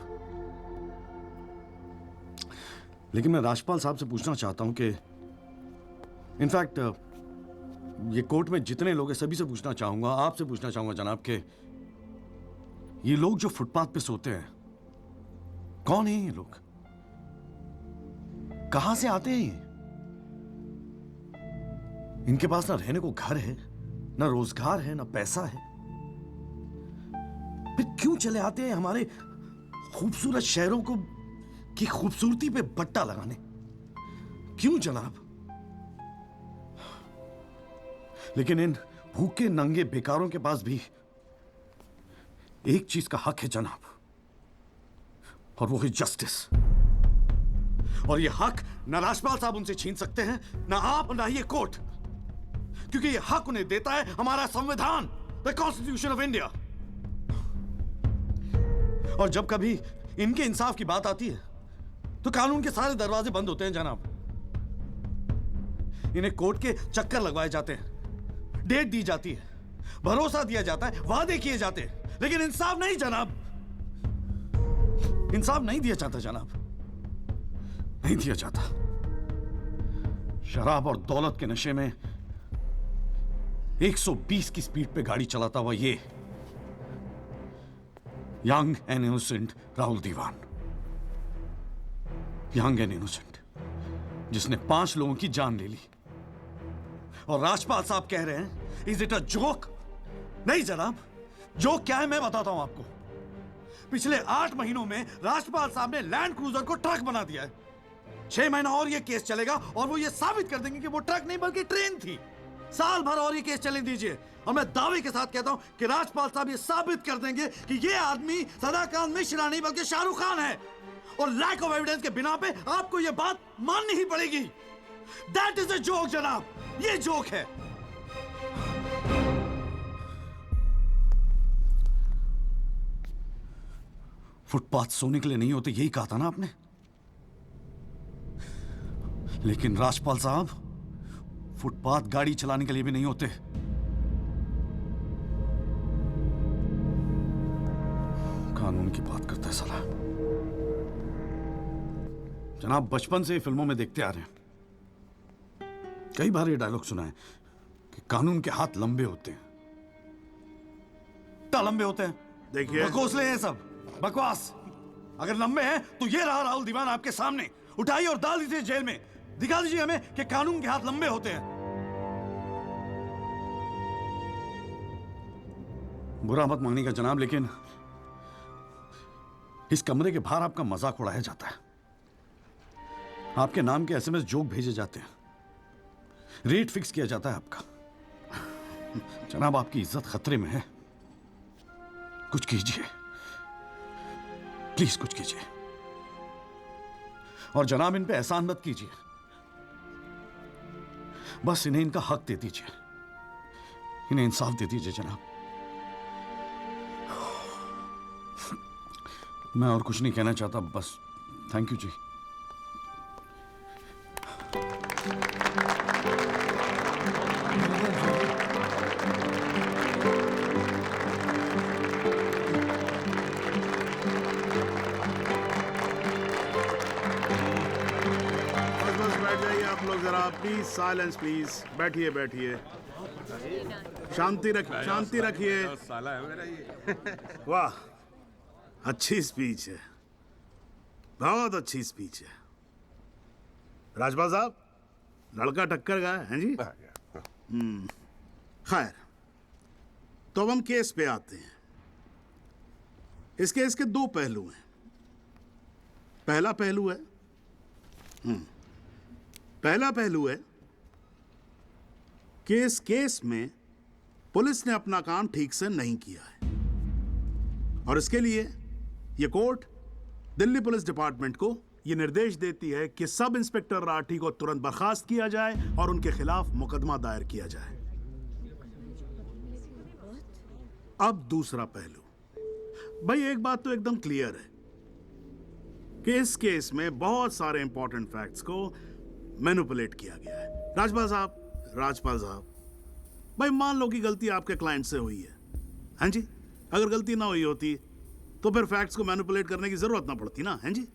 लेकिन मैं राजपाल साहब से पूछना चाहता हूं कि इनफैक्ट ये कोर्ट में जितने लोग हैं सभी से पूछना चाहूंगा, आपसे पूछना चाहूंगा जनाब कि ये लोग जो फुटपाथ पे सोते हैं कौन है? ये लोग कहां से आते हैं? ये इनके पास ना रहने को घर है, ना रोजगार है, ना पैसा है, फिर क्यों चले आते हैं हमारे खूबसूरत शहरों को की खूबसूरती पे बट्टा लगाने? क्यों जनाब? लेकिन इन भूखे नंगे बेकारों के पास भी एक चीज का हक है जनाब, और वो है जस्टिस। और ये हक ना राजपाल साहब उनसे छीन सकते हैं, ना आप, ना ये कोर्ट, क्योंकि ये हक उन्हें देता है हमारा संविधान, द कॉन्स्टिट्यूशन ऑफ इंडिया। और जब कभी इनके इंसाफ की बात आती है तो कानून के सारे दरवाजे बंद होते हैं जनाब। इन्हें कोर्ट के चक्कर लगवाए जाते हैं, डेट दी जाती है, भरोसा दिया जाता है, वादे किए जाते हैं, लेकिन इंसाफ नहीं जनाब। इंसाफ नहीं दिया जाता जनाब, नहीं दिया जाता। शराब और दौलत के नशे में 120 की स्पीड पे गाड़ी चलाता हुआ ये young and innocent Rahul Dewan, young and innocent, जिसने 5 लोगों की जान ले ली। और राजपाल साहब कह रहे हैं इज इट अ जोक? नहीं जनाब, जोक क्या है मैं बताता हूं आपको। पिछले 8 महीनों में राजपाल साहब ने लैंड क्रूजर को ट्रक बना दिया है। 6 महीना और ये केस चलेगा और वो ये साबित कर देंगे कि वो ट्रक नहीं बल्कि ट्रेन थी। साल भर और ये केस चलने दीजिए और मैं दावे के साथ कहता हूं कि राजपाल साहब ये साबित कर देंगे कि ये आदमी सदाकांत मिश्रा नहीं बल्कि शाहरुख खान है। और लैक ऑफ एविडेंस के बिना पे आपको ये बात माननी ही पड़ेगी। दैट इज अ जोक जनाब, ये जोक है। फुटपाथ सोने के लिए नहीं होते, यही कहा था ना आपने। लेकिन राजपाल साहब फुटपाथ गाड़ी चलाने के लिए भी नहीं होते। कानून की बात करता है साला। जनाब बचपन से फिल्मों में देखते आ रहे हैं, कई बार ये डायलॉग सुना है कि कानून के हाथ लंबे होते हैं। क्या लंबे होते हैं? देखिए बकौसले हैं सब, बकवास। अगर लंबे हैं तो ये रहा राहुल दीवान आपके सामने, उठाइए और डाल दीजिए जेल में। दिखा दीजिए हमें कि कानून के हाथ लंबे होते हैं। बुरा मत मानिएगा जनाब, लेकिन इस कमरे के बाहर आपका मजाक उड़ाया जाता है, आपके नाम के एसएमएस जोक भेजे जाते हैं, रेट फिक्स किया जाता है आपका। जनाब आपकी इज्जत खतरे में है, कुछ कीजिए प्लीज, कुछ कीजिए। और जनाब इन पे एहसान मत कीजिए, बस इन्हें इनका हक दे दीजिए, इन्हें इंसाफ दे दीजिए जनाब। मैं और कुछ नहीं कहना चाहता, बस थैंक यू जी। बस बैठ जाइए आप लोग जरा, प्लीज साइलेंस प्लीज। बैठिए बैठिए, शांति रखिए, शांति रखिए। साला है मेरा ये। वाह, अच्छी स्पीच है, बहुत अच्छी स्पीच है। राजपाल साहब, लड़का टक्कर गया है जी। खैर, तो अब हम केस पे आते हैं। इस केस के 2 पहलू हैं। पहला पहलू है कि इस केस में पुलिस ने अपना काम ठीक से नहीं किया है, और इसके लिए ये कोर्ट दिल्ली पुलिस डिपार्टमेंट को ये निर्देश देती है कि सब इंस्पेक्टर राठी को तुरंत बर्खास्त किया जाए और उनके खिलाफ मुकदमा दायर किया जाए। अब दूसरा पहलू, भाई एक बात तो एकदम क्लियर है कि इस केस में बहुत सारे इंपॉर्टेंट फैक्ट्स को मैनिपुलेट किया गया है। राजपाल साहब, भाई मान लो कि गलती आपके क्लाइंट से हुई है, हैं जी? अगर गलती ना हुई होती तो फिर फैक्ट्स को मैनिपुलेट करने की जरूरत ना पड़ती ना, हैं जी?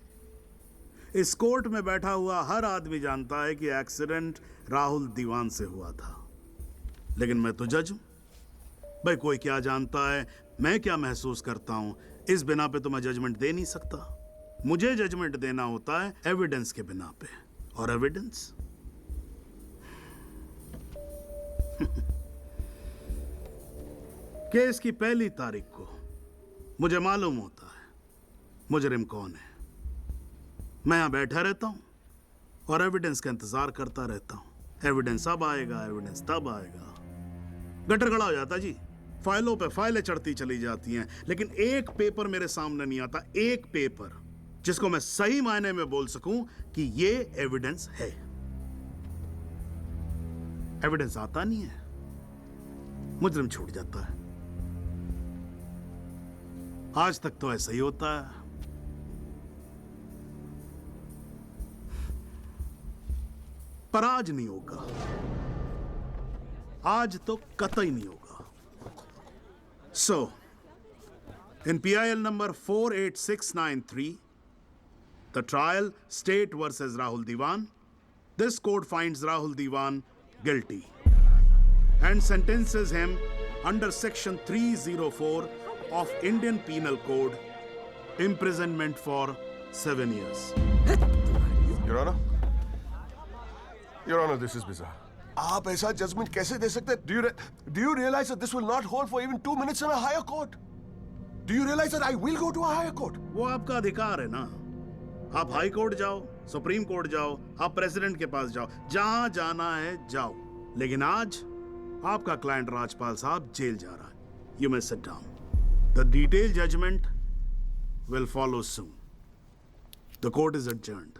इस कोर्ट में बैठा हुआ हर आदमी जानता है कि एक्सीडेंट राहुल दीवान से हुआ था, लेकिन मैं तो जज हूं। भाई कोई क्या जानता है, मैं क्या महसूस करता हूं, इस बिना पे तो मैं जजमेंट दे नहीं सकता। मुझे जजमेंट देना होता है एविडेंस के बिना पे, और एविडेंस केस की पहली तारीख को मुझे मालूम होता है मुजरिम कौन है। मैं यहां बैठा रहता हूं और एविडेंस का इंतजार करता रहता हूं। एविडेंस अब आएगा, एविडेंस तब आएगा। गटर खड़ा हो जाता जी, फाइलों पे फाइलें चढ़ती चली जाती हैं, लेकिन एक पेपर मेरे सामने नहीं आता, एक पेपर जिसको मैं सही मायने में बोल सकूं कि ये एविडेंस है। एविडेंस आता नहीं है, मुजरिम छूट जाता है। आज तक तो ऐसा ही होता है। पर आज नहीं होगा, आज तो कतई नहीं होगा। So, in PIL number 48693, the trial State versus Rahul Diwan, this court finds Rahul Diwan guilty and sentences him under section 304 of Indian Penal Code, imprisonment for 7 years. Your Honor, this is bizarre. आप ऐसा जजमेंट कैसे दे सकते हैं? Do you realize that this will not hold for even 2 minutes in a higher court? Do you realize that I will go to a higher court? वो आपका अधिकार है ना। आप हाई कोर्ट जाओ, सुप्रीम कोर्ट जाओ, आप प्रेसिडेंट के पास जाओ, जहां जाना है जाओ। लेकिन आज आपका क्लाइंट राजपाल साहब जेल जा रहा है। You may sit down. The detailed judgment will follow soon. The court is adjourned.